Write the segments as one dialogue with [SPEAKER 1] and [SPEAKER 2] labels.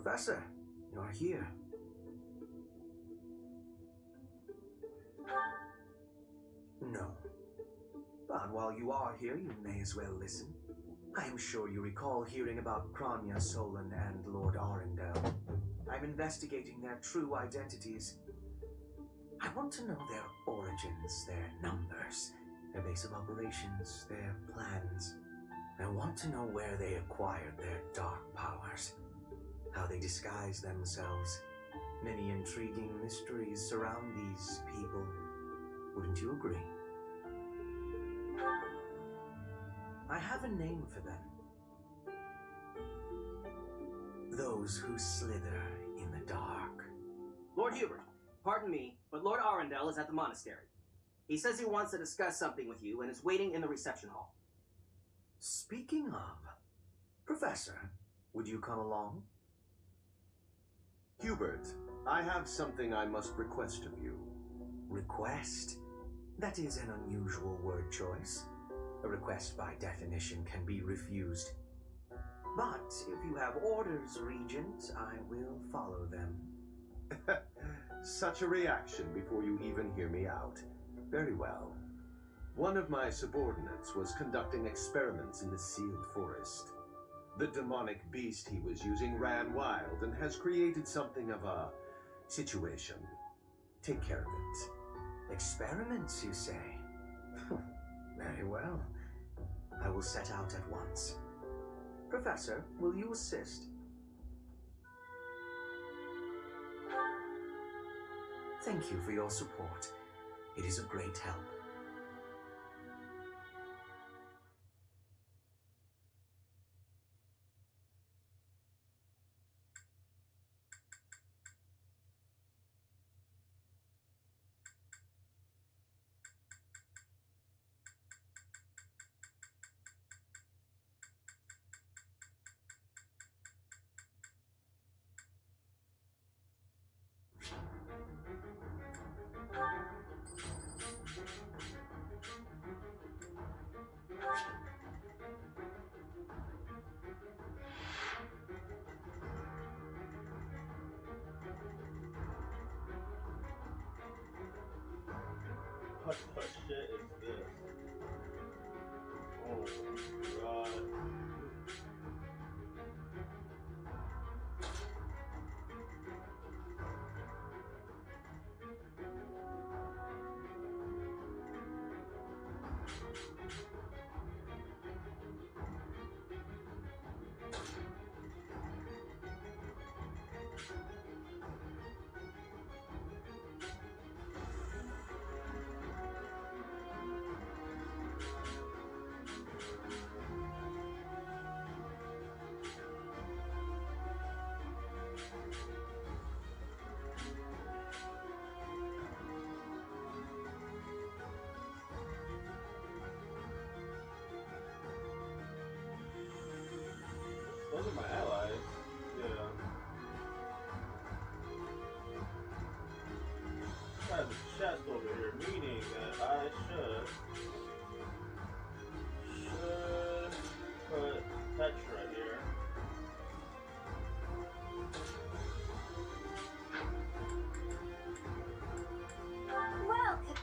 [SPEAKER 1] Professor, you're here. No. But while you are here, you may as well listen. I am sure you recall hearing about Kranya Solon and Lord Arundel. I'm investigating their true identities. I want to know their origins, their numbers, their base of operations, their plans. I want to know where they acquired their dark powers, how they disguise themselves. Many intriguing mysteries surround these people. Wouldn't you agree? I have a name for them. Those who slither in the dark.
[SPEAKER 2] Lord Hubert, pardon me, but Lord Arundel is at the monastery. He says he wants to discuss something with you and is waiting in the reception hall.
[SPEAKER 1] Speaking of, Professor, would you come along?
[SPEAKER 3] Hubert, I have something I must request of you.
[SPEAKER 1] Request? That is an unusual word choice. A request by definition can be refused. But if you have orders, Regent, I will follow them.
[SPEAKER 3] Such a reaction before you even hear me out. Very well. One of my subordinates was conducting experiments in the sealed forest. The demonic beast he was using ran wild and has created something of a situation. Take care of it.
[SPEAKER 1] Experiments, you say? Very well. I will set out at once. Professor, will you assist? Thank you for your support. It is a great help.
[SPEAKER 4] What shit is this? Oh god. Those are my allies. Yeah. I have a chest over here, meaning that I should put Petra here.
[SPEAKER 5] Welcome.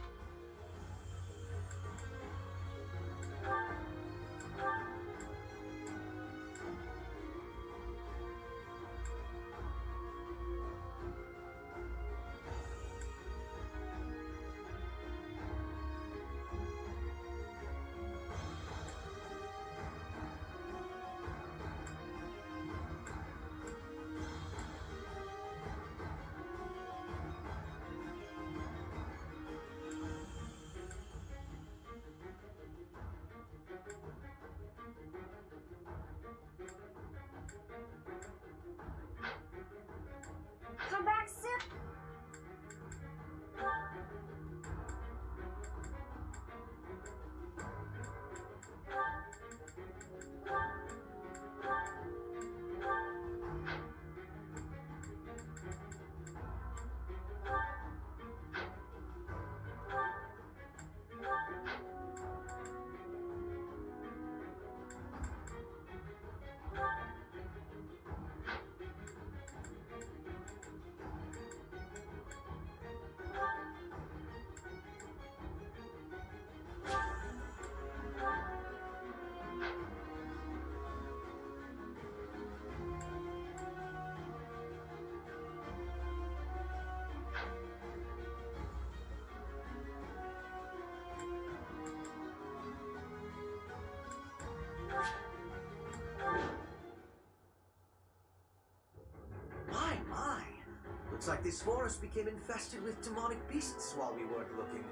[SPEAKER 1] Looks like this forest became infested with demonic beasts while we weren't looking.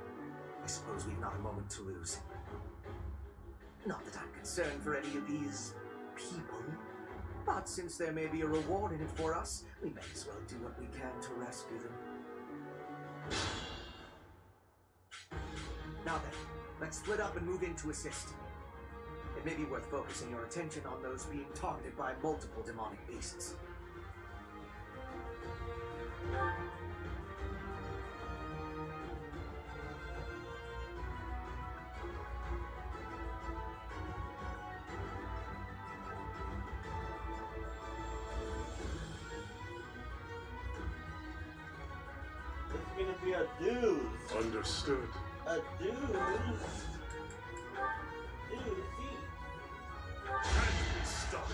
[SPEAKER 1] I suppose we've not a moment to lose. Not that I'm concerned for any of these people, but since there may be a reward in it for us, we may as well do what we can to rescue them. Now then, let's split up and move in to assist. It may be worth focusing your attention on those being targeted by multiple demonic beasts.
[SPEAKER 4] It's gonna be a dude.
[SPEAKER 6] Understood.
[SPEAKER 4] A dude.
[SPEAKER 6] Can't be stopped.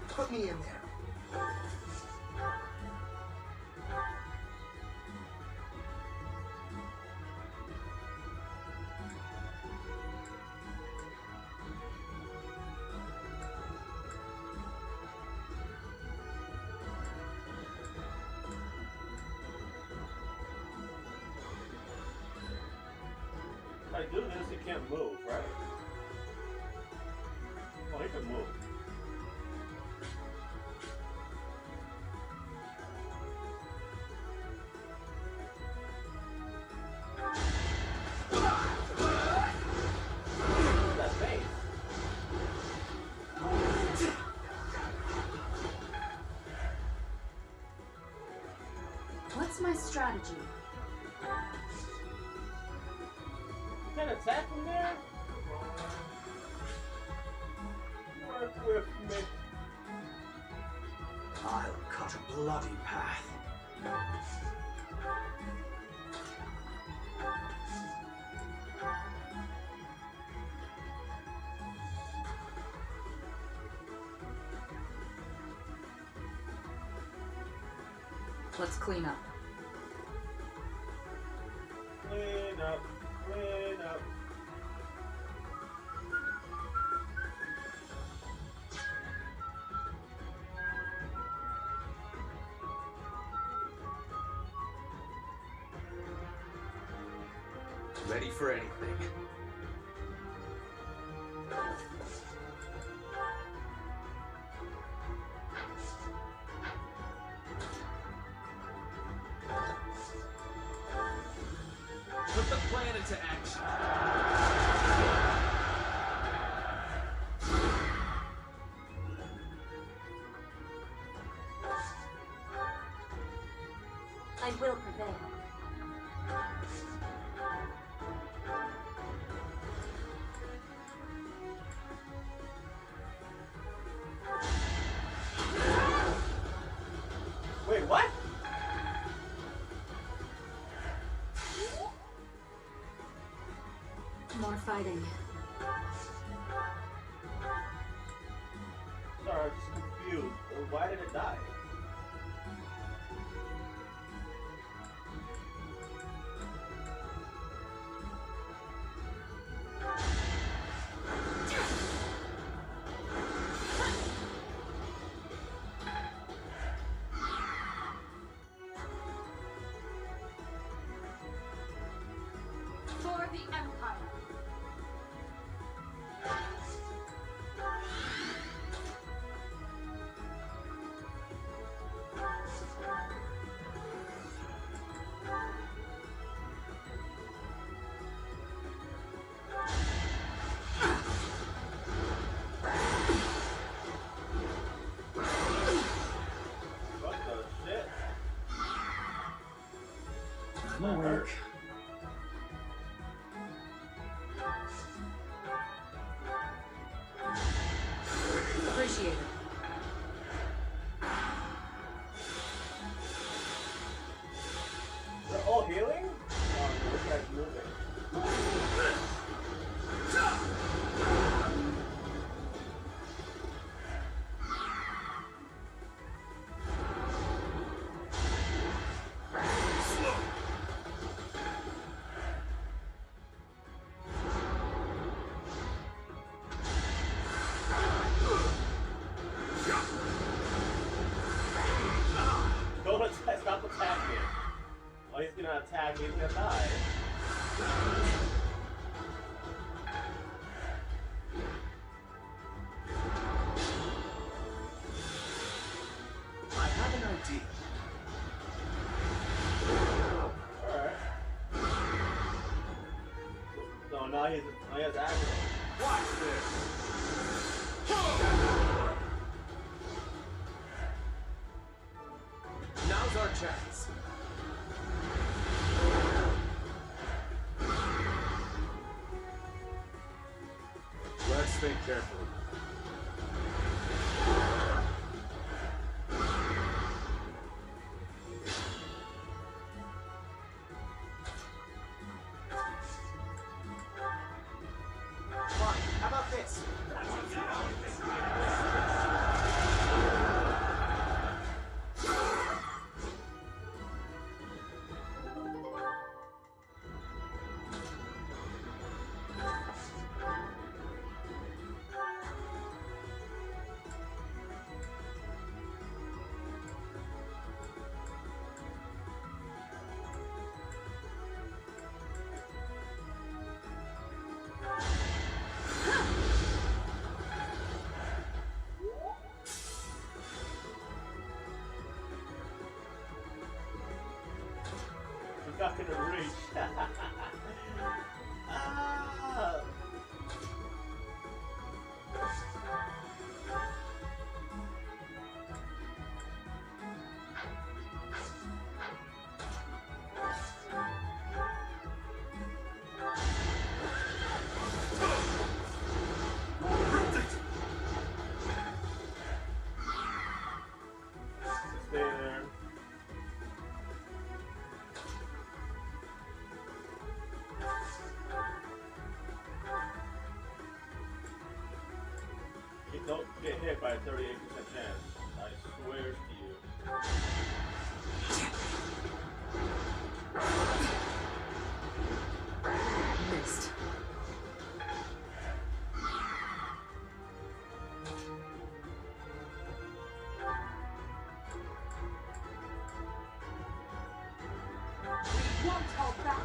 [SPEAKER 1] Put me in there.
[SPEAKER 4] If I do this, he can't move, right? Oh, he can move. That face.
[SPEAKER 5] What's my strategy?
[SPEAKER 4] You can attack from there? Work with me.
[SPEAKER 1] I'll cut a bloody path.
[SPEAKER 7] Let's clean up.
[SPEAKER 4] Clean up. Clean up.
[SPEAKER 1] Ready for anything. Put the plan into action.
[SPEAKER 5] I will prevail.
[SPEAKER 4] Wait, what?
[SPEAKER 7] More fighting.
[SPEAKER 4] Sorry, I'm just confused. Why did it die?
[SPEAKER 5] For the Empire.
[SPEAKER 4] What the shit?
[SPEAKER 1] That'll work.
[SPEAKER 7] Appreciate it.
[SPEAKER 4] They're all healing? Oh, no, this guy's moving. attack, he's gonna die.
[SPEAKER 1] I have an idea.
[SPEAKER 4] Alright. So now he has aggro.
[SPEAKER 1] Watch this. Now's our chance. Let's think carefully.
[SPEAKER 2] Fine. How about this?
[SPEAKER 4] He's not gonna reach. Ah. Stay there. You don't get hit by a 38% chance. I swear to you.
[SPEAKER 7] Missed.
[SPEAKER 5] We won't hold back.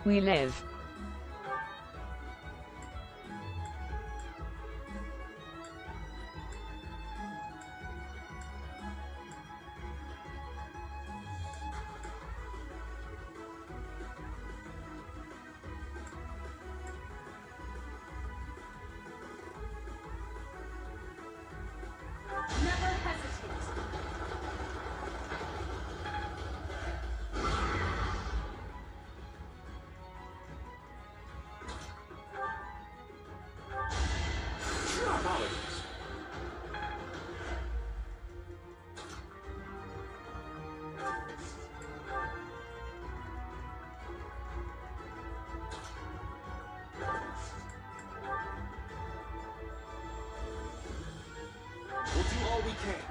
[SPEAKER 8] We live.
[SPEAKER 5] Never hesitate.
[SPEAKER 3] Apologies.
[SPEAKER 6] We'll do all we can.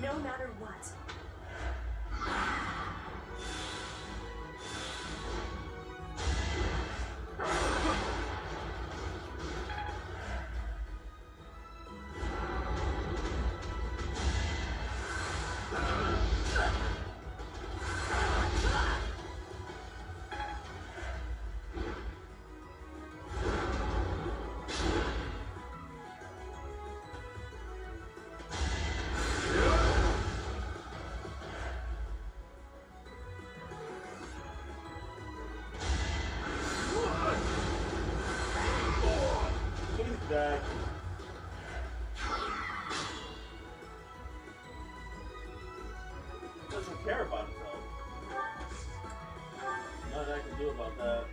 [SPEAKER 5] No matter what.
[SPEAKER 4] What is that? He doesn't care about himself. Nothing I can do about that.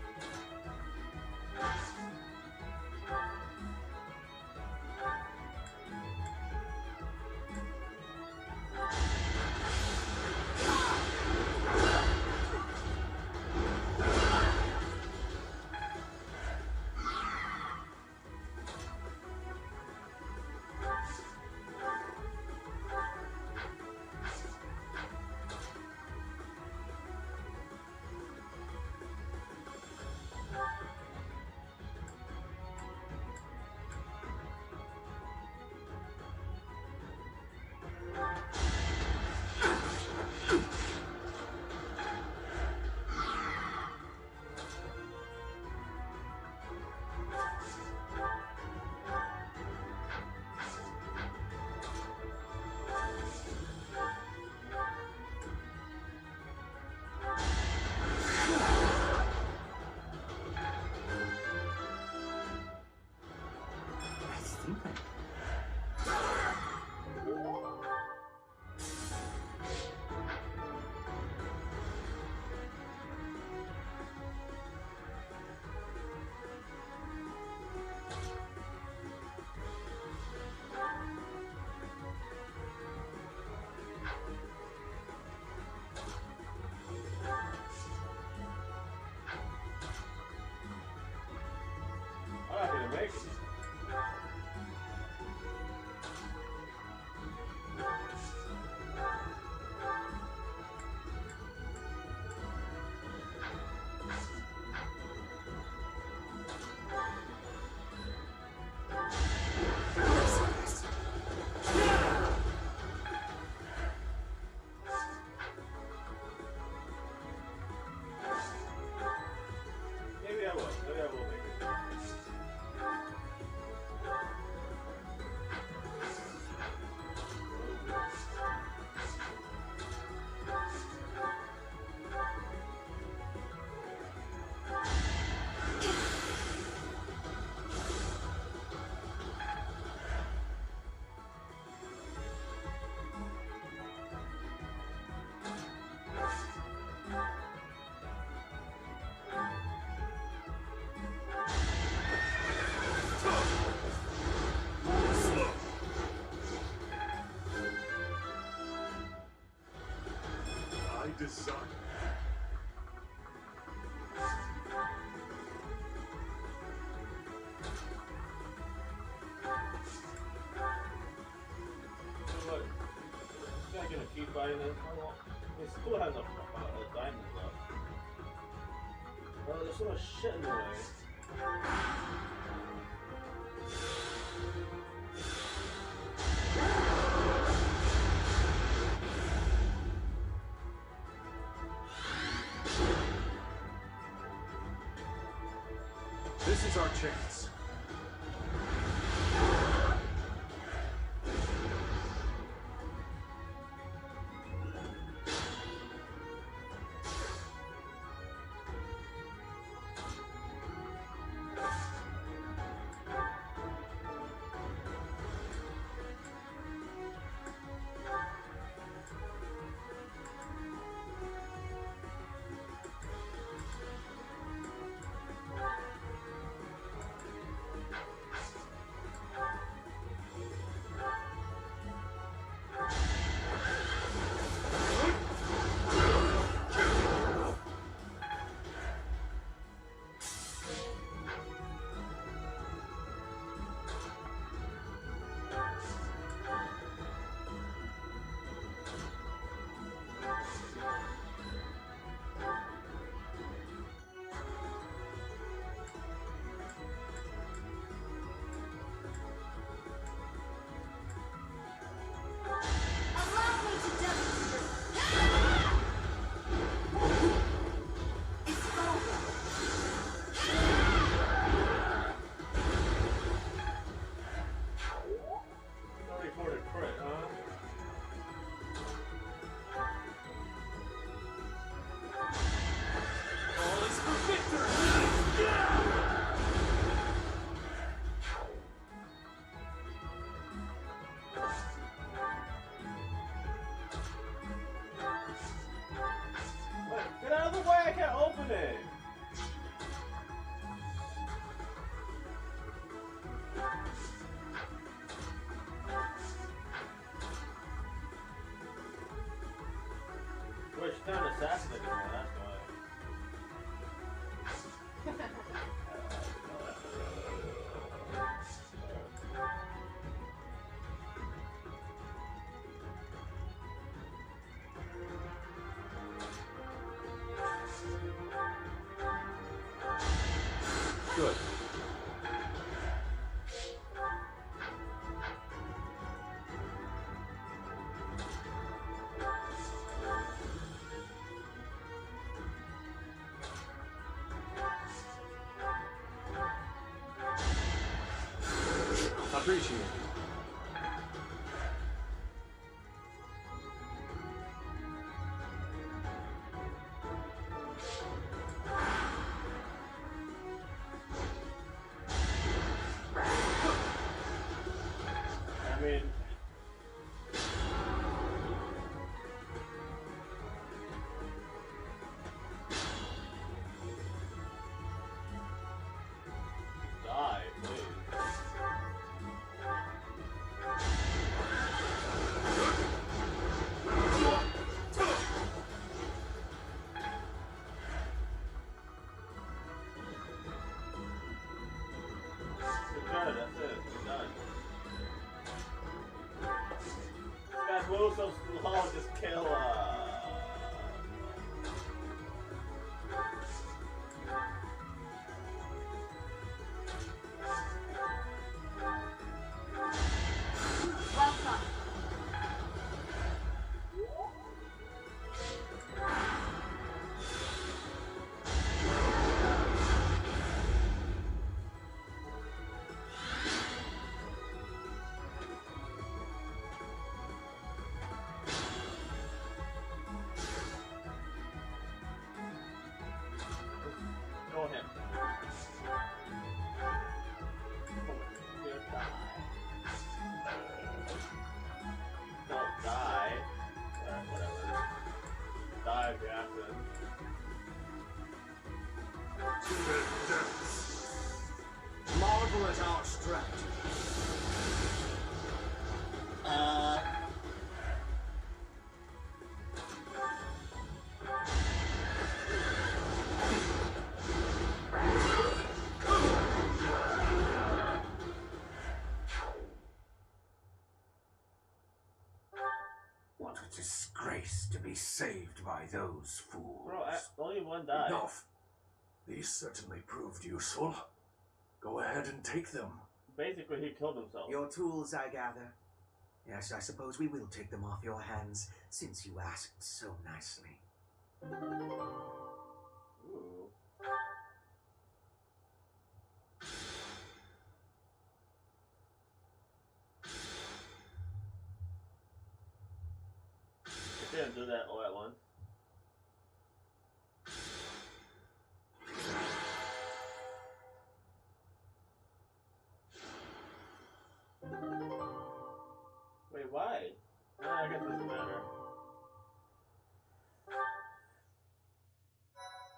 [SPEAKER 4] I'm not gonna make it. Maybe I will. Maybe I will make it.
[SPEAKER 3] the sun.
[SPEAKER 4] Look, this guy gonna keep fighting this? He still has a diamond left. Oh, there's so much shit in the way.
[SPEAKER 1] This is our chance.
[SPEAKER 5] Allow me to demonstrate. It's over.
[SPEAKER 4] Already for the crit, huh?
[SPEAKER 6] All is for victory!
[SPEAKER 4] Wait, get out of the way, I can't open it! Wait, she's not an assassin anymore, that's why.
[SPEAKER 1] Good. Appreciate it.
[SPEAKER 4] I mean... Die, please. Good turn, that's it. Done. This guy's move so slow, just kill
[SPEAKER 5] Well done.
[SPEAKER 4] Go him. Don't die. Whatever. Die if you have to.
[SPEAKER 1] To the depths. Marvel at our strategy.
[SPEAKER 8] disgrace to be saved by those fools.
[SPEAKER 4] Bro, only one died.
[SPEAKER 8] Enough. These certainly proved useful. Go ahead and take them.
[SPEAKER 4] Basically, he killed himself.
[SPEAKER 1] Your tools, I gather. Yes, I suppose we will take them off your hands, since you asked so nicely.
[SPEAKER 4] Ooh. I didn't do that all at once. Wait, why? I guess it doesn't matter.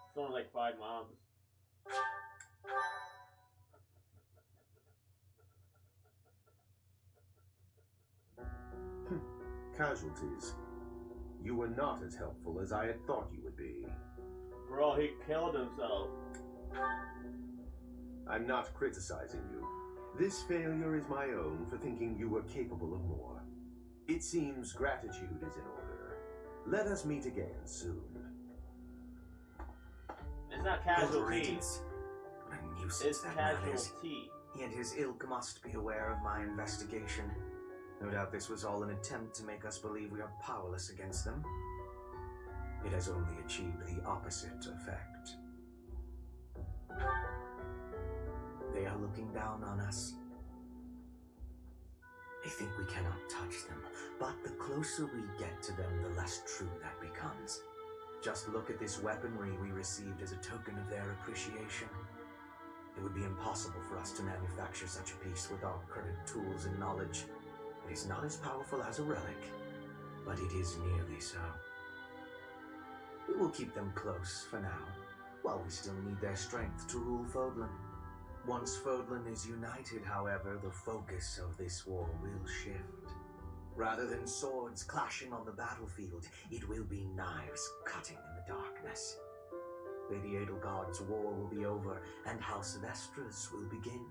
[SPEAKER 4] It's only like 5 mobs.
[SPEAKER 3] Casualties. You were not as helpful as I had thought you would be.
[SPEAKER 4] Bro, he killed himself.
[SPEAKER 3] I'm not criticizing you. This failure is my own for thinking you were capable of more. It seems gratitude is in order. Let us meet again soon.
[SPEAKER 4] It's not casualty.
[SPEAKER 1] Greetings. What a nuisance
[SPEAKER 4] It's
[SPEAKER 1] that man is.
[SPEAKER 4] casualty.
[SPEAKER 1] He and his ilk must be aware of my investigation. No doubt this was all an attempt to make us believe we are powerless against them. It has only achieved the opposite effect. They are looking down on us. They think we cannot touch them, but the closer we get to them, the less true that becomes. Just look at this weaponry we received as a token of their appreciation. It would be impossible for us to manufacture such a piece with our current tools and knowledge. It is not as powerful as a relic, but it is nearly so. We will keep them close for now, while we still need their strength to rule Fodlan. Once Fodlan is united, however, the focus of this war will shift. Rather than swords clashing on the battlefield, it will be knives cutting in the darkness. Lady Edelgard's war will be over, and House Vestra's will begin.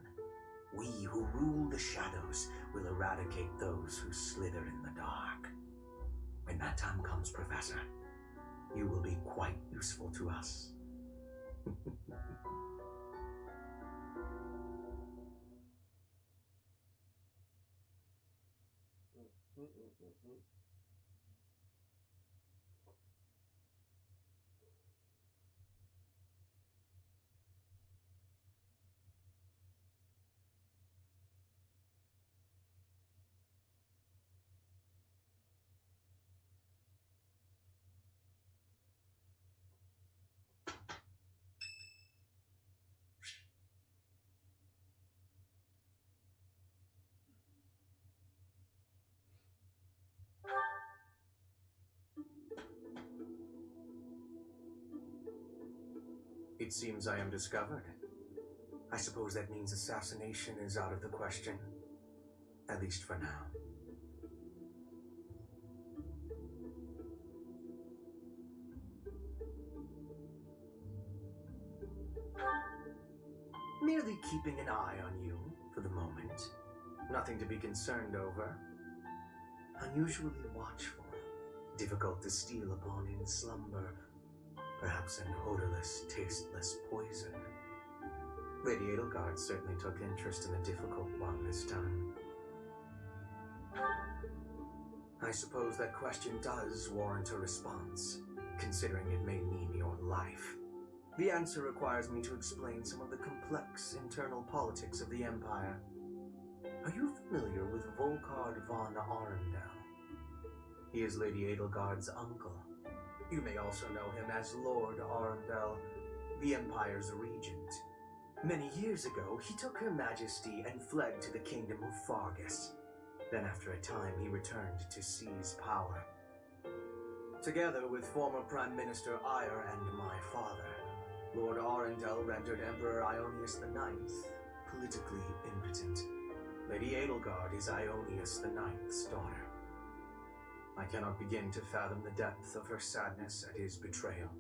[SPEAKER 1] We who rule the shadows will eradicate those who slither in the dark. When that time comes, Professor, you will be quite useful to us. It seems I am discovered. I suppose that means assassination is out of the question. At least for now. Merely keeping an eye on you for the moment. Nothing to be concerned over. Unusually watchful. Difficult to steal upon in slumber. Perhaps an odorless, tasteless poison. Lady Edelgard certainly took interest in a difficult one this time. I suppose that question does warrant a response, considering it may mean your life. The answer requires me to explain some of the complex internal politics of the Empire. Are you familiar with Volkard von Arundel? He is Lady Edelgard's uncle. You may also know him as Lord Arundel, the Empire's regent. Many years ago, he took Her Majesty and fled to the kingdom of Fargus. Then after a time, he returned to seize power. Together with former Prime Minister Eyre and my father, Lord Arundel rendered Emperor Ionius IX politically impotent. Lady Edelgard is Ionius IX's daughter. I cannot begin to fathom the depth of her sadness at his betrayal.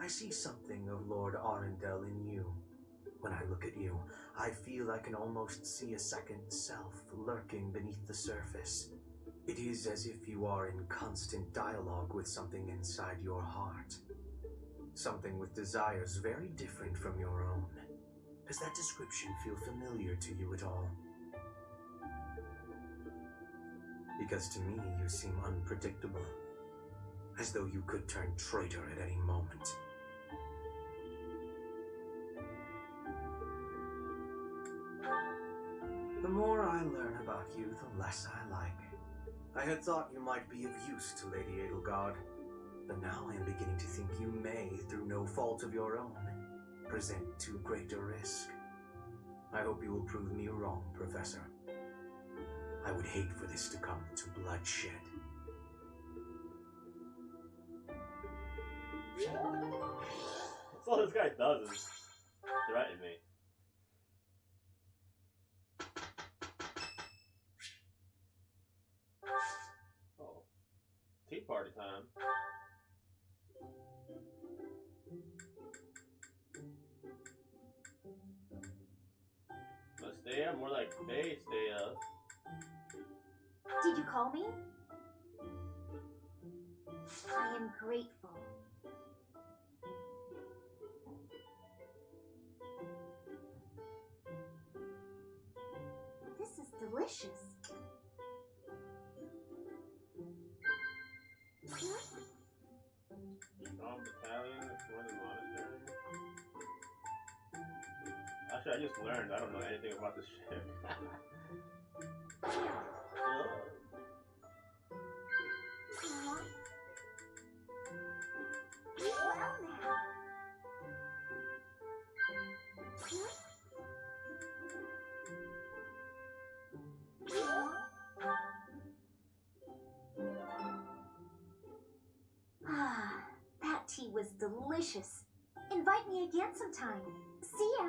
[SPEAKER 1] I see something of Lord Arundel in you. When I look at you, I feel I can almost see a second self lurking beneath the surface. It is as if you are in constant dialogue with something inside your heart. Something with desires very different from your own. Does that description feel familiar to you at all? Because to me, you seem unpredictable. As though you could turn traitor at any moment. The more I learn about you, the less I like. I had thought you might be of use to Lady Edelgard, but now I am beginning to think you may, through no fault of your own, present too great a risk. I hope you will prove me wrong, Professor. I would hate for this to come to bloodshed.
[SPEAKER 4] That's all this guy does is threaten me. Oh. Tea party time. Let's stay up, more like they stay up.
[SPEAKER 5] Did you call me? I am grateful. This is delicious.
[SPEAKER 4] Strong battalion for the monastery. Actually, I just learned. I don't know anything about this shit.
[SPEAKER 5] Well now. Ah, that tea was delicious. Invite me again sometime. See ya.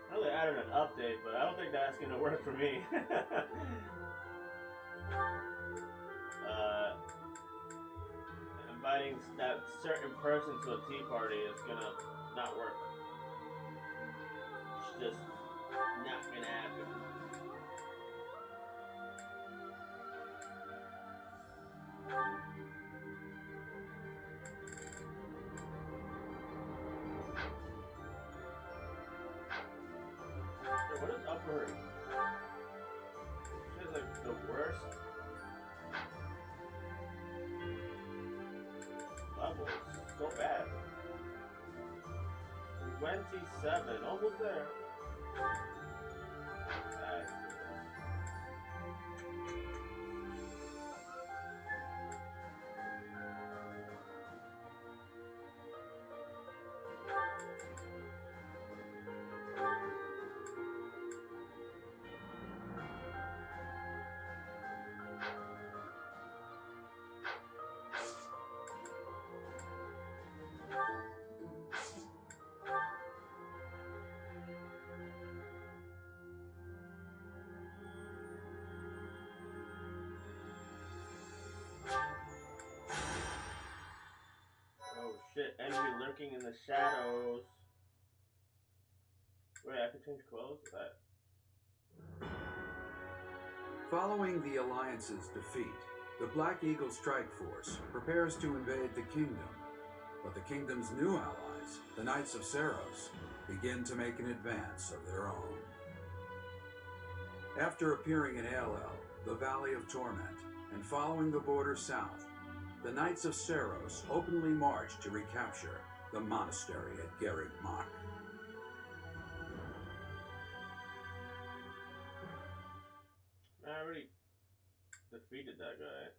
[SPEAKER 4] I know they added an update, but I don't think that's gonna work for me. Inviting that certain person to a tea party is gonna not work. It's just not gonna happen. Yo, what is up with her? She's like the worst level. It's so bad. 27, almost there. Oh shit, enemy lurking in the shadows. Wait, I can change clothes? That.
[SPEAKER 9] Following the Alliance's defeat, the Black Eagle Strike Force prepares to invade the kingdom, but the kingdom's new allies, the Knights of Saros, begin to make an advance of their own. After appearing in Aelel, the Valley of Torment, and following the border south, the Knights of Saros openly march to recapture the monastery at Garreg Mach.
[SPEAKER 4] I already defeated that guy.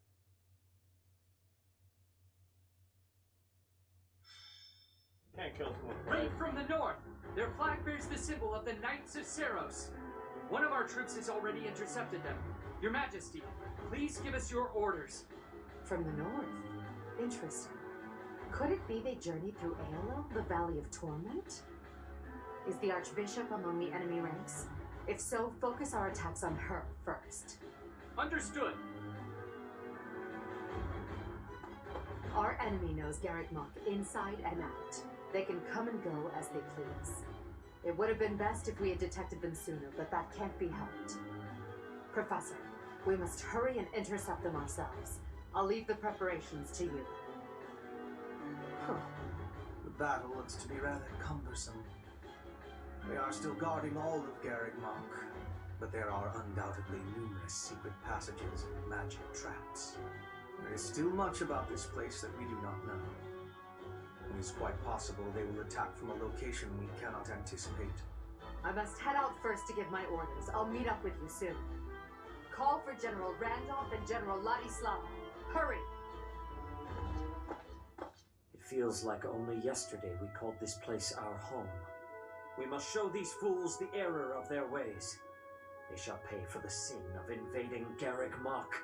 [SPEAKER 4] can't kill someone
[SPEAKER 6] Raid
[SPEAKER 4] twice.
[SPEAKER 6] from the north! Their flag bears the symbol of the Knights of Saros. One of our troops has already intercepted them. Your Majesty, please give us your orders.
[SPEAKER 7] From the north? Interesting. Could it be they journeyed through Aello, the Valley of Torment? Is the Archbishop among the enemy ranks? If so, focus our attacks on her first.
[SPEAKER 6] Understood.
[SPEAKER 7] Our enemy knows Garrick Mach inside and out. They can come and go as they please. It would have been best if we had detected them sooner, but that can't be helped. Professor, we must hurry and intercept them ourselves. I'll leave the preparations to you.
[SPEAKER 1] The battle looks to be rather cumbersome. We are still guarding all of Garrick Mach, but there are undoubtedly numerous secret passages and magic traps. There is still much about this place that we do not know. It is quite possible they will attack from a location we cannot anticipate.
[SPEAKER 7] I must head out first to give my orders. I'll meet up with you soon. Call for General Randolph and General Ladislav. Hurry!
[SPEAKER 10] It feels like only yesterday we called this place our home. We must show these fools the error of their ways. They shall pay for the sin of invading Garrick Mach.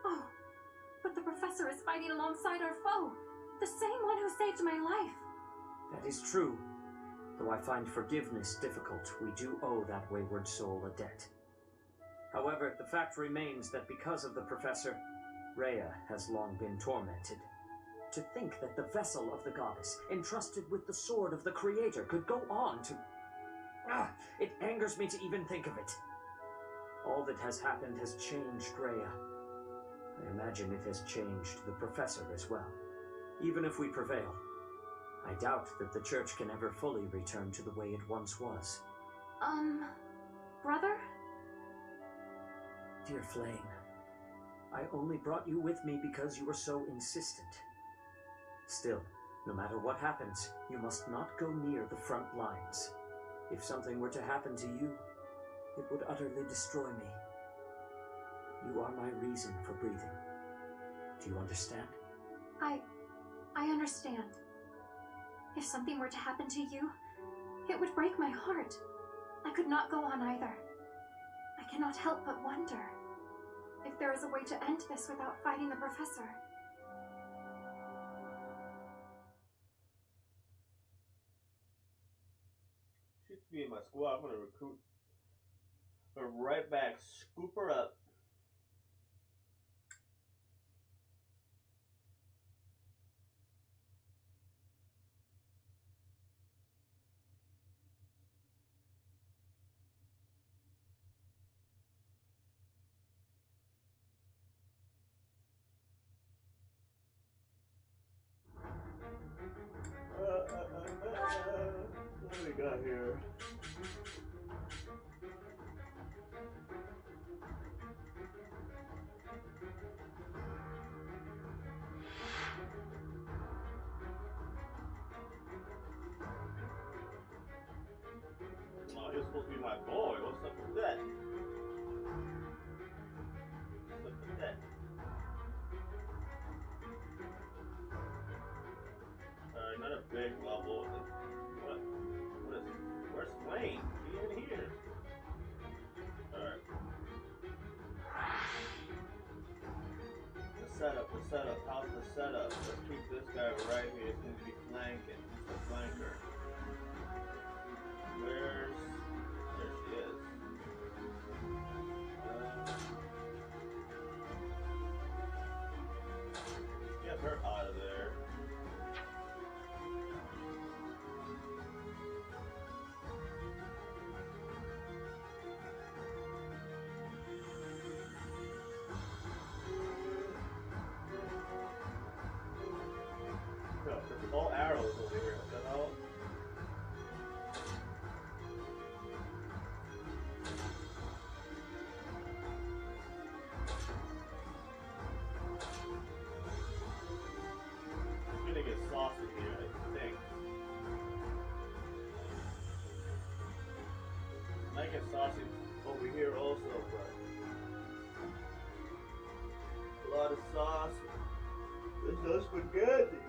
[SPEAKER 5] Oh, but the professor is fighting alongside our foe. The same one who saved my life.
[SPEAKER 10] That is true. Though I find forgiveness difficult, we do owe that wayward soul a debt. However, the fact remains that because of the professor, Rhea has long been tormented. To think that the vessel of the goddess, entrusted with the sword of the Creator, could go on to... it angers me to even think of it. All that has happened has changed Rhea. I imagine it has changed the professor as well. Even if we prevail, I doubt that the Church can ever fully return to the way it once was.
[SPEAKER 5] Brother?
[SPEAKER 10] Dear Flame, I only brought you with me because you were so insistent. Still, no matter what happens, you must not go near the front lines. If something were to happen to you, it would utterly destroy me. You are my reason for breathing. Do you understand?
[SPEAKER 5] I understand. If something were to happen to you, it would break my heart. I could not go on either. I cannot help but wonder if there is a way to end this without fighting the professor.
[SPEAKER 4] She used to be in my squad. I'm gonna recruit her right back. Scoop her up. What do we got here? Oh, he was supposed to be my boy. What's up with that? What's up with that? Another big level. What? What is? Where's Flame? She ain't here. Alright. The setup. How's the setup? Let's keep this guy right here. He's going to be flanking. He's the flanker. There she is. Get her out of there. There's all arrows over here. What the hell? I'm gonna get saucy here, I think. Might get saucy over here also, but a lot of sauce. There's no spaghetti.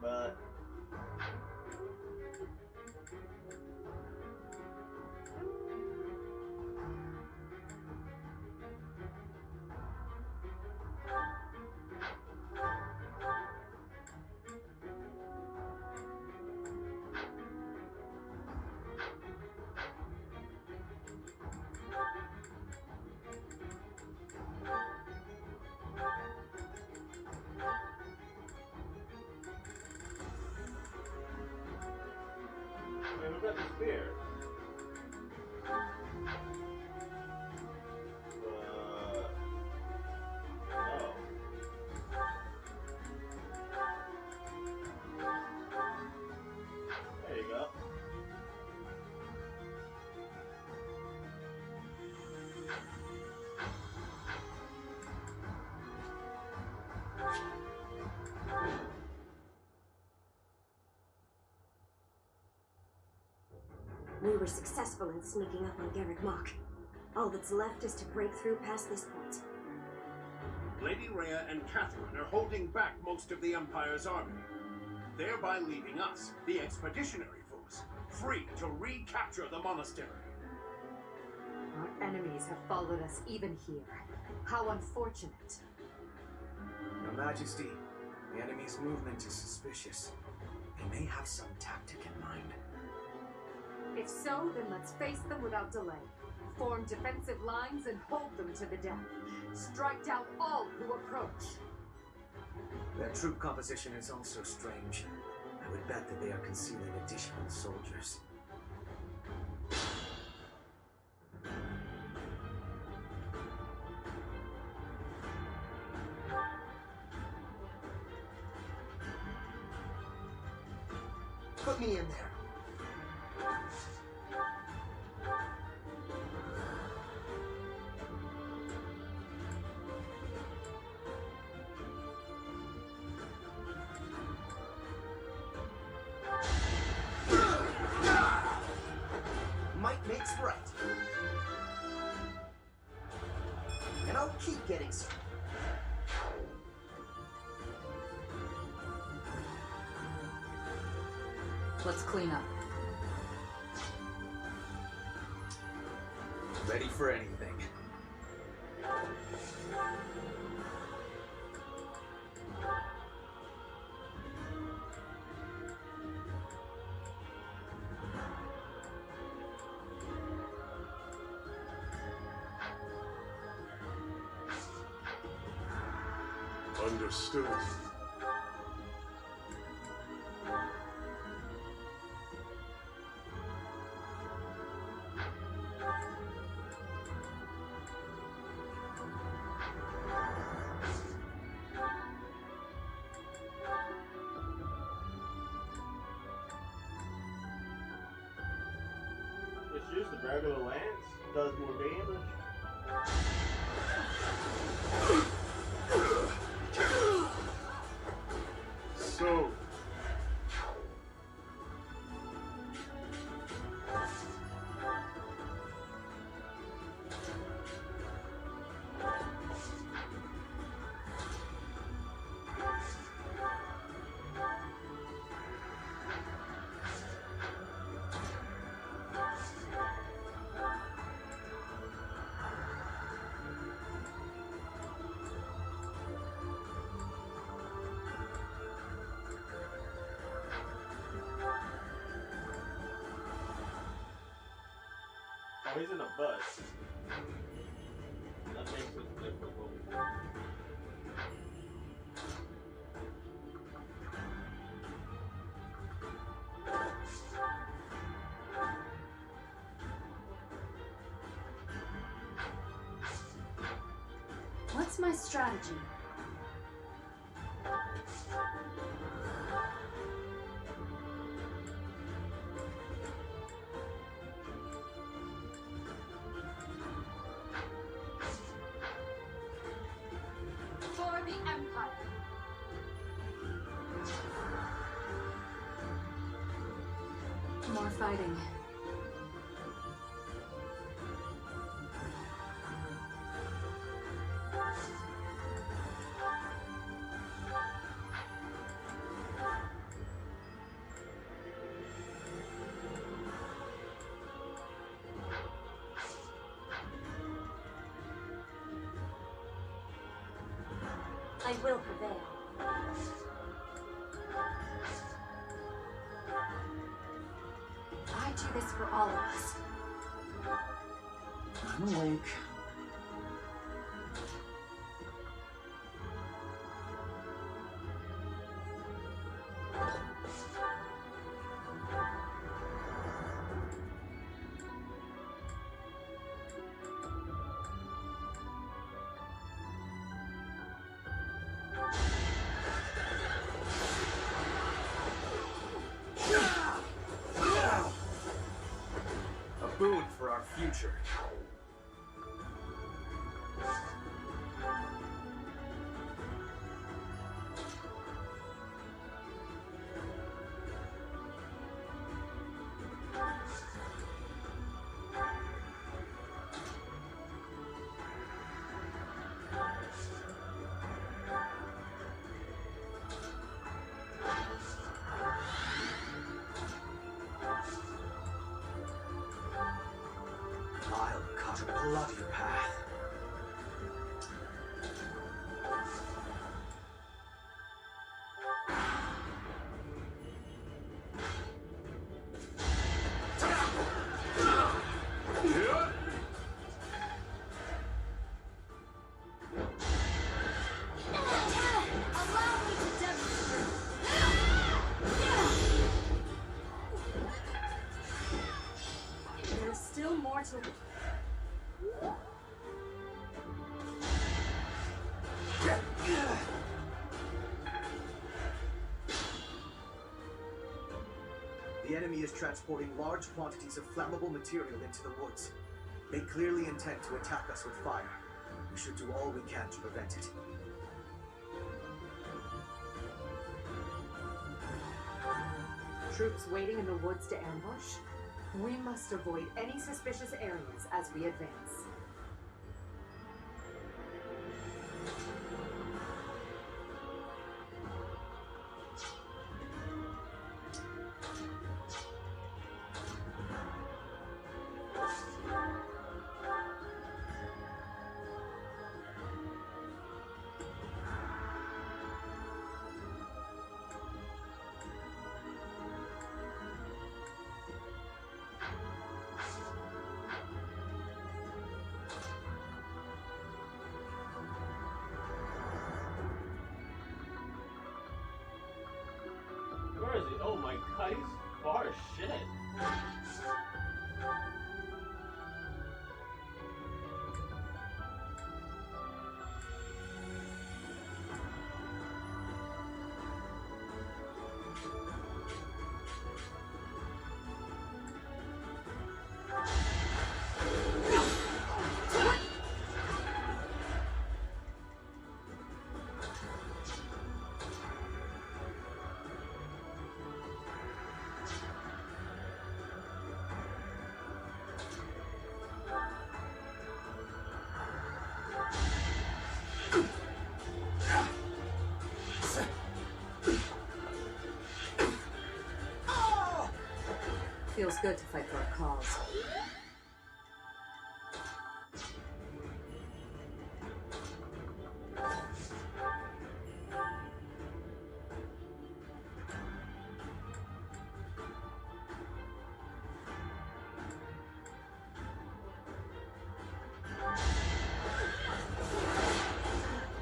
[SPEAKER 4] But wait, who got the spear? Oh. There you go.
[SPEAKER 11] We were successful in sneaking up on Garrett Mach. All that's left is to break through past this point.
[SPEAKER 12] Lady Rhea and Catherine are holding back most of the Empire's army, thereby leaving us, the expeditionary force, free to recapture the monastery.
[SPEAKER 7] Our enemies have followed us even here. How unfortunate.
[SPEAKER 1] Your Majesty, the enemy's movement is suspicious. They may have some tactic in mind.
[SPEAKER 7] If so, then let's face them without delay. Form defensive lines and hold them to the death. Strike down all who approach.
[SPEAKER 1] Their troop composition is also strange. I would bet that they are concealing additional soldiers.
[SPEAKER 13] Put me in there.
[SPEAKER 1] Might makes right. And I'll keep getting some.
[SPEAKER 7] Let's clean up.
[SPEAKER 1] Ready for anything.
[SPEAKER 8] Understood.
[SPEAKER 4] Just use the regular lance. Does more damage.
[SPEAKER 8] So,
[SPEAKER 4] Oh, he's in a bus. That makes it difficult.
[SPEAKER 5] What's my strategy?
[SPEAKER 7] For the Empire.
[SPEAKER 5] More fighting.
[SPEAKER 11] I will prevail.
[SPEAKER 5] I do this for all of us.
[SPEAKER 1] I'm awake. A boon for our future. I'll cut a bloody path.
[SPEAKER 11] There's still more to...
[SPEAKER 1] The enemy is transporting large quantities of flammable material into the woods. They clearly intend to attack us with fire. We should do all we can to prevent it.
[SPEAKER 7] Troops waiting in the woods to ambush? We must avoid any suspicious areas as we advance.
[SPEAKER 4] Where is he? Oh my god, he's far as shit.
[SPEAKER 7] Feels good to fight for a cause.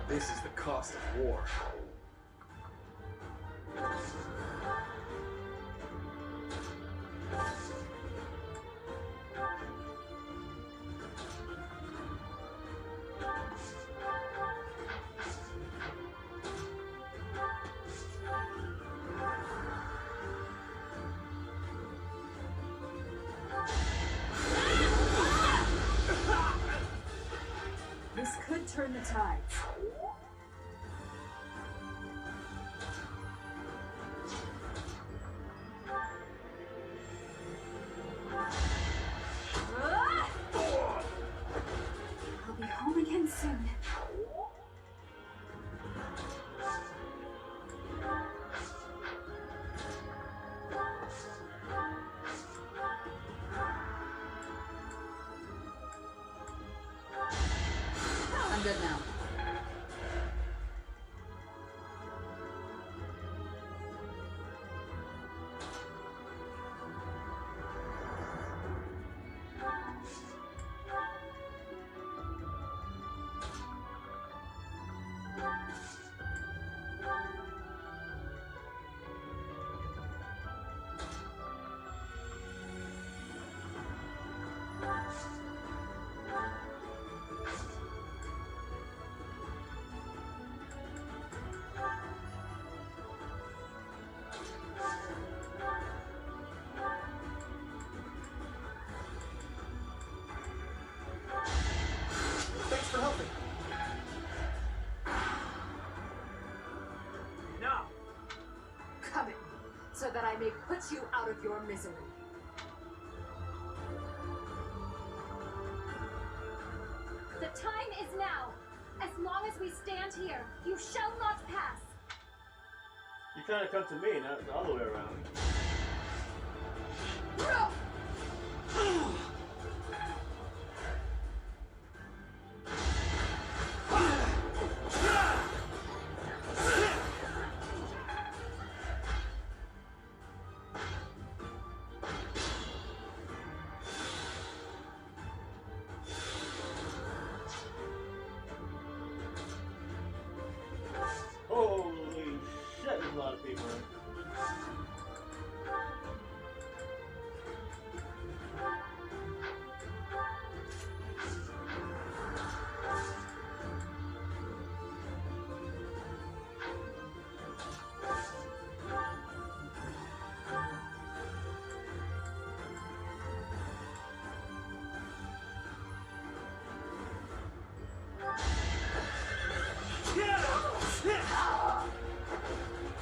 [SPEAKER 1] This is the cost of war.
[SPEAKER 7] This could turn the tides.
[SPEAKER 5] I'll be home again soon.
[SPEAKER 7] I'm good now. may put you out of your misery.
[SPEAKER 5] The time is now. As long as we stand here, you shall not pass.
[SPEAKER 4] You're trying to come to me, not the other way around. Holy shit, there's a lot of people.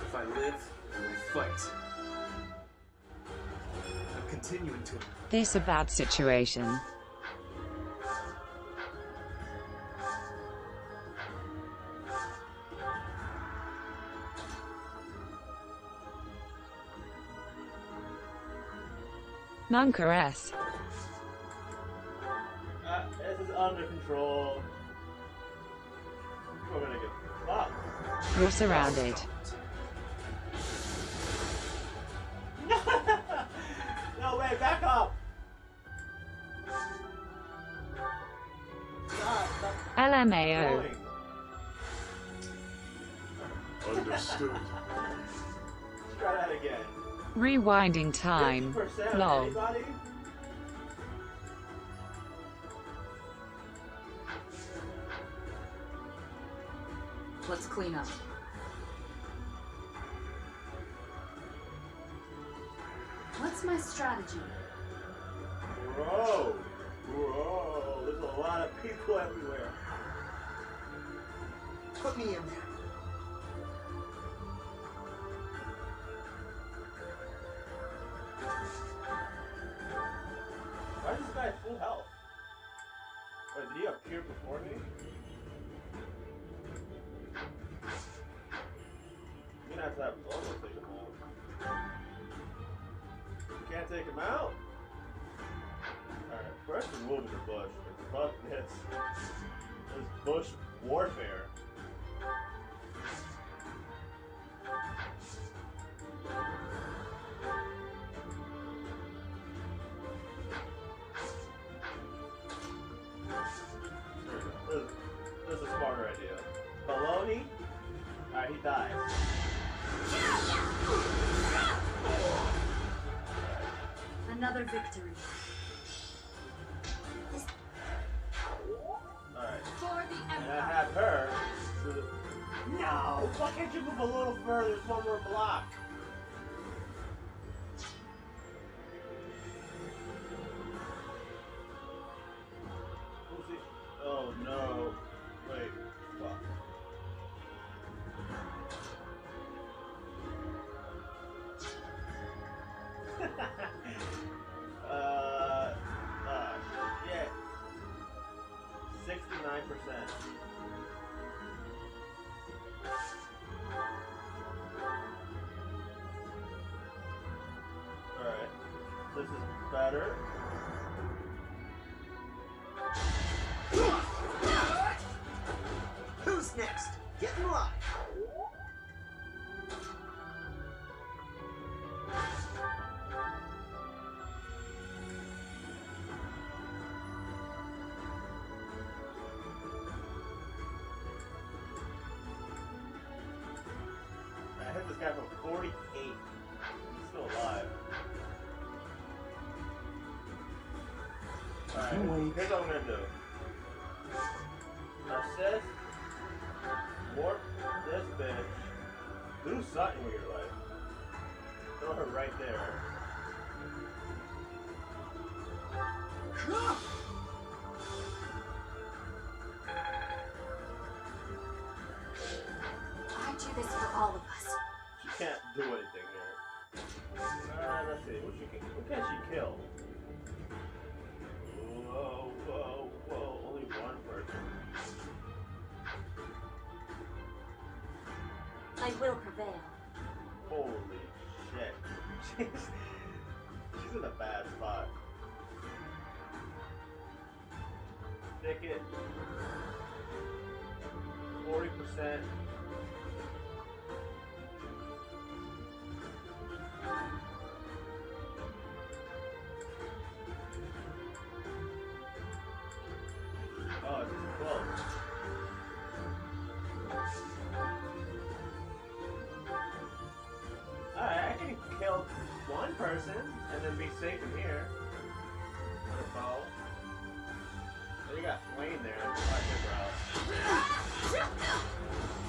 [SPEAKER 1] If I live, I fight. I'm continuing to.
[SPEAKER 14] This a bad situation. Monkaress.
[SPEAKER 4] This is under control. We're gonna get fucked.
[SPEAKER 14] You're surrounded.
[SPEAKER 4] No way, back up! Stop
[SPEAKER 14] LMAO.
[SPEAKER 4] going.
[SPEAKER 8] Understood.
[SPEAKER 4] Let's try that again.
[SPEAKER 14] Rewinding time.
[SPEAKER 4] 50%
[SPEAKER 14] Lol.
[SPEAKER 4] anybody?
[SPEAKER 7] Let's clean up. What's my strategy?
[SPEAKER 4] Bro! Bro! There's a lot of people everywhere.
[SPEAKER 13] Put me in there.
[SPEAKER 4] Why is this guy full health? Wait, did he appear before me? You're gonna have to have Lola take him out. You can't take him out? Alright, first remove the bush. Fuck this. This bush warfare. This is a smarter idea. Baloney? Alright, he dies.
[SPEAKER 7] Another victory.
[SPEAKER 4] Alright.
[SPEAKER 7] For the
[SPEAKER 4] And I have her. Do the... No! Why can't you move a little further? There's one more block. Who's he? Oh no. Wait. Fuck. Shit. 69%. Alright. This is better.
[SPEAKER 13] Who's next? Get in line.
[SPEAKER 4] I hit this guy from 48. He's still alive. Alright, here's what I'm gonna do. Assist. Warp this bitch. Do something with your life. Throw her right there.
[SPEAKER 5] I do this for all of us.
[SPEAKER 4] She can't do anything here. see. What can she kill? Whoa, whoa, whoa. Only one person.
[SPEAKER 11] I will prevail.
[SPEAKER 4] Holy shit. She's in a bad spot. Ticket. 40%. Oh, it's close. Alright, I can kill one person and then be safe in here. With a bow. Oh, you got Wayne there. Watch it, bro.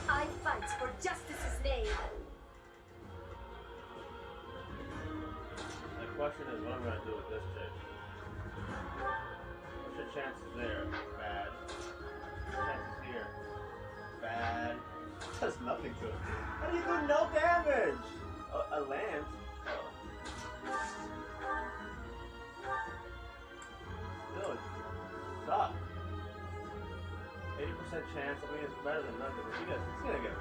[SPEAKER 11] I fight for justice's name.
[SPEAKER 4] The question is, what am I gonna do with this chick? What's your chances there? Bad. Chances here? Bad. Does nothing to it. How do you do no damage? A lance? Oh. Still, it sucks. 80% chance. I mean, it's better than nothing. But he's gonna get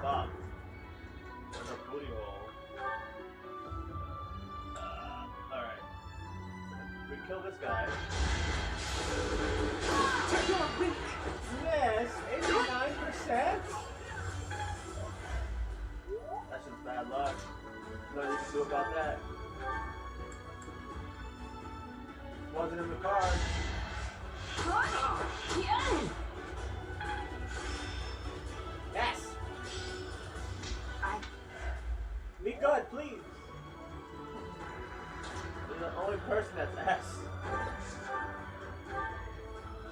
[SPEAKER 4] fucked. There's a booty hole. Alright. We kill this guy.
[SPEAKER 11] You're weak.
[SPEAKER 4] Miss! 89%? That's just bad luck. Nothing you can do about that. Wasn't in the cards. Yes! Be good, please! You're the only person that's S.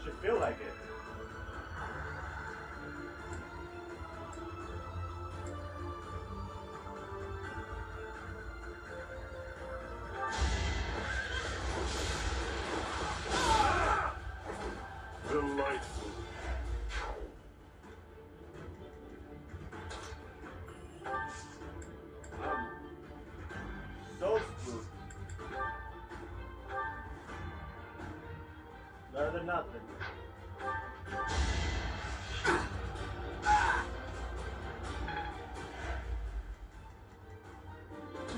[SPEAKER 4] Should feel like it.
[SPEAKER 8] Delightful.
[SPEAKER 4] So spooked. Better than nothing.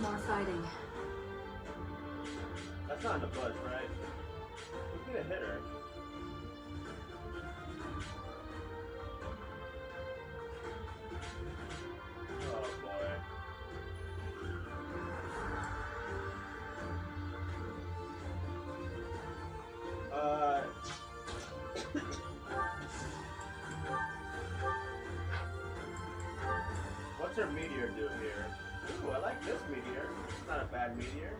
[SPEAKER 7] More fighting.
[SPEAKER 4] That's not in the bush, right? Who's gonna hit her? Oh boy. What's her meteor do here? Ooh, I like this meteor. It's not a bad meteor.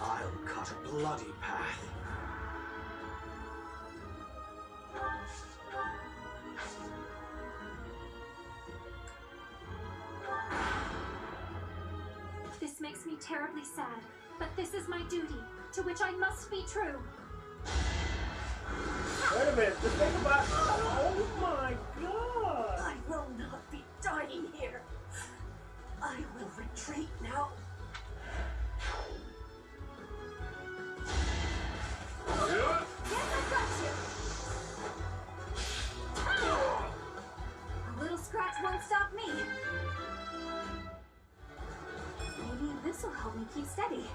[SPEAKER 1] I'll cut a bloody path.
[SPEAKER 5] This makes me terribly sad, but this is my duty, to which I must be true.
[SPEAKER 4] Wait a minute, just think about. Oh my god!
[SPEAKER 11] I will not be dying here. I will retreat now. Yes, I got you. A little scratch won't stop me. Maybe this will help me keep steady.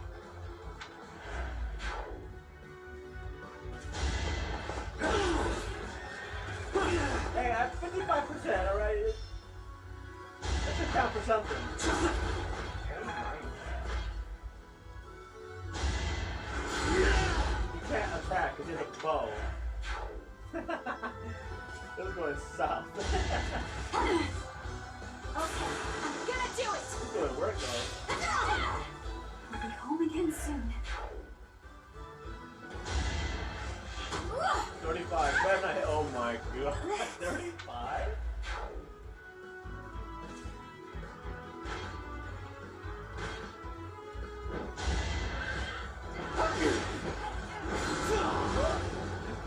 [SPEAKER 4] Hey, I'm 55%, alright? That should count for something. You can't attack because you have a bow. This is going south.
[SPEAKER 11] Okay, I'm gonna do it.
[SPEAKER 4] This is going to work though.
[SPEAKER 11] I'll be home again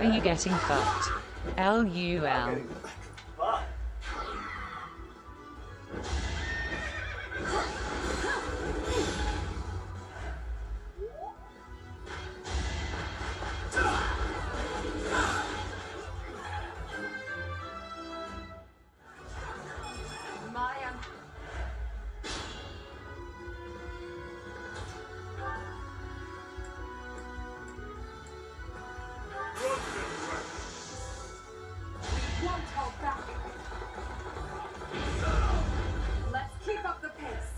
[SPEAKER 14] Are you getting fucked? LUL.
[SPEAKER 4] Fuck.
[SPEAKER 7] Maya. We won't hold back. Let's keep up the pace.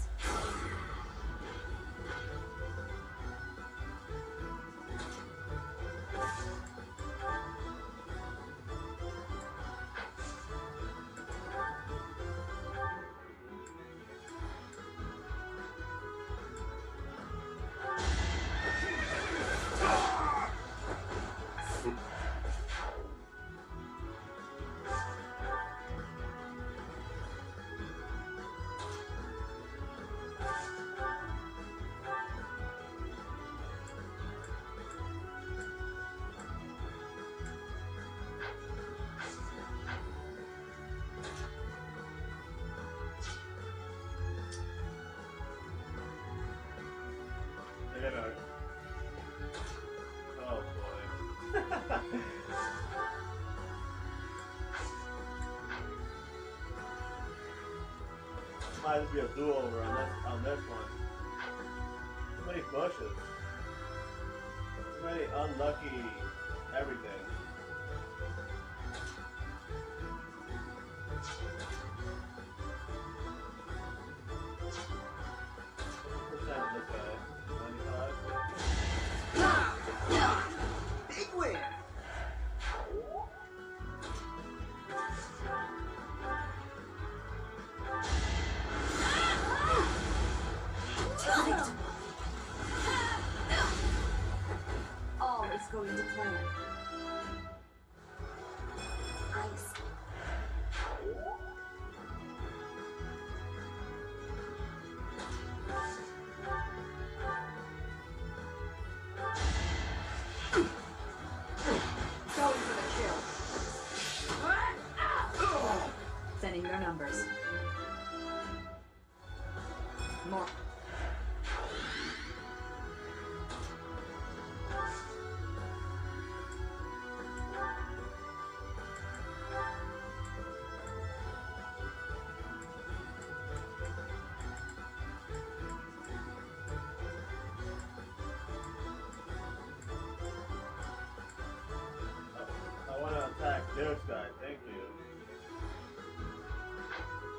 [SPEAKER 4] They're gonna... Oh boy. Might just be a do-over on this one. Too many bushes. Too many unlucky everything. Percent this guy. 95?
[SPEAKER 13] Big win!
[SPEAKER 7] All is going to plan.
[SPEAKER 11] Ice.
[SPEAKER 7] Going for the kill. Thinning their numbers. More.
[SPEAKER 4] I want to attack this guy, thank you.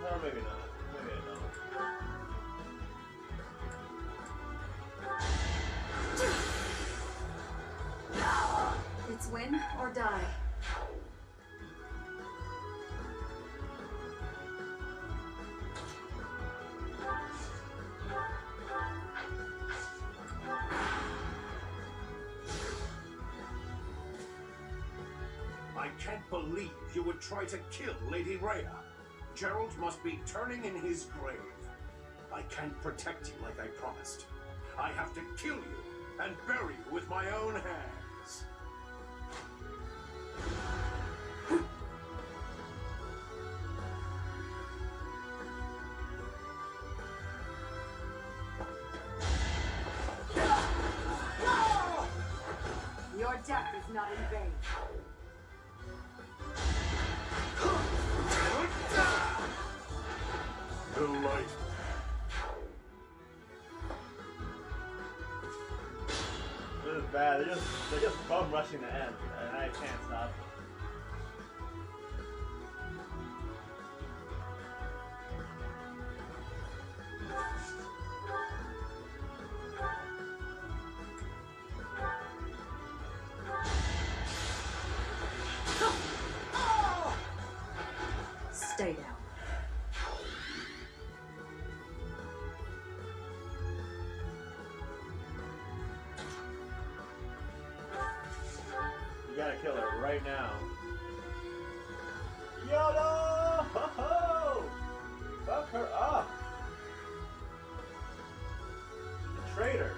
[SPEAKER 4] No, maybe not. Maybe I don't.
[SPEAKER 7] It's win or die.
[SPEAKER 12] I can't believe you would try to kill Lady Rhea. Gerald must be turning in his grave. I can't protect you like I promised. I have to kill you and bury you with my own hands.
[SPEAKER 7] Your death is not in vain.
[SPEAKER 8] The light.
[SPEAKER 4] This is bad. They're just bum rushing the end, and I can't stop them.
[SPEAKER 7] Stay down.
[SPEAKER 4] You gotta kill her right now. YOLO! Ho ho! Fuck her up! She's a traitor.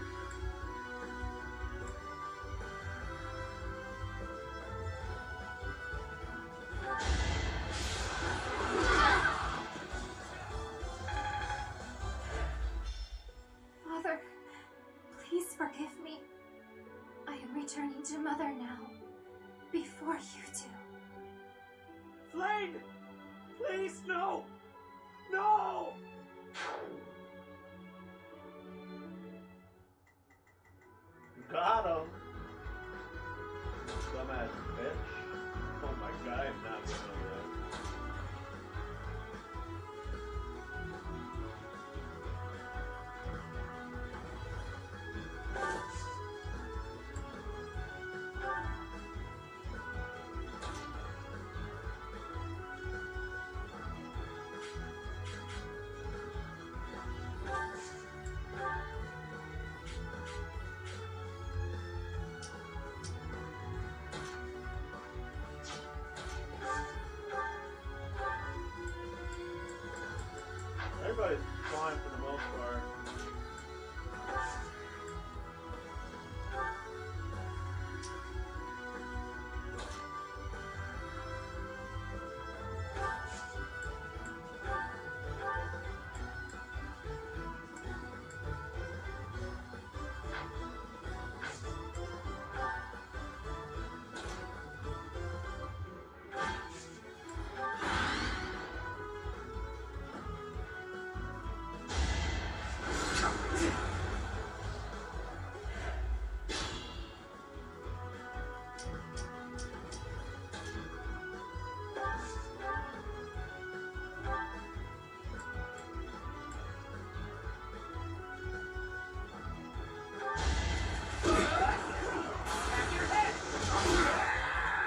[SPEAKER 5] are you two?
[SPEAKER 2] Flame! Please, no! No!
[SPEAKER 4] Got him! Dumbass bitch. Oh my god, I'm not going over there. Everybody's fine for the most part.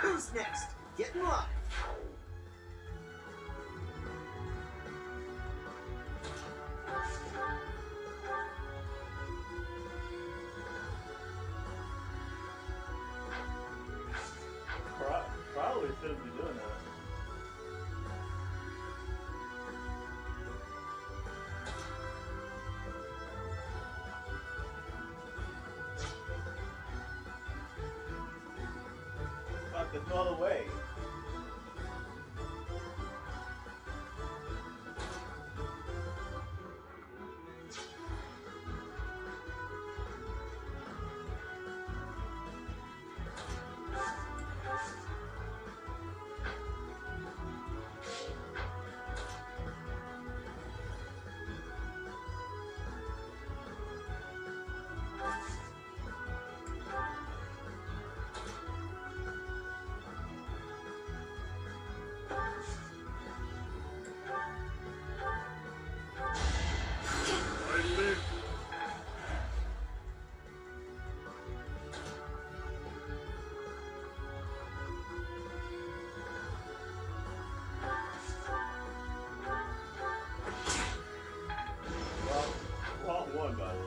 [SPEAKER 13] Who's next? Get in line.
[SPEAKER 4] Probably shouldn't be doing that. Fuck, there's no other way. Wrong one, by the way.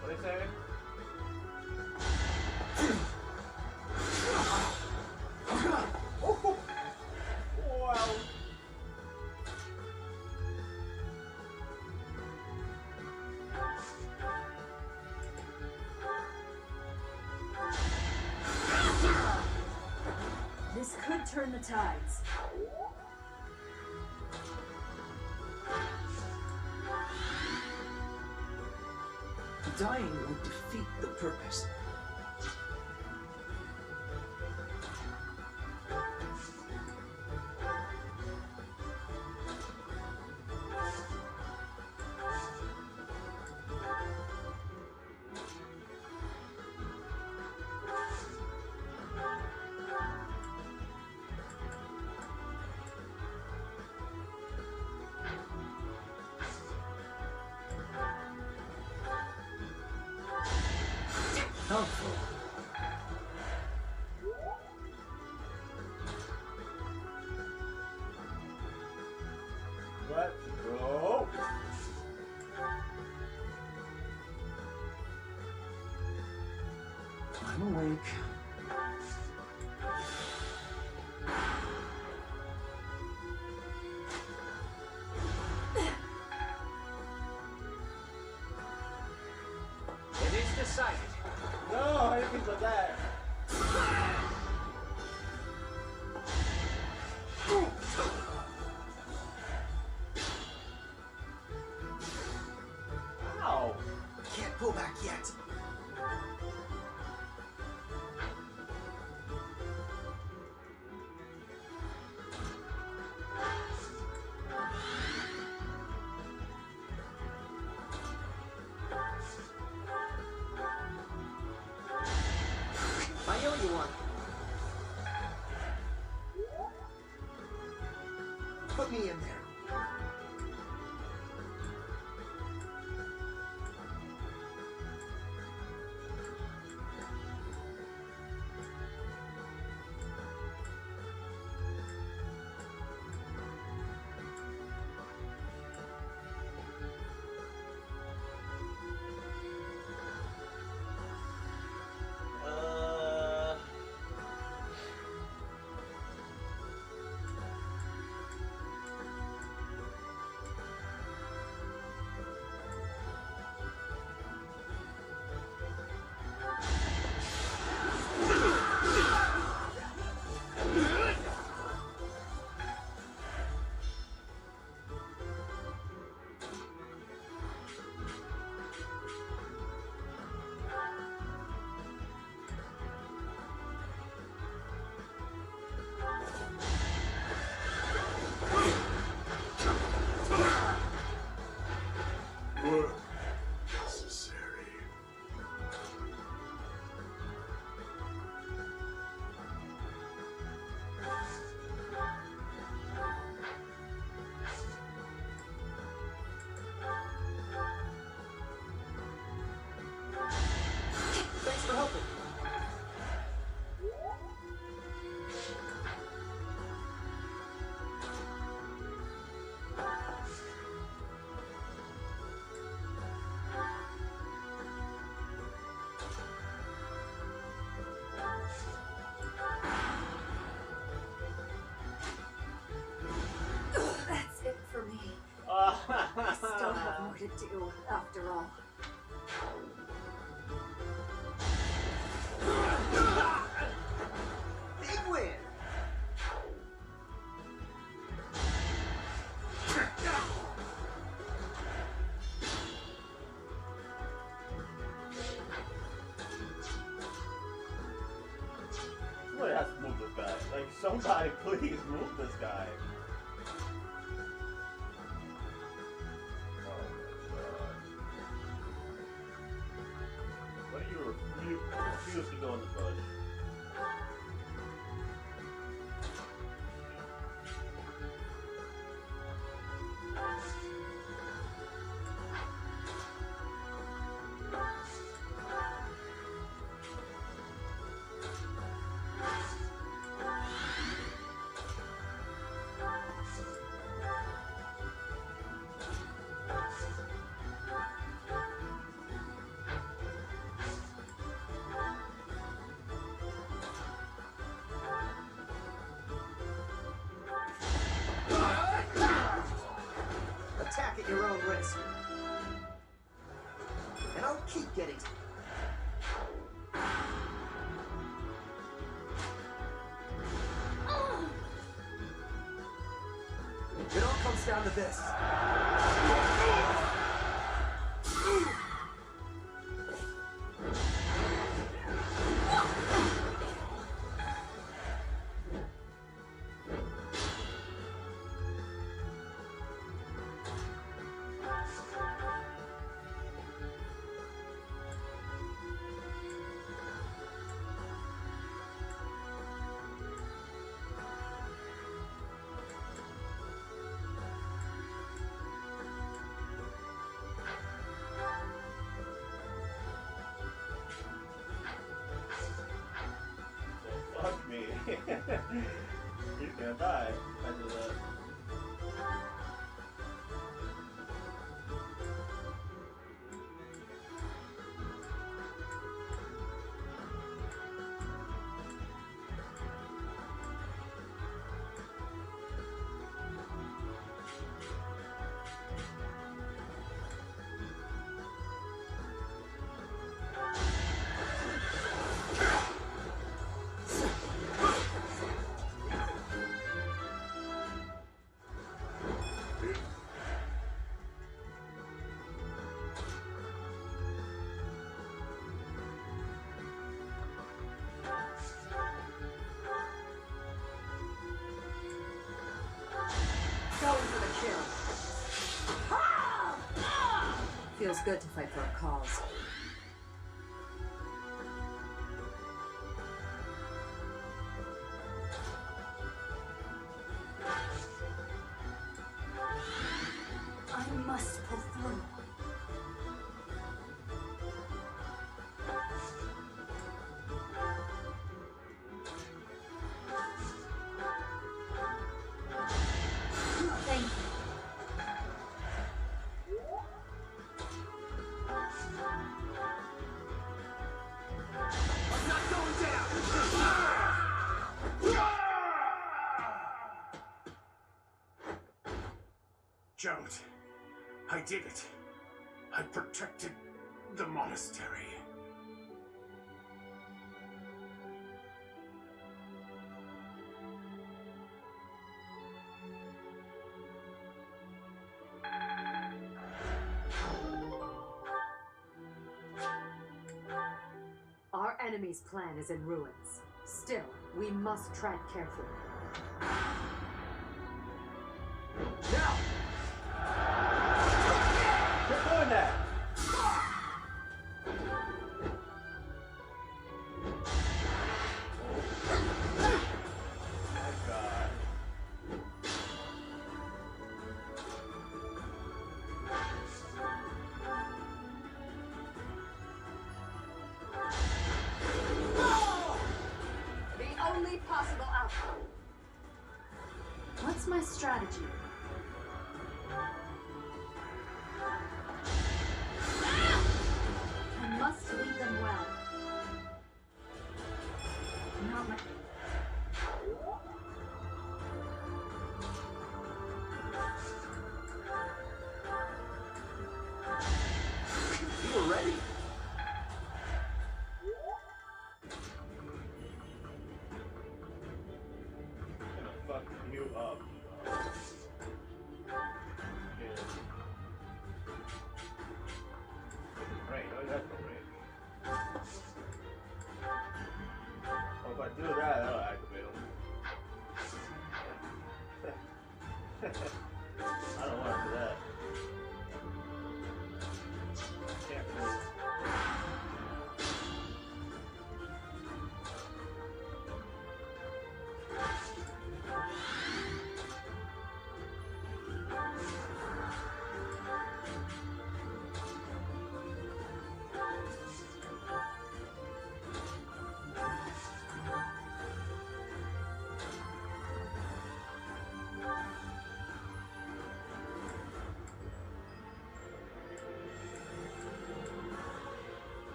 [SPEAKER 4] What are you saying? Wow.
[SPEAKER 7] This could turn the tides.
[SPEAKER 1] Dying won't defeat the purpose. Helpful.
[SPEAKER 4] Let's go.
[SPEAKER 1] I'm awake.
[SPEAKER 6] It is decided.
[SPEAKER 4] No, I didn't think about that. Ow!
[SPEAKER 1] Can't pull back yet.
[SPEAKER 2] I owe you one.
[SPEAKER 1] Put me in there.
[SPEAKER 8] Work necessary.
[SPEAKER 2] Thanks for helping.
[SPEAKER 7] That's it for me. I still have more to do, after all.
[SPEAKER 1] Big win!
[SPEAKER 4] Somebody has to move this guy. Like, somebody please move this guy. Oh my god. What do you refuse to go in the bush?
[SPEAKER 1] Attack at your own risk. And I'll keep getting... It all comes down to this.
[SPEAKER 4] Fuck me. He's gonna die after that.
[SPEAKER 7] good to fight for a cause.
[SPEAKER 5] I must pull through. Thank you.
[SPEAKER 12] I'm not going down! Gerald, I did it. I protected the monastery.
[SPEAKER 7] Our enemy's plan is in ruins. Still, we must tread carefully.
[SPEAKER 4] Now! Quit doing that! My God.
[SPEAKER 7] The only possible outcome.
[SPEAKER 5] What's my strategy? I must lead them well. Not my...
[SPEAKER 1] You were ready.
[SPEAKER 4] I'm gonna fuck you up. Yeah. This is rain. Oh, that's no rain. Oh, if I do that, that'll activate him. I don't want to do that. Can't move.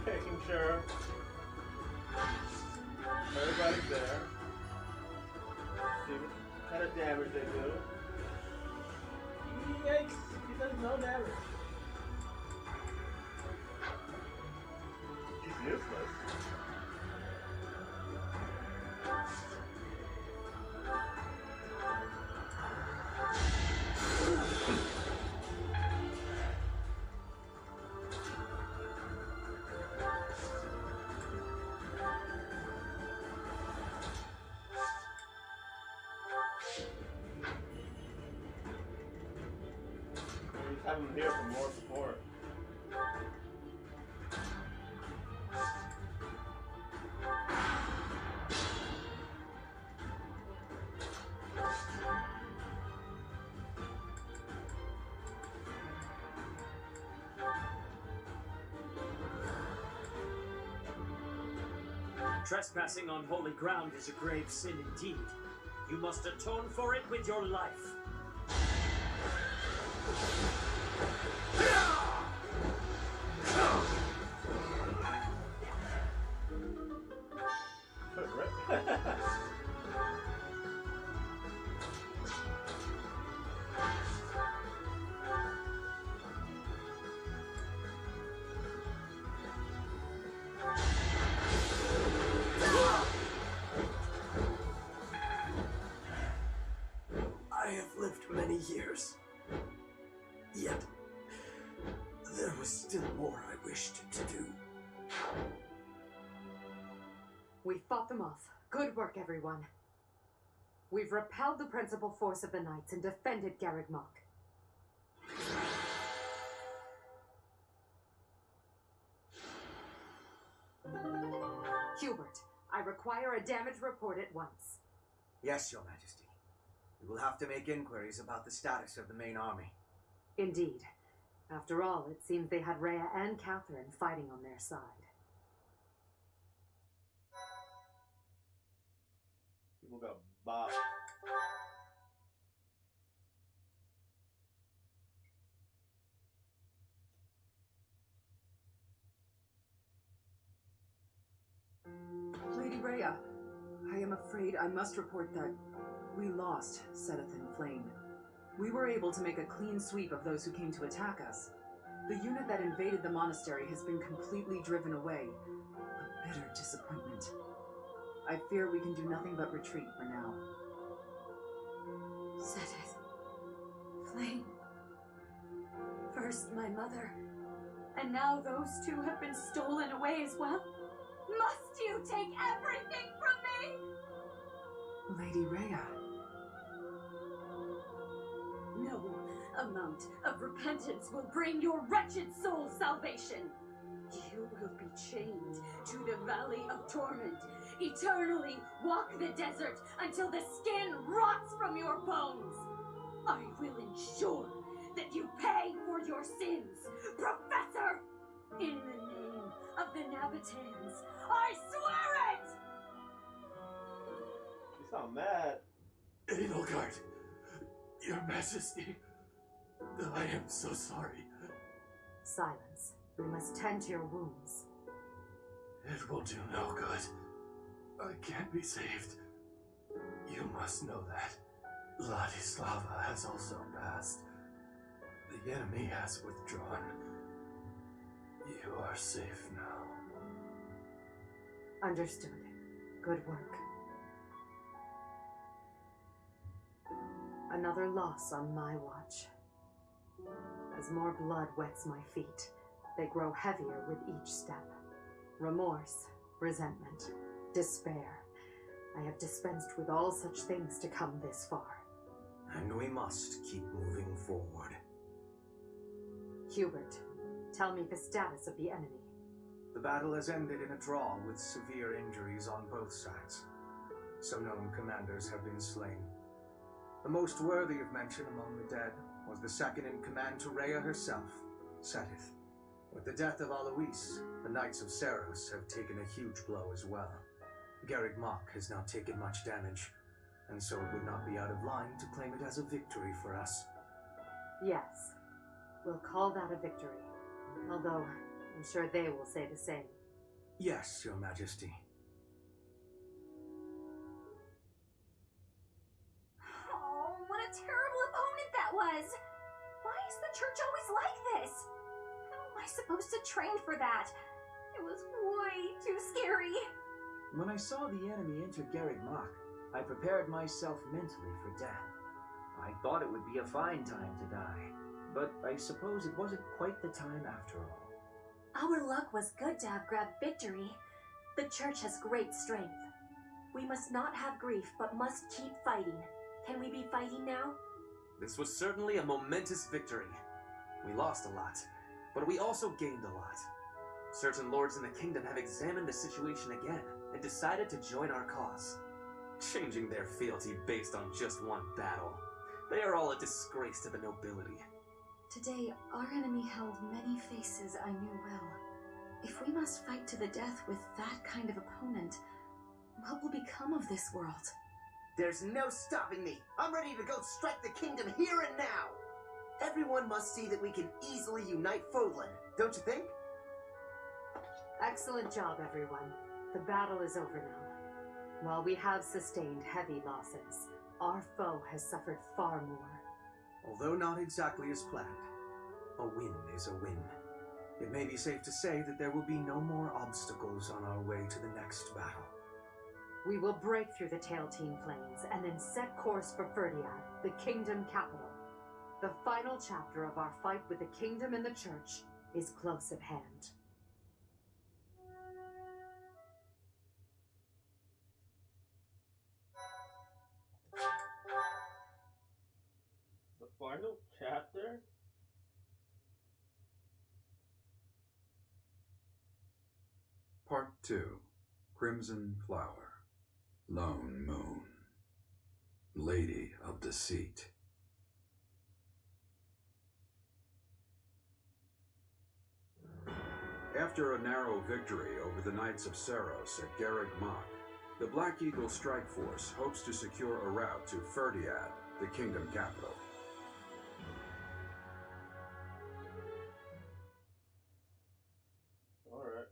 [SPEAKER 4] Making sure everybody's there. See what kind of damage they do. Yikes! He does no damage. He's useless. We just have him here for more support.
[SPEAKER 10] Trespassing on holy ground is a grave sin indeed. You must atone for it with your life.
[SPEAKER 9] more I wished to do.
[SPEAKER 7] We fought them off. Good work, everyone. We've repelled the principal force of the Knights and defended Garreg Mach. Hubert, I require a damage report at once.
[SPEAKER 1] Yes, Your Majesty. We will have to make inquiries about the status of the main army.
[SPEAKER 7] Indeed. After all, it seems they had Rhea and Catherine fighting on their side.
[SPEAKER 4] People got bopped.
[SPEAKER 15] Lady Rhea, I am afraid I must report that we lost Seteth and Flame. We were able to make a clean sweep of those who came to attack us. The unit that invaded the monastery has been completely driven away. A bitter disappointment. I fear we can do nothing but retreat for now.
[SPEAKER 11] Seteth. Flame. First my mother, and now those two have been stolen away as well? Must you take everything from me?
[SPEAKER 15] Lady Rhea.
[SPEAKER 11] No amount of repentance will bring your wretched soul salvation. You will be chained to the valley of torment, eternally walk the desert until the skin rots from your bones. I will ensure that you pay for your sins, Professor! In the name of the Nabatans, I swear it!
[SPEAKER 4] You sound mad.
[SPEAKER 8] Edelgard, Your Majesty, I am so sorry.
[SPEAKER 7] Silence. We must tend to your wounds.
[SPEAKER 8] It will do no good. I can't be saved. You must know that. Ladislava has also passed. The enemy has withdrawn. You are safe now.
[SPEAKER 7] Understood. Good work. Another loss on my watch. As more blood wets my feet, they grow heavier with each step. Remorse, resentment, despair. I have dispensed with all such things to come this far.
[SPEAKER 1] And we must keep moving forward.
[SPEAKER 7] Hubert, tell me the status of the enemy.
[SPEAKER 1] The battle has ended in a draw with severe injuries on both sides. Some known commanders have been slain. The most worthy of mention among the dead was the second in command to Rhea herself, Seteth. With the death of Alois, the Knights of Seros have taken a huge blow as well. Garreg Mach has now taken much damage, and so it would not be out of line to claim it as a victory for us.
[SPEAKER 7] Yes, we'll call that a victory. Although, I'm sure they will say the same.
[SPEAKER 1] Yes, Your Majesty.
[SPEAKER 5] Oh, what a terrible opponent that was! Why is the church always like this? How am I supposed to train for that? It was way too scary.
[SPEAKER 16] When I saw the enemy enter Garreg Mach, I prepared myself mentally for death. I thought it would be a fine time to die, but I suppose it wasn't quite the time after all.
[SPEAKER 11] Our luck was good to have grabbed victory. The church has great strength. We must not have grief, but must keep fighting. Can we be fighting now?
[SPEAKER 2] This was certainly a momentous victory. We lost a lot, but we also gained a lot. Certain lords in the kingdom have examined the situation again and decided to join our cause, changing their fealty based on just one battle. They are all a disgrace to the nobility.
[SPEAKER 5] Today, our enemy held many faces I knew well. If we must fight to the death with that kind of opponent, what will become of this world?
[SPEAKER 13] There's no stopping me. I'm ready to go strike the kingdom here and now. Everyone must see that we can easily unite Fodlan, don't you think?
[SPEAKER 7] Excellent job, everyone. The battle is over now. While we have sustained heavy losses, our foe has suffered far more.
[SPEAKER 1] Although not exactly as planned, a win is a win. It may be safe to say that there will be no more obstacles on our way to the next battle.
[SPEAKER 7] We will break through the Tailtean Plains and then set course for Ferdiad, the kingdom capital. The final chapter of our fight with the kingdom and the church is close at hand.
[SPEAKER 4] The final chapter?
[SPEAKER 9] Part 2. Crimson Flower. Lone Moon. Lady of Deceit. After a narrow victory over the Knights of Saros at Garreg Mach, the Black Eagle Strike Force hopes to secure a route to Ferdiad, the kingdom capital.
[SPEAKER 4] Alright.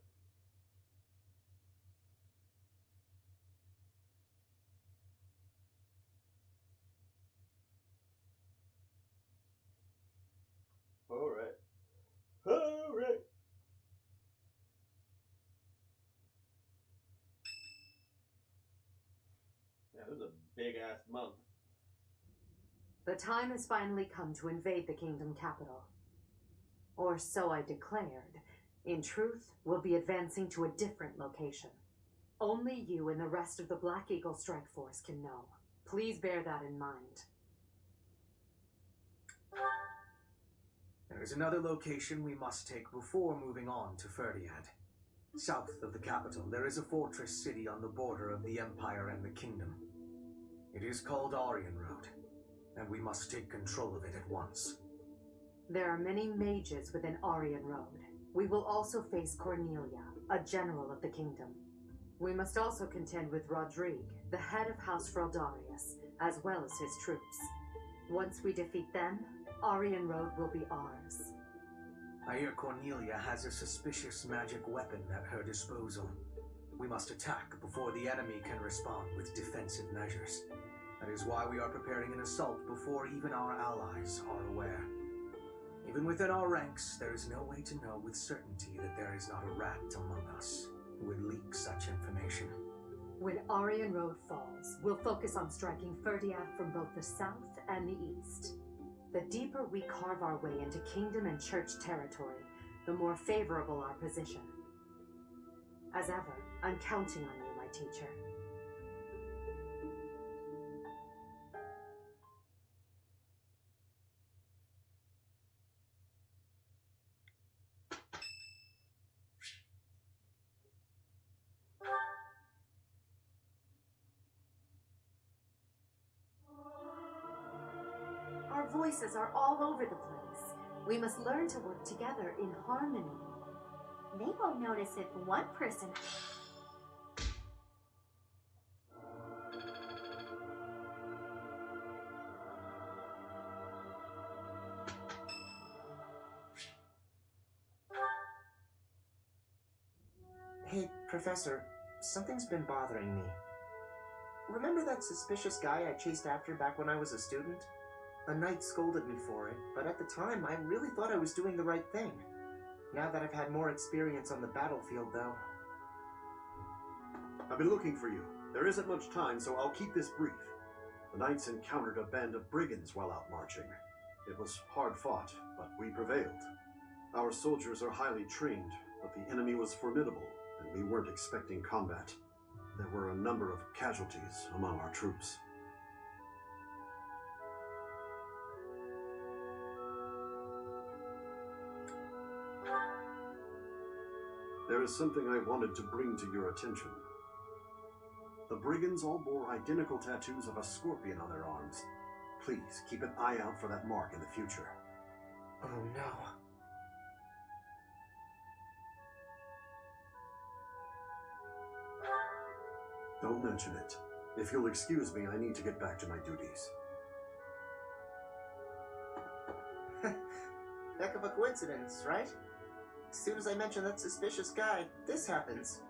[SPEAKER 4] Alright. Alright. Yeah, this is a big ass month.
[SPEAKER 7] The time has finally come to invade the kingdom capital. Or so I declared. In truth, we'll be advancing to a different location. Only you and the rest of the Black Eagle Strike Force can know. Please bear that in mind.
[SPEAKER 1] There is another location we must take before moving on to Ferdiad. South of the capital, there is a fortress city on the border of the Empire and the Kingdom. It is called Aryan Road, and we must take control of it at once.
[SPEAKER 7] There are many mages within Aryan Road. We will also face Cornelia, a general of the kingdom. We must also contend with Rodrigue, the head of House Fraldarius, as well as his troops. Once we defeat them, Aryan Road will be ours.
[SPEAKER 1] I hear Cornelia has a suspicious magic weapon at her disposal. We must attack before the enemy can respond with defensive measures. That is why we are preparing an assault before even our allies are aware. Even within our ranks, there is no way to know with certainty that there is not a rat among us who would leak such information.
[SPEAKER 7] When Aryan Road falls, we'll focus on striking Ferdiad from both the south and the east. The deeper we carve our way into kingdom and church territory, the more favorable our position. As ever, I'm counting on you, my teacher. Our voices are all over the place. We must learn to work together in harmony.
[SPEAKER 17] They won't notice if one person...
[SPEAKER 13] Hey, Professor, something's been bothering me. Remember that suspicious guy I chased after back when I was a student? A knight scolded me for it, but at the time I really thought I was doing the right thing. Now that I've had more experience on the battlefield, though...
[SPEAKER 12] I've been looking for you. There isn't much time, so I'll keep this brief. The knights encountered a band of brigands while out marching. It was hard fought, but we prevailed. Our soldiers are highly trained, but the enemy was formidable, and we weren't expecting combat. There were a number of casualties among our troops. There is something I wanted to bring to your attention. The brigands all bore identical tattoos of a scorpion on their arms. Please keep an eye out for that mark in the future.
[SPEAKER 13] Oh no.
[SPEAKER 12] Don't mention it. If you'll excuse me, I need to get back to my duties.
[SPEAKER 13] Heck of a coincidence, right? As soon as I mention that suspicious guy, this happens.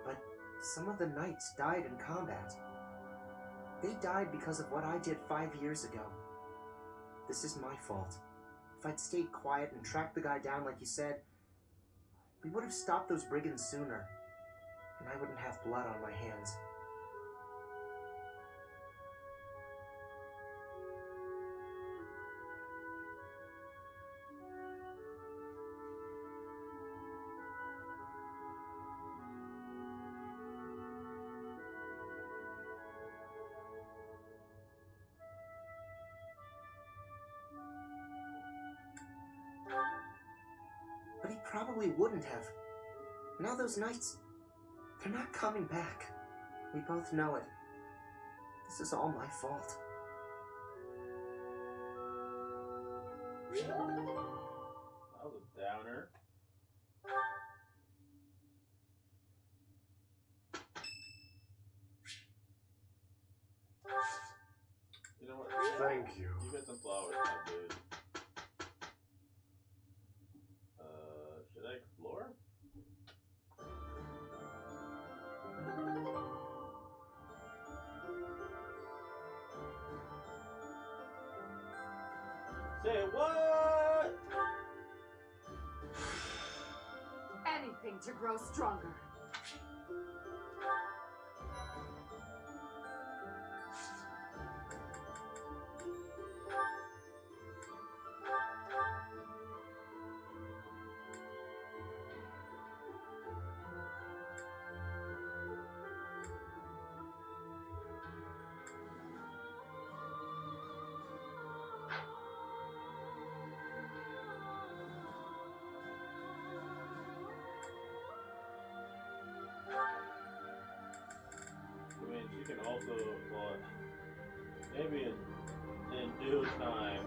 [SPEAKER 13] But some of the knights died in combat. They died because of what I did 5 years ago. This is my fault. If I'd stayed quiet and tracked the guy down like you said, we would have stopped those brigands sooner. and I wouldn't have blood on my hands. But he probably wouldn't have. Now those knights, they're not coming back. We both know it. This is all my fault.
[SPEAKER 4] That was a downer. You know what?
[SPEAKER 3] Thank you.
[SPEAKER 4] You get some flowers, my dude. Should I explore? Say what?
[SPEAKER 7] Anything to grow stronger.
[SPEAKER 4] I mean, she can also, well, maybe in due time.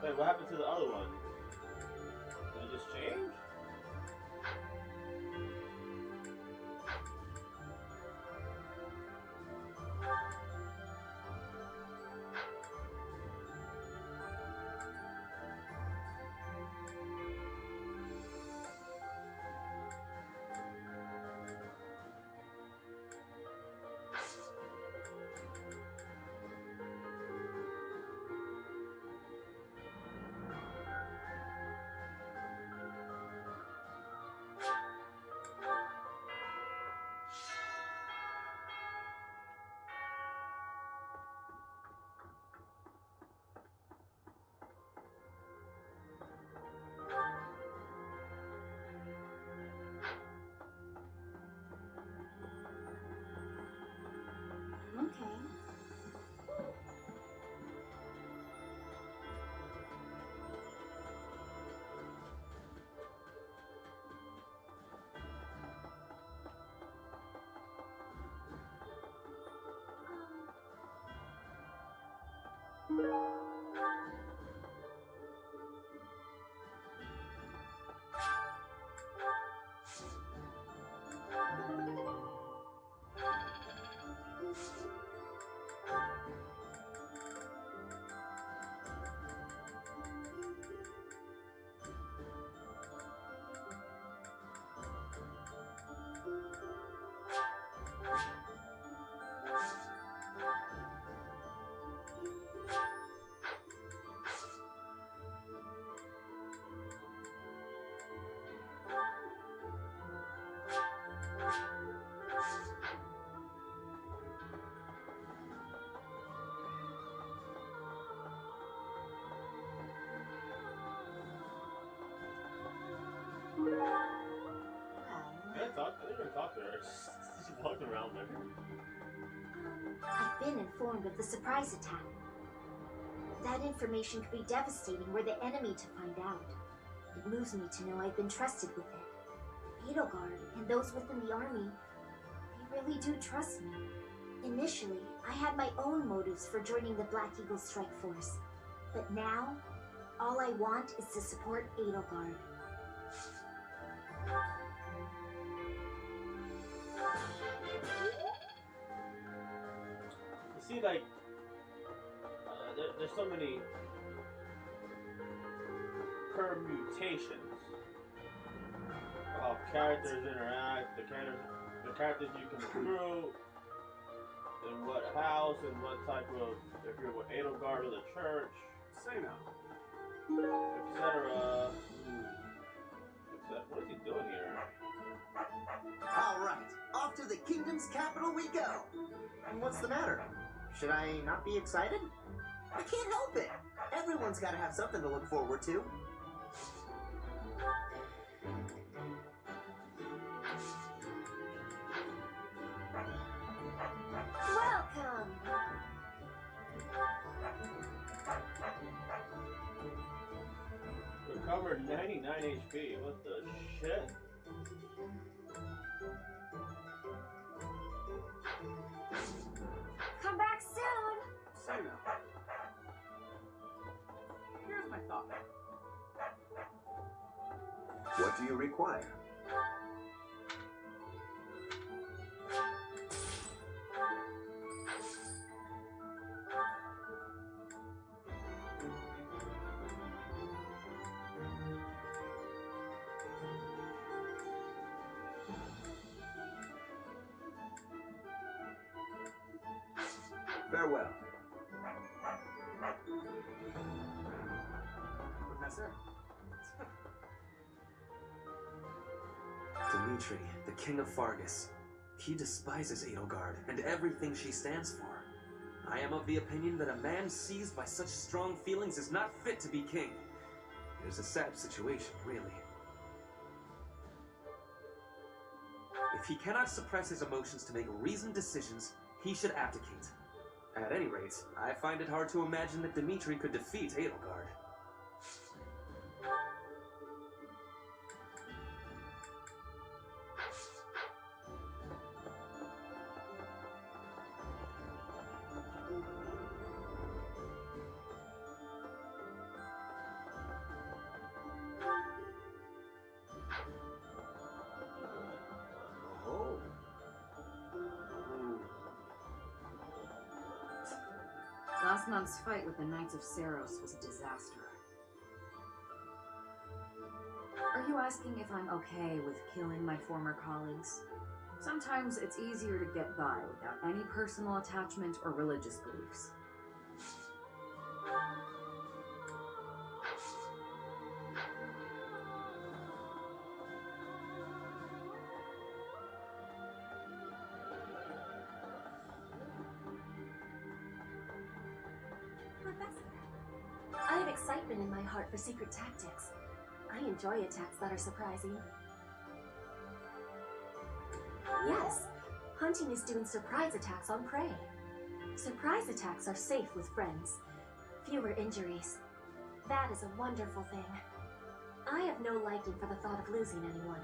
[SPEAKER 4] Wait, what happened to the other one? Did it just change?
[SPEAKER 17] Okay.
[SPEAKER 4] I didn't even talk to her. She's walking around there.
[SPEAKER 17] I've been informed of the surprise attack. That information could be devastating were the enemy to find out. It moves me to know I've been trusted with it. Edelgard and those within the army, they really do trust me. Initially, I had my own motives for joining the Black Eagle Strike Force. But now, all I want is to support Edelgard.
[SPEAKER 4] You see, like, there's so many permutations of characters interact, the characters you can recruit, and what house, and what type of, if you're with Edelgard or the church,
[SPEAKER 3] Say now.
[SPEAKER 4] etc. What is he doing here?
[SPEAKER 13] Alright, off to the kingdom's capital we go! What's the matter? Should I not be excited? I can't help it! Everyone's gotta have something to look forward to.
[SPEAKER 17] Welcome!
[SPEAKER 4] Recovered 99 HP. What the shit?
[SPEAKER 5] Come back soon!
[SPEAKER 16] Say now. Here's my thought.
[SPEAKER 3] What do you require? Farewell.
[SPEAKER 2] Professor? Dimitri, the King of Fargus. He despises Edelgard and everything she stands for. I am of the opinion that a man seized by such strong feelings is not fit to be king. It is a sad situation, really. If he cannot suppress his emotions to make reasoned decisions, he should abdicate. At any rate, I find it hard to imagine that Dimitri could defeat Edelgard.
[SPEAKER 3] Oh.
[SPEAKER 15] Last month's fight with the Knights of Saros was a disaster. Are you asking if I'm okay with killing my former colleagues? Sometimes it's easier to get by without any personal attachment or religious beliefs.
[SPEAKER 5] Professor, I have excitement in my heart for secret tactics. I enjoy attacks that are surprising. Yes, hunting is doing surprise attacks on prey. Surprise attacks are safe with friends. Fewer injuries. That is a wonderful thing. I have no liking for the thought of losing anyone.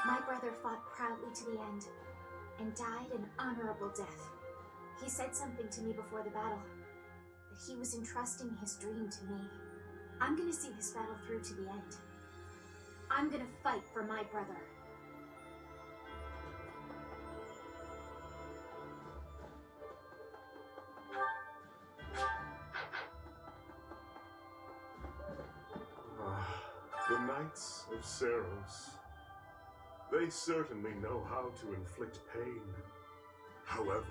[SPEAKER 5] My brother fought proudly to the end, and died an honorable death. He said something to me before the battle, that he was entrusting his dream to me. I'm gonna see this battle through to the end. I'm gonna fight for my brother.
[SPEAKER 18] The Knights of Saros. They certainly know how to inflict pain. However,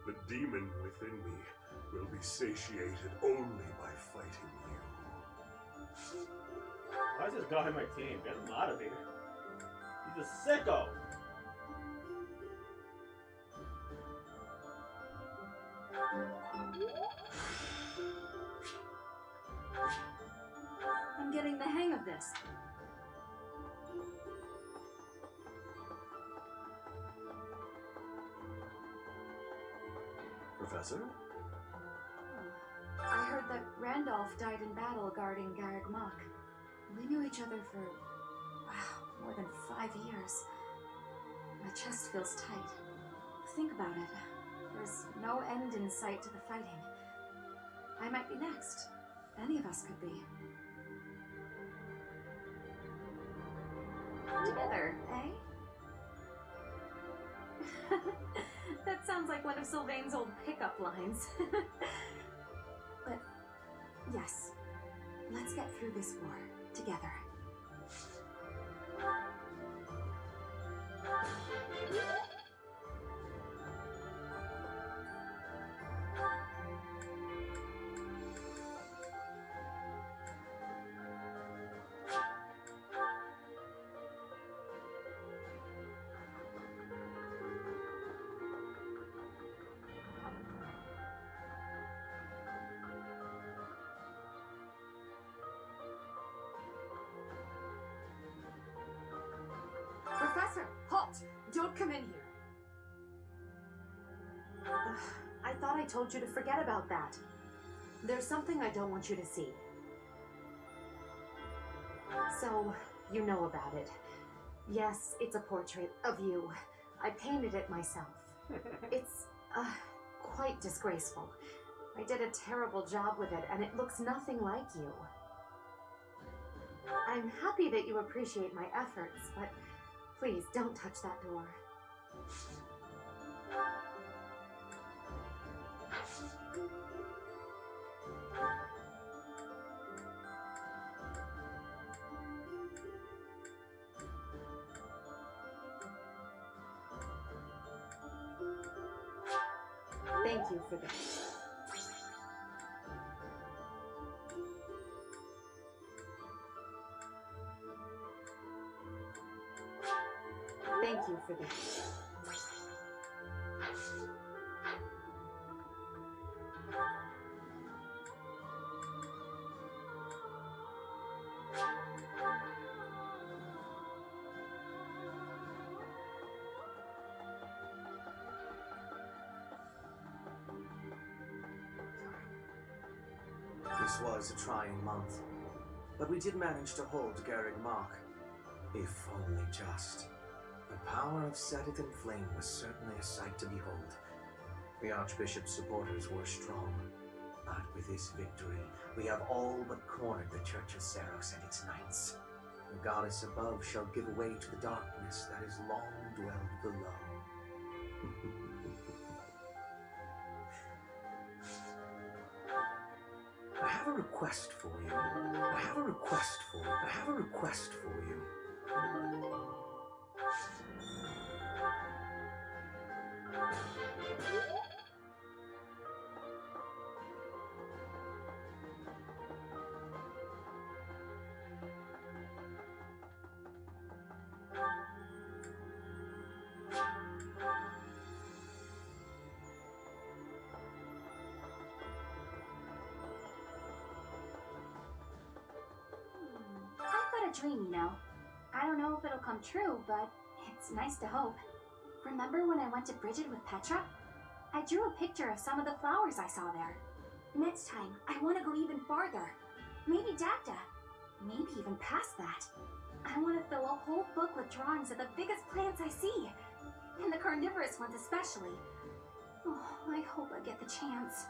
[SPEAKER 18] the demon within me will be satiated only by fighting you.
[SPEAKER 4] Why is this guy on my team? Get him out of here. He's a sicko!
[SPEAKER 15] I'm getting the hang of this.
[SPEAKER 2] Professor?
[SPEAKER 15] I heard that Randolph died in battle guarding Garreg Mach. We knew each other for, wow, more than 5 years. My chest feels tight. Think about it. There's no end in sight to the fighting. I might be next. Any of us could be. Together, eh? That sounds like one of Sylvain's old pickup lines. But
[SPEAKER 7] Yes. Let's get through this war together. Professor, halt! Don't come in here. I thought I told you to forget about that. There's something I don't want you to see. So, you know about it. Yes, it's a portrait of you. I painted it myself. It's, quite disgraceful. I did a terrible job with it, and it looks nothing like you. I'm happy that you appreciate my efforts, but please don't touch that door. Thank you for this. Thank you for this.
[SPEAKER 1] This was a trying month, but we did manage to hold Garreg Mach. If only just. The power of Setithan Flame was certainly a sight to behold. The Archbishop's supporters were strong, but with this victory, we have all but cornered the Church of Seros and its knights. The goddess above shall give way to the darkness that has long dwelled below. I have a request for you. I have a request for you. I have a request for you.
[SPEAKER 5] I've got a dream, you know. I don't know if it'll come true, but it's nice to hope. Remember when I went to Bridget with Petra? I drew a picture of some of the flowers I saw there. Next time, I want to go even farther. Maybe Dagda. Maybe even past that. I want to fill a whole book with drawings of the biggest plants I see. And the carnivorous ones especially. Oh, I hope I get the chance.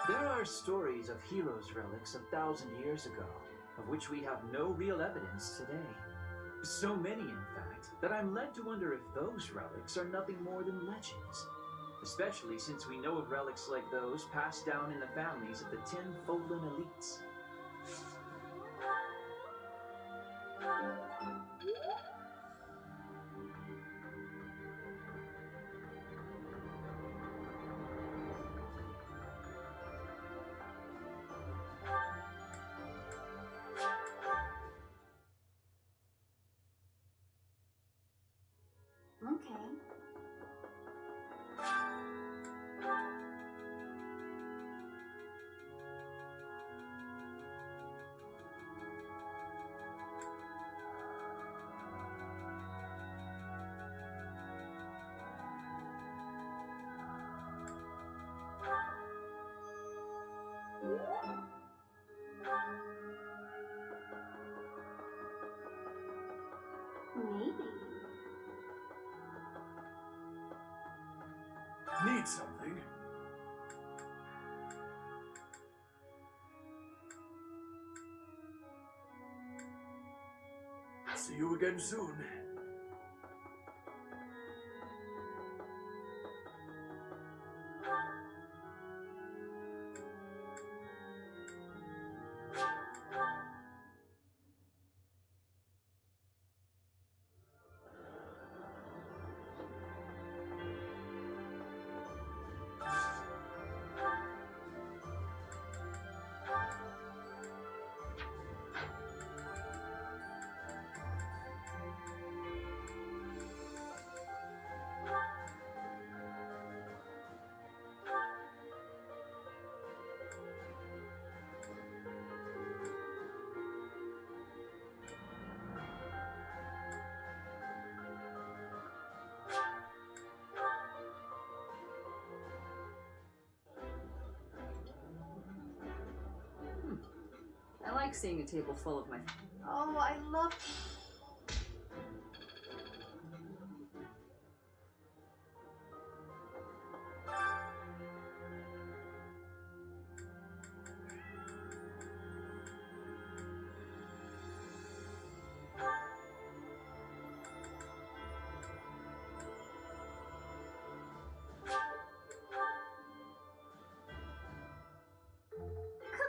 [SPEAKER 16] There are stories of heroes' relics 1,000 years ago, of which we have no real evidence today. So many, in fact, that I'm led to wonder if those relics are nothing more than legends. Especially since we know of relics like those passed down in the families of the 10 Fodlan elites.
[SPEAKER 5] Okay. Maybe.
[SPEAKER 8] Need something? See you again soon.
[SPEAKER 15] I like seeing a table full of my... Oh, I love...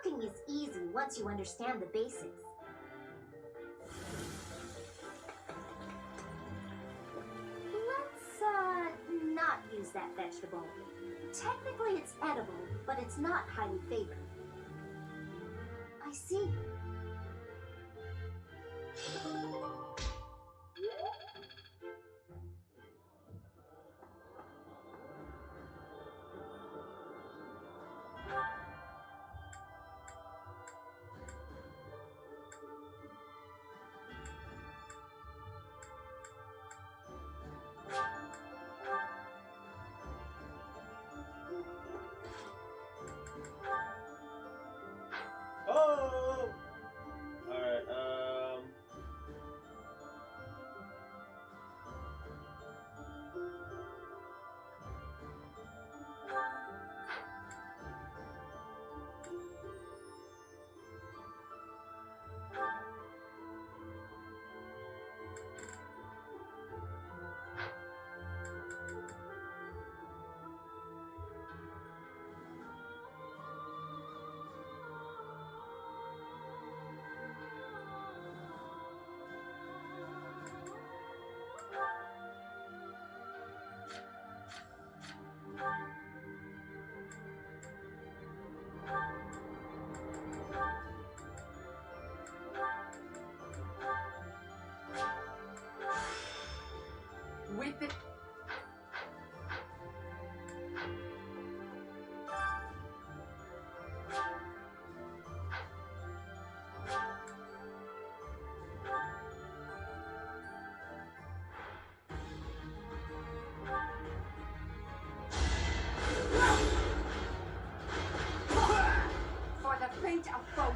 [SPEAKER 17] Cooking is easy once you understand the basics. Let's, not use that vegetable. Technically it's edible, but it's not highly favored. I see.
[SPEAKER 4] Oh! Alright,
[SPEAKER 15] With it... For the faint of foe.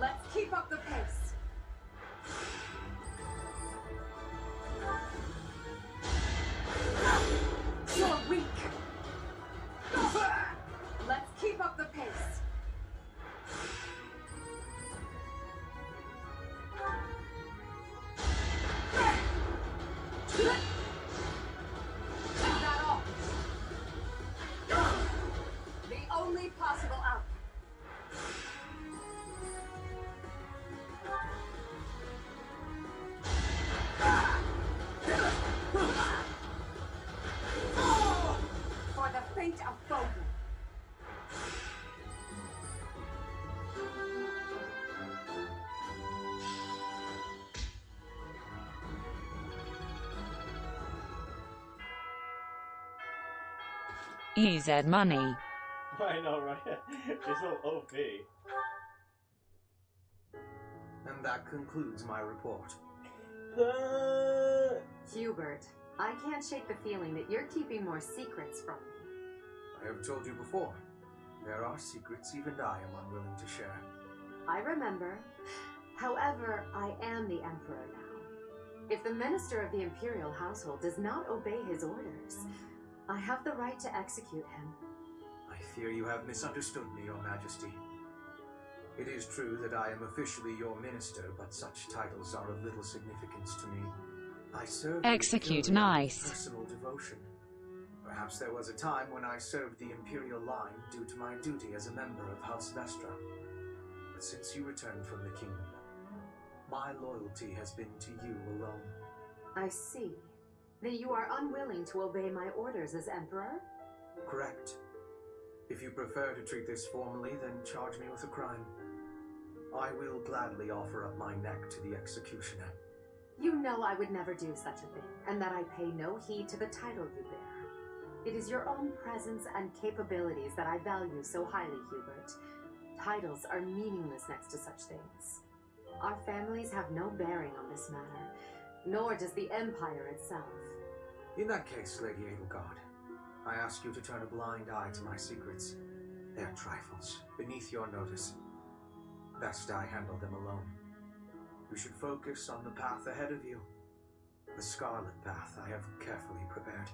[SPEAKER 15] Let's keep up the pace. You're weak. Let's keep up the pace. Is that all? The only possible outcome. For the faint of foe.
[SPEAKER 14] EZ money.
[SPEAKER 4] I know, right? She's so OP.
[SPEAKER 1] And that concludes my report.
[SPEAKER 7] Hubert, I can't shake the feeling that you're keeping more secrets from me.
[SPEAKER 1] I have told you before, there are secrets even I am unwilling to share.
[SPEAKER 7] I remember. However, I am the Emperor now. If the Minister of the Imperial Household does not obey his orders, I have the right to execute him.
[SPEAKER 1] I fear you have misunderstood me, Your Majesty. It is true that I am officially your minister, but such titles are of little significance to me. I serve
[SPEAKER 14] Execute
[SPEAKER 1] the Imperium
[SPEAKER 14] nice.
[SPEAKER 1] with personal devotion. Perhaps there was a time when I served the Imperial line due to my duty as a member of House Vestra. But since you returned from the kingdom, my loyalty has been to you alone.
[SPEAKER 7] I see. Then you are unwilling to obey my orders as Emperor?
[SPEAKER 1] Correct. If you prefer to treat this formally, then charge me with a crime. I will gladly offer up my neck to the executioner.
[SPEAKER 7] You know I would never do such a thing, and that I pay no heed to the title you bear. It is your own presence and capabilities that I value so highly, Hubert. Titles are meaningless next to such things. Our families have no bearing on this matter, nor does the Empire itself.
[SPEAKER 1] In that case, Lady Edelgard, I ask you to turn a blind eye to my secrets. They are trifles, beneath your notice. Best I handle them alone. You should focus on the path ahead of you. The scarlet path I have carefully prepared.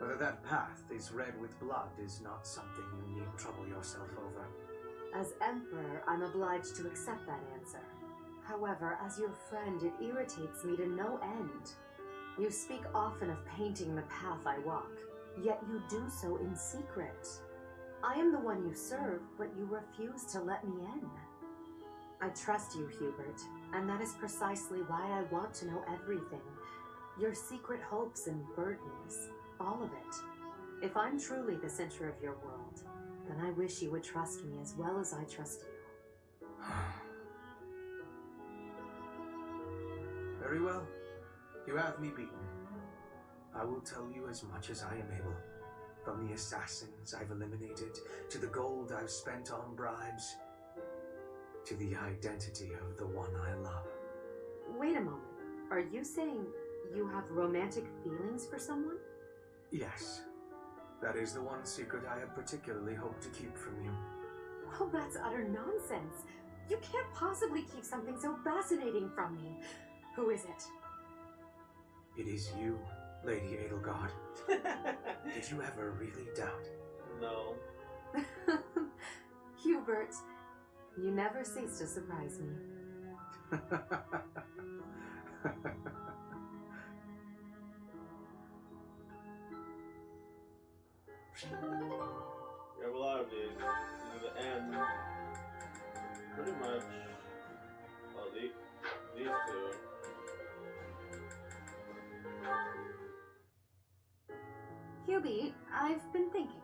[SPEAKER 1] Whether that path is red with blood is not something you need trouble yourself over.
[SPEAKER 7] As Emperor, I'm obliged to accept that answer. However, as your friend, it irritates me to no end. You speak often of painting the path I walk, yet you do so in secret. I am the one you serve, but you refuse to let me in. I trust you, Hubert, and that is precisely why I want to know everything. Your secret hopes and burdens, all of it. If I'm truly the center of your world, then I wish you would trust me as well as I trust you.
[SPEAKER 1] Very well. You have me beaten. I will tell you as much as I am able. From the assassins I've eliminated, to the gold I've spent on bribes, to the identity of the one I love.
[SPEAKER 7] Wait a moment. Are you saying you have romantic feelings for someone?
[SPEAKER 1] Yes. That is the one secret I have particularly hoped to keep from you.
[SPEAKER 7] Well, that's utter nonsense. You can't possibly keep something so fascinating from me. Who is it?
[SPEAKER 1] It is you, Lady Edelgard. Did you ever really doubt?
[SPEAKER 4] No.
[SPEAKER 7] Hubert, you never cease to surprise me.
[SPEAKER 4] We have a lot of these. These are the end. Pretty much. Well, these two.
[SPEAKER 5] Hubie, I've been thinking.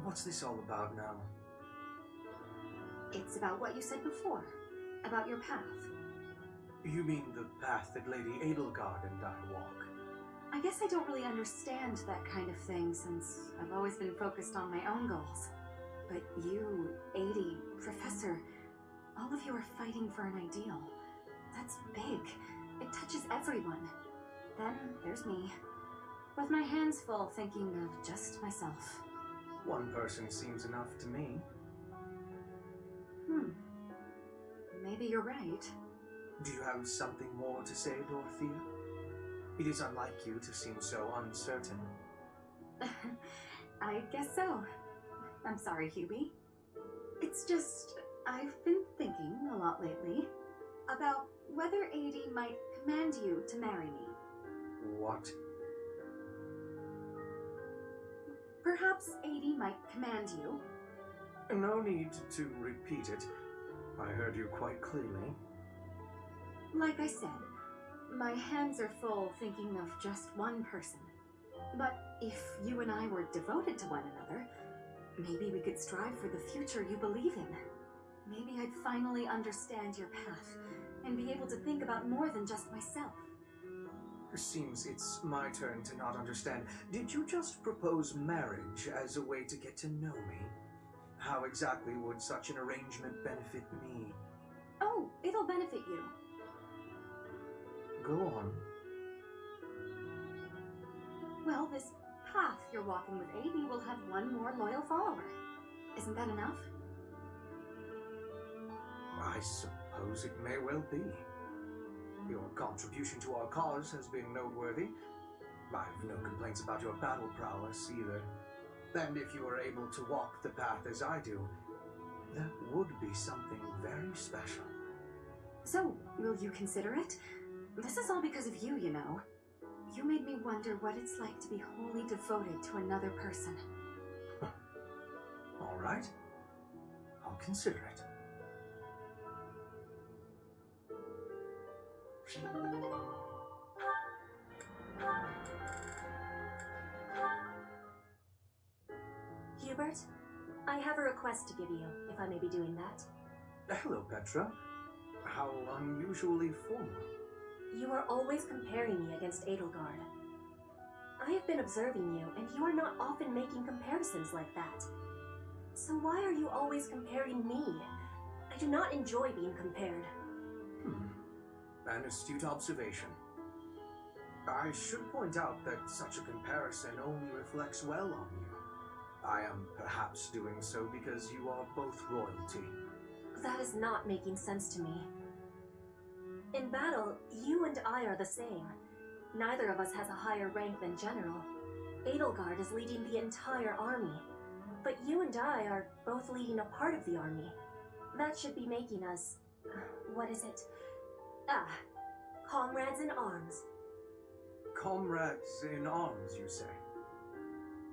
[SPEAKER 1] What's this all about now?
[SPEAKER 5] It's about what you said before. About your path.
[SPEAKER 1] You mean the path that Lady Edelgard and I walk?
[SPEAKER 5] I guess I don't really understand that kind of thing since I've always been focused on my own goals. But you, Adie, Professor, all of you are fighting for an ideal. That's big. It touches everyone. Then there's me, with my hands full thinking of just myself.
[SPEAKER 1] One person seems enough to me.
[SPEAKER 5] Maybe you're right.
[SPEAKER 1] Do you have something more to say, Dorothea? It is unlike you to seem so uncertain.
[SPEAKER 5] I guess so. I'm sorry, Hubie. It's just, I've been thinking a lot lately about whether Adie might command you to marry me.
[SPEAKER 1] What?
[SPEAKER 5] Perhaps Adie might command you.
[SPEAKER 1] No need to repeat it. I heard you quite clearly.
[SPEAKER 5] Like I said, my hands are full thinking of just one person. But if you and I were devoted to one another, maybe we could strive for the future you believe in. Maybe I'd finally understand your path and be able to think about more than just myself.
[SPEAKER 1] Seems it's my turn to not understand. Did you just propose marriage as a way to get to know me? How exactly would such an arrangement benefit me?
[SPEAKER 5] Oh, it'll benefit you.
[SPEAKER 1] Go on.
[SPEAKER 5] Well, this path you're walking with Adie will have one more loyal follower. Isn't that enough?
[SPEAKER 1] I suppose it may well be. Your contribution to our cause has been noteworthy. I've no complaints about your battle prowess either. And if you were able to walk the path as I do, that would be something very special.
[SPEAKER 19] So, will you consider it? This is all because of you, you know. You made me wonder what it's like to be wholly devoted to another person.
[SPEAKER 1] All right. I'll consider it.
[SPEAKER 20] Hubert, I have a request to give you, if I may be doing that.
[SPEAKER 1] Hello, Petra. How unusually formal.
[SPEAKER 20] You are always comparing me against Edelgard. I have been observing you, and you are not often making comparisons like that. So why are you always comparing me? I do not enjoy being compared.
[SPEAKER 1] An astute observation. I should point out that such a comparison only reflects well on you. I am perhaps doing so because you are both royalty.
[SPEAKER 20] That is not making sense to me. In battle, you and I are the same. Neither of us has a higher rank than general. Edelgard is leading the entire army. But you and I are both leading a part of the army. That should be making us... what is it? Comrades in arms.
[SPEAKER 1] Comrades in arms, you say?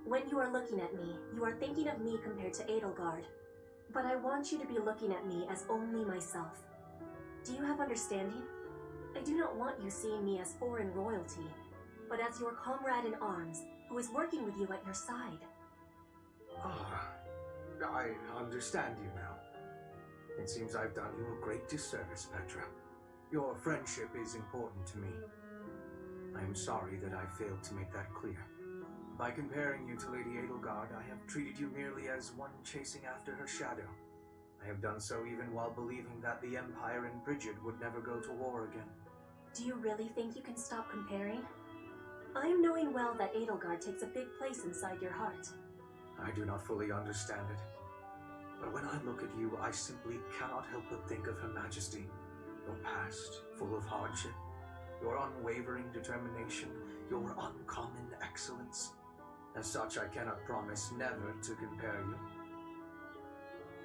[SPEAKER 20] When you are looking at me, you are thinking of me compared to Edelgard. But I want you to be looking at me as only myself. Do you have understanding? I do not want you seeing me as foreign royalty, but as your comrade in arms, who is working with you at your side.
[SPEAKER 1] I understand you now. It seems I've done you a great disservice, Petra. Your friendship is important to me. I am sorry that I failed to make that clear. By comparing you to Lady Edelgard, I have treated you merely as one chasing after her shadow. I have done so even while believing that the Empire and Bridget would never go to war again.
[SPEAKER 20] Do you really think you can stop comparing? I am knowing well that Edelgard takes a big place inside your heart.
[SPEAKER 1] I do not fully understand it. But when I look at you, I simply cannot help but think of Her Majesty. Your past, full of hardship, your unwavering determination, your uncommon excellence. As such, I cannot promise never to compare you.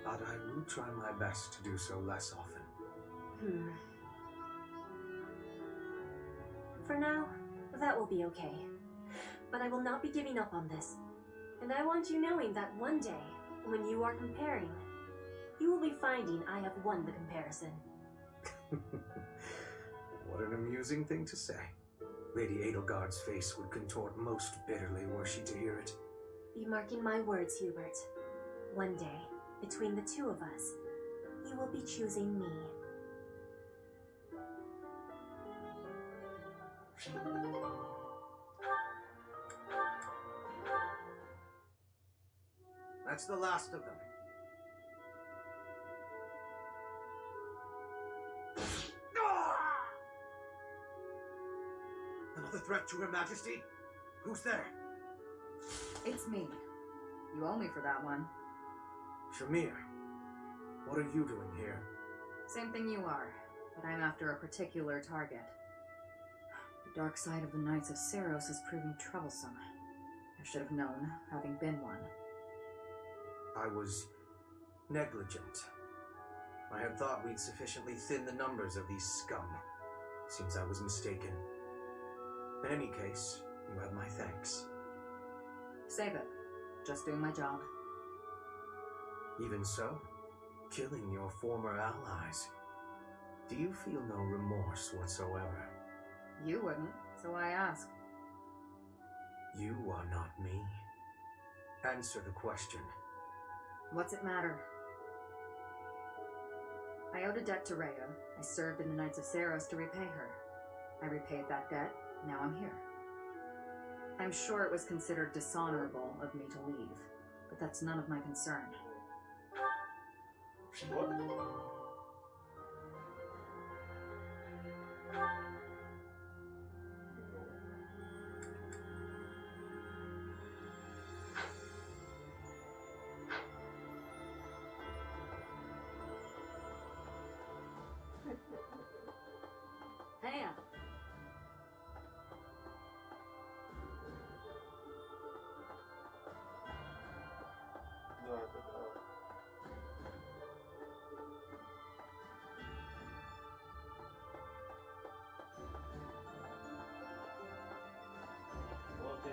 [SPEAKER 1] But I will try my best to do so less often.
[SPEAKER 20] For now, that will be okay. But I will not be giving up on this. And I want you knowing that one day, when you are comparing, you will be finding I have won the comparison.
[SPEAKER 1] What an amusing thing to say. Lady Edelgard's face would contort most bitterly were she to hear it.
[SPEAKER 20] Be marking my words, Hubert. One day, between the two of us, you will be choosing me.
[SPEAKER 1] That's the last of them. Another threat to Her Majesty? Who's there?
[SPEAKER 15] It's me. You owe me for that one.
[SPEAKER 1] Shamir, what are you doing here?
[SPEAKER 15] Same thing you are, but I'm after a particular target. The dark side of the Knights of Saros is proving troublesome. I should have known, having been one.
[SPEAKER 1] I was negligent. I had thought we'd sufficiently thinned the numbers of these scum. Seems I was mistaken. In any case, you have my thanks.
[SPEAKER 15] Save it. Just doing my job.
[SPEAKER 1] Even so, killing your former allies. Do you feel no remorse whatsoever?
[SPEAKER 15] You wouldn't, so I ask.
[SPEAKER 1] You are not me. Answer the question.
[SPEAKER 15] What's it matter? I owed a debt to Rhea. I served in the Knights of Saros to repay her. I repaid that debt. Now I'm here. I'm sure it was considered dishonorable of me to leave, but that's none of my concern.
[SPEAKER 4] What?
[SPEAKER 11] Hey,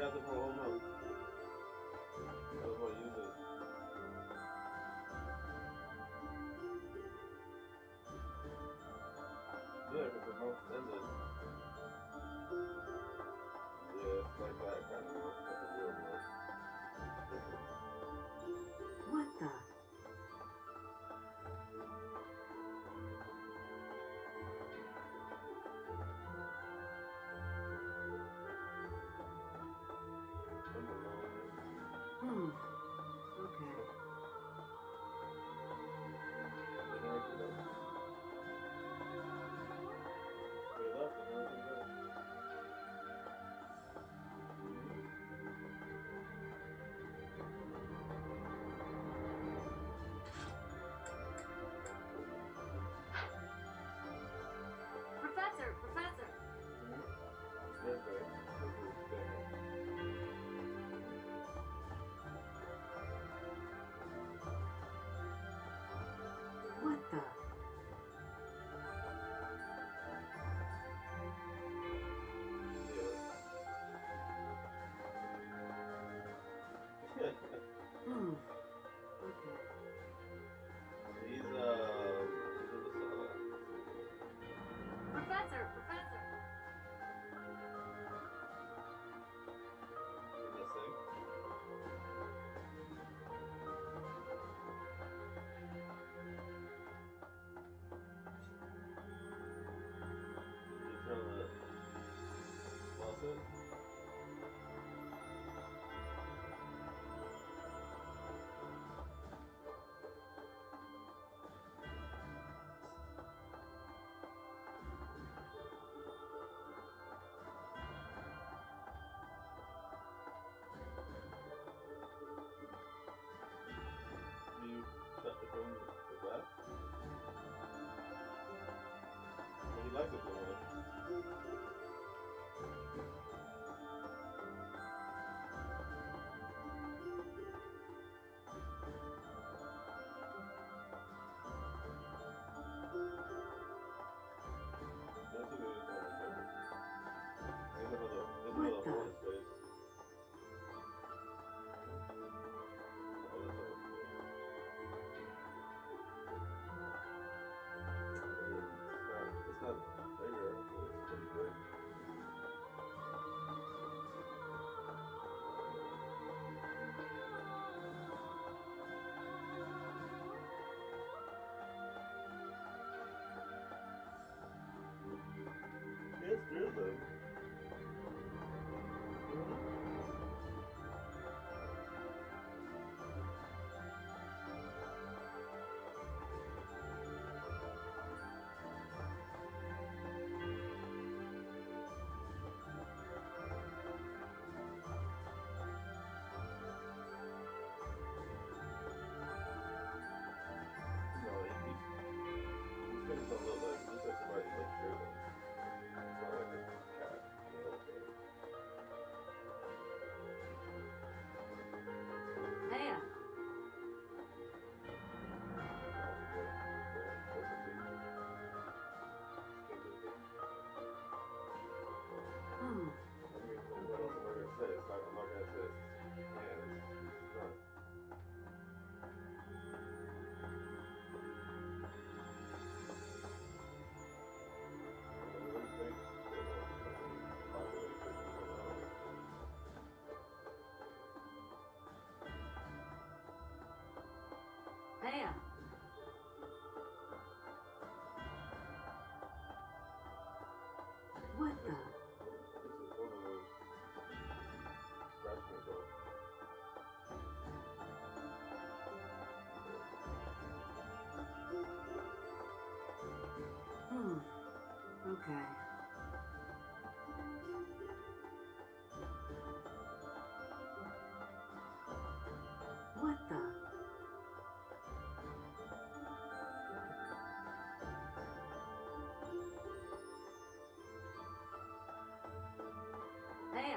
[SPEAKER 4] have it for a whole month. That's why I use it. Yeah, because the month ended. Yeah, it's like that kind of month, not the real month.
[SPEAKER 7] What the? Hmm. Okay.
[SPEAKER 11] Professor, Professor!
[SPEAKER 7] What the? Hmm. Okay.
[SPEAKER 4] He's in the
[SPEAKER 11] Professor, Professor!
[SPEAKER 4] sink. You turn the faucet. You shut the door the bath? Well, he likes it so much. There's another hole in his face. Oh, that's all. It's not bigger, but it's pretty big. It's drizzling. No, these things don't look like, it looks like somebody like sheared them. It's not like a cat nail thing.
[SPEAKER 7] Hey. Hmm.
[SPEAKER 4] I mean, what else am I gonna say? I'm not gonna say it's hands. It's not. What do you think?
[SPEAKER 7] Hey. What the?
[SPEAKER 4] This is one of those scratch control.
[SPEAKER 7] Hmm. Okay. What the? Hey.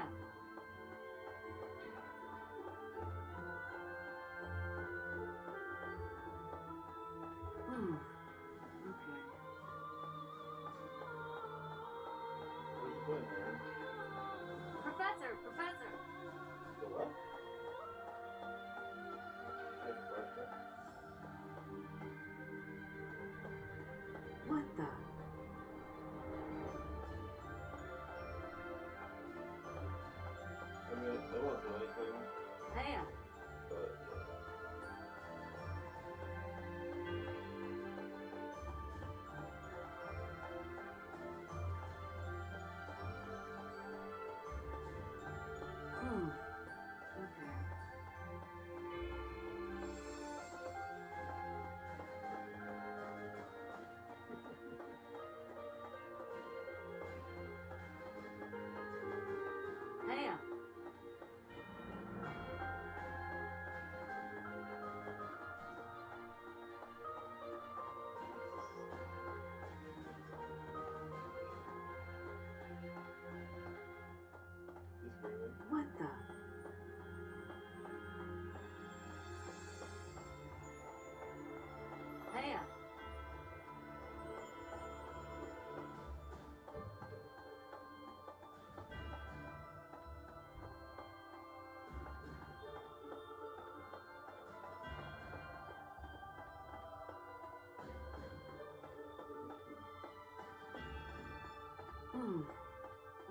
[SPEAKER 7] Hmm. Okay.
[SPEAKER 4] won't do anything.
[SPEAKER 7] Damn.
[SPEAKER 4] But,
[SPEAKER 7] Okay. Damn.
[SPEAKER 4] he's screaming.
[SPEAKER 7] What the? Damn.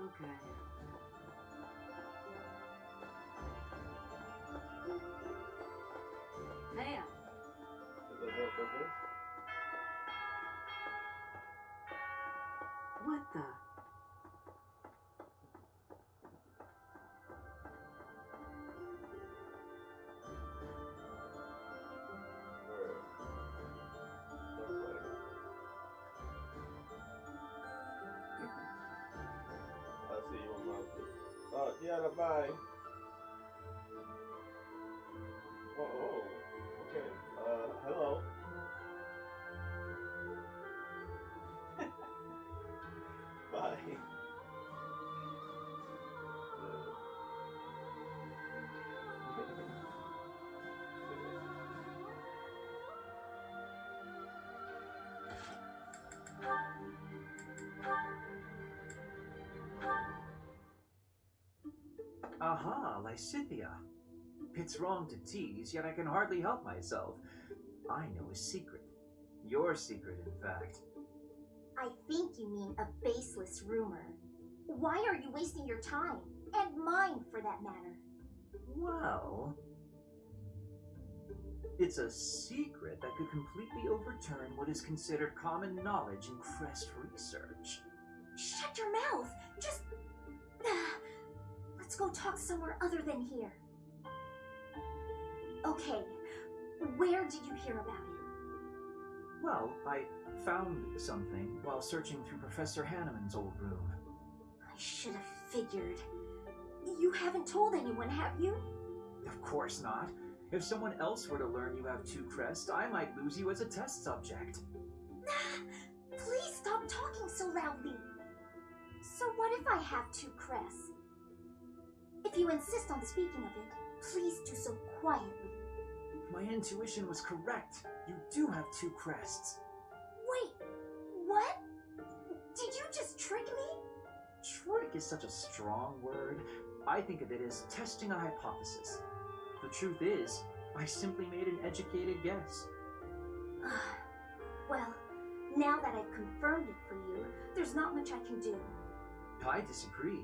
[SPEAKER 7] Okay. Damn.
[SPEAKER 4] Is that on purpose?
[SPEAKER 7] What the?
[SPEAKER 4] I'll see you on my. Yeah, bye. Oh, okay. Hello. Bye.
[SPEAKER 16] Aha, Lysithia. It's wrong to tease, yet I can hardly help myself. I know a secret. Your secret, in fact.
[SPEAKER 17] I think you mean a baseless rumor. Why are you wasting your time? And mine, for that matter.
[SPEAKER 16] Well, it's a secret that could completely overturn what is considered common knowledge in Crest research.
[SPEAKER 17] Shut your mouth! Just... Let's go talk somewhere other than here. Okay, where did you hear about it?
[SPEAKER 16] Well, I found something while searching through Professor Hanneman's old room.
[SPEAKER 17] I should have figured. You haven't told anyone, have you?
[SPEAKER 16] Of course not. If someone else were to learn you have 2 crests, I might lose you as a test subject.
[SPEAKER 17] Please stop talking so loudly. So what if I have 2 crests? If you insist on speaking of it, please do so quietly.
[SPEAKER 16] My intuition was correct. You do have 2 crests.
[SPEAKER 17] Wait, what? Did you just trick me?
[SPEAKER 16] Trick is such a strong word. I think of it as testing a hypothesis. The truth is, I simply made an educated guess.
[SPEAKER 17] Well, now that I've confirmed it for you, there's not much I can do.
[SPEAKER 16] I disagree.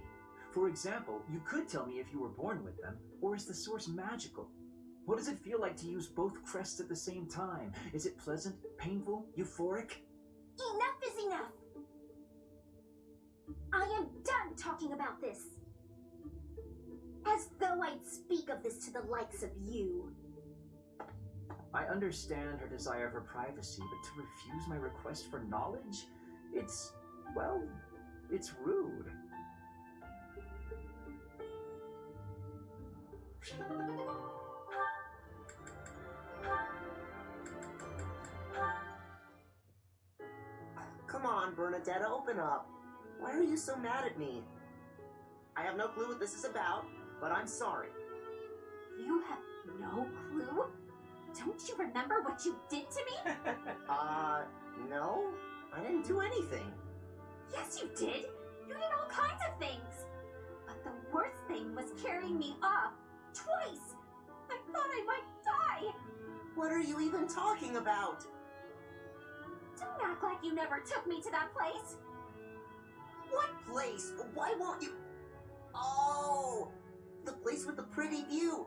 [SPEAKER 16] For example, you could tell me if you were born with them, or is the source magical? What does it feel like to use both crests at the same time? Is it pleasant, painful, euphoric?
[SPEAKER 17] Enough is enough! I am done talking about this. As though I'd speak of this to the likes of you.
[SPEAKER 16] I understand her desire for privacy, but to refuse my request for knowledge? It's, well, it's rude.
[SPEAKER 13] Come on, Bernadetta, open up. Why are you so mad at me? I have no clue what this is about, but I'm sorry.
[SPEAKER 5] You have no clue? Don't you remember what you did to me?
[SPEAKER 13] No. I didn't do anything.
[SPEAKER 5] Yes, you did. You did all kinds of things. But the worst thing was carrying me off twice. I thought I might die.
[SPEAKER 13] What are you even talking about?
[SPEAKER 5] Don't act like you never took me to that place.
[SPEAKER 13] What place? Why won't you? Oh, the place place with a pretty view.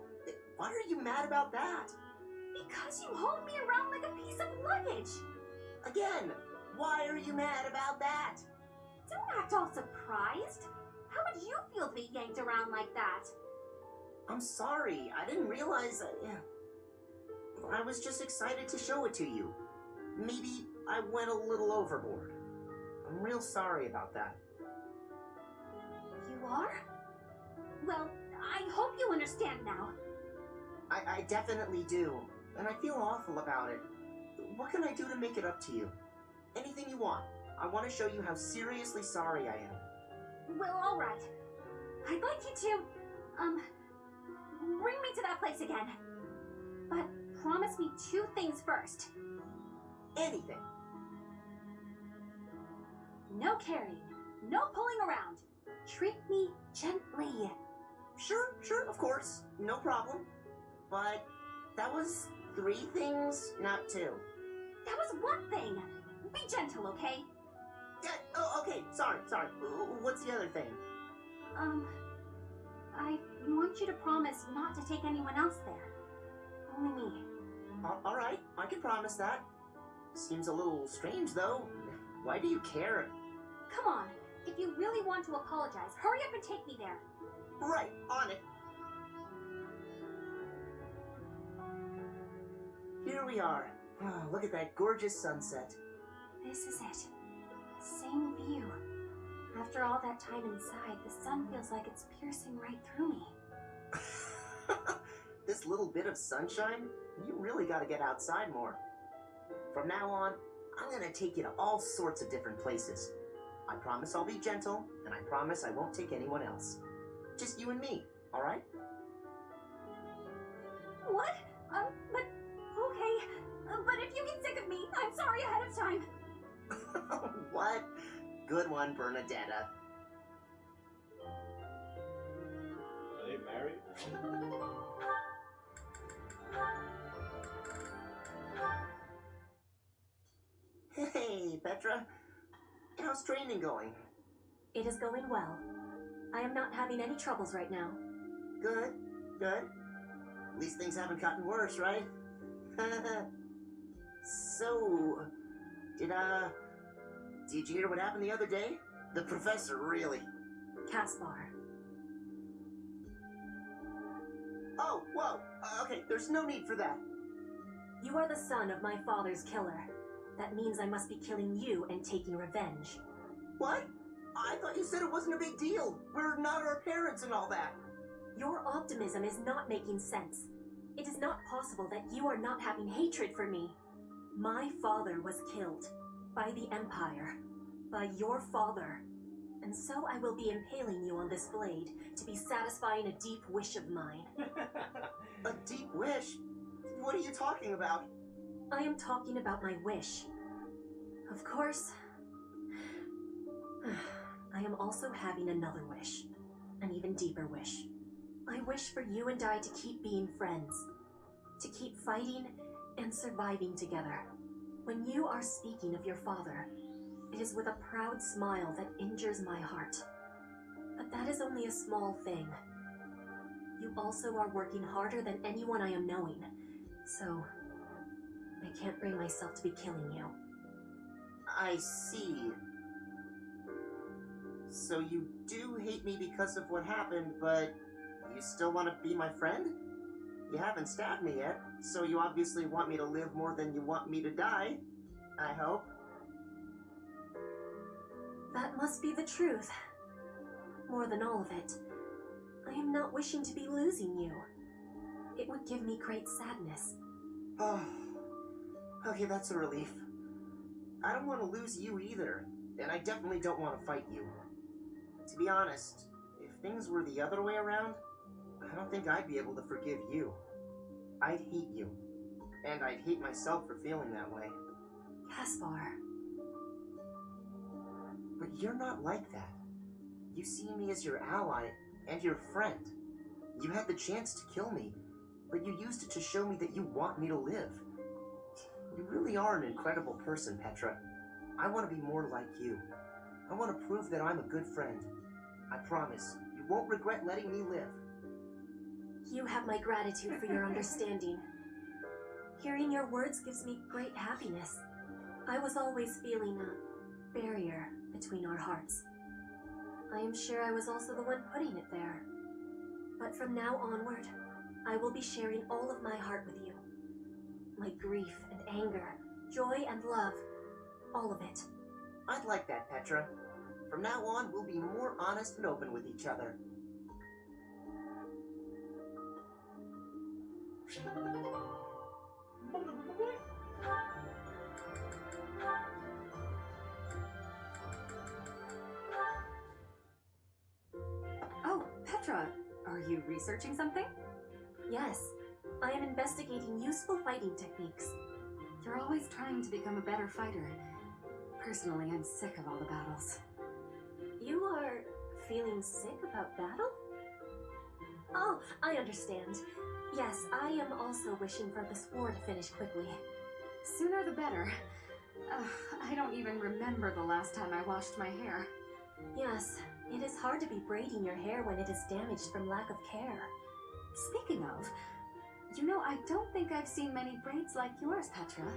[SPEAKER 13] Why are you mad about that?
[SPEAKER 20] Because you hauled me around like a piece of luggage.
[SPEAKER 13] Again, why are you mad about that?
[SPEAKER 20] Don't act all surprised. How would you feel to be yanked around like that?
[SPEAKER 13] I'm sorry. I didn't realize that. Yeah. I was just excited to show it to you. Maybe I went a little overboard. I'm real sorry about that.
[SPEAKER 20] You are? Well, I hope you understand now.
[SPEAKER 13] I definitely do. And I feel awful about it. What can I do to make it up to you? Anything you want. I want to show you how seriously sorry I am.
[SPEAKER 20] Well, alright. I'd like you to, bring me to that place again. But promise me 2 things first.
[SPEAKER 13] Anything.
[SPEAKER 20] No carrying. No pulling around. Treat me gently.
[SPEAKER 13] Sure, of course. No problem. But that was 3 things, not 2.
[SPEAKER 20] That was 1 thing. Be gentle, okay?
[SPEAKER 13] Yeah, oh, okay, sorry. What's the other thing?
[SPEAKER 20] I want you to promise not to take anyone else there. Only me.
[SPEAKER 13] Alright, I can promise that. Seems a little strange, though. Why do you care?
[SPEAKER 20] Come on. If you really want to apologize, hurry up and take me there.
[SPEAKER 13] Right, on it. Here we are. Oh, look at that gorgeous sunset.
[SPEAKER 20] This is it. Same view. After all that time inside, the sun feels like it's piercing right through me.
[SPEAKER 13] This little bit of sunshine? You really gotta get outside more. From now on, I'm gonna take you to all sorts of different places. I promise I'll be gentle, and I promise I won't take anyone else. Just you and me, alright?
[SPEAKER 20] What? But, okay. But if you get sick of me, I'm sorry ahead of time.
[SPEAKER 13] What? Good one, Bernadetta.
[SPEAKER 4] Are they married?
[SPEAKER 13] Hey, Petra. How's training going?
[SPEAKER 20] It is going well. I am not having any troubles right now.
[SPEAKER 13] Good. At least things haven't gotten worse, right? So, did you hear what happened the other day? The professor really...
[SPEAKER 20] Caspar.
[SPEAKER 13] Oh, whoa! Okay, there's no need for that.
[SPEAKER 20] You are the son of my father's killer. That means I must be killing you and taking revenge.
[SPEAKER 13] What? I thought you said it wasn't a big deal. We're not our parents and all that.
[SPEAKER 20] Your optimism is not making sense. It is not possible that you are not having hatred for me. My father was killed. By the Empire. By your father. And so I will be impaling you on this blade to be satisfying a deep wish of mine.
[SPEAKER 13] A deep wish? What are you talking about?
[SPEAKER 20] I am talking about my wish. Of course, I am also having another wish. An even deeper wish. I wish for you and I to keep being friends. To keep fighting and surviving together. When you are speaking of your father, it is with a proud smile that injures my heart. But that is only a small thing. You also are working harder than anyone I am knowing, so I can't bring myself to be killing you.
[SPEAKER 13] I see. So you do hate me because of what happened, but you still want to be my friend? You haven't stabbed me yet, so you obviously want me to live more than you want me to die. I hope.
[SPEAKER 20] That must be the truth. More than all of it, I am not wishing to be losing you. It would give me great sadness.
[SPEAKER 13] Oh, okay, that's a relief. I don't want to lose you either, and I definitely don't want to fight you. To be honest, if things were the other way around, I don't think I'd be able to forgive you. I'd hate you, and I'd hate myself for feeling that way.
[SPEAKER 20] Caspar.
[SPEAKER 13] But you're not like that. You see me as your ally and your friend. You had the chance to kill me, but you used it to show me that you want me to live. You really are an incredible person, Petra. I want to be more like you. I want to prove that I'm a good friend. I promise, you won't regret letting me live.
[SPEAKER 20] You have my gratitude for your understanding. Hearing your words gives me great happiness. I was always feeling a barrier between our hearts. I am sure I was also the one putting it there. But from now onward, I will be sharing all of my heart with you. My grief and anger, joy and love, all of it.
[SPEAKER 13] I'd like that, Petra. From now on, we'll be more honest and open with each other.
[SPEAKER 19] Oh, Petra, are you researching something?
[SPEAKER 20] Yes, I am investigating useful fighting techniques.
[SPEAKER 19] You're always trying to become a better fighter. Personally, I'm sick of all the battles.
[SPEAKER 20] You are feeling sick about battle? Oh, I understand. Yes, I am also wishing for this war to finish quickly.
[SPEAKER 19] Sooner the better. I don't even remember the last time I washed my hair.
[SPEAKER 20] Yes, it is hard to be braiding your hair when it is damaged from lack of care.
[SPEAKER 19] Speaking of, you know, I don't think I've seen many braids like yours, Petra.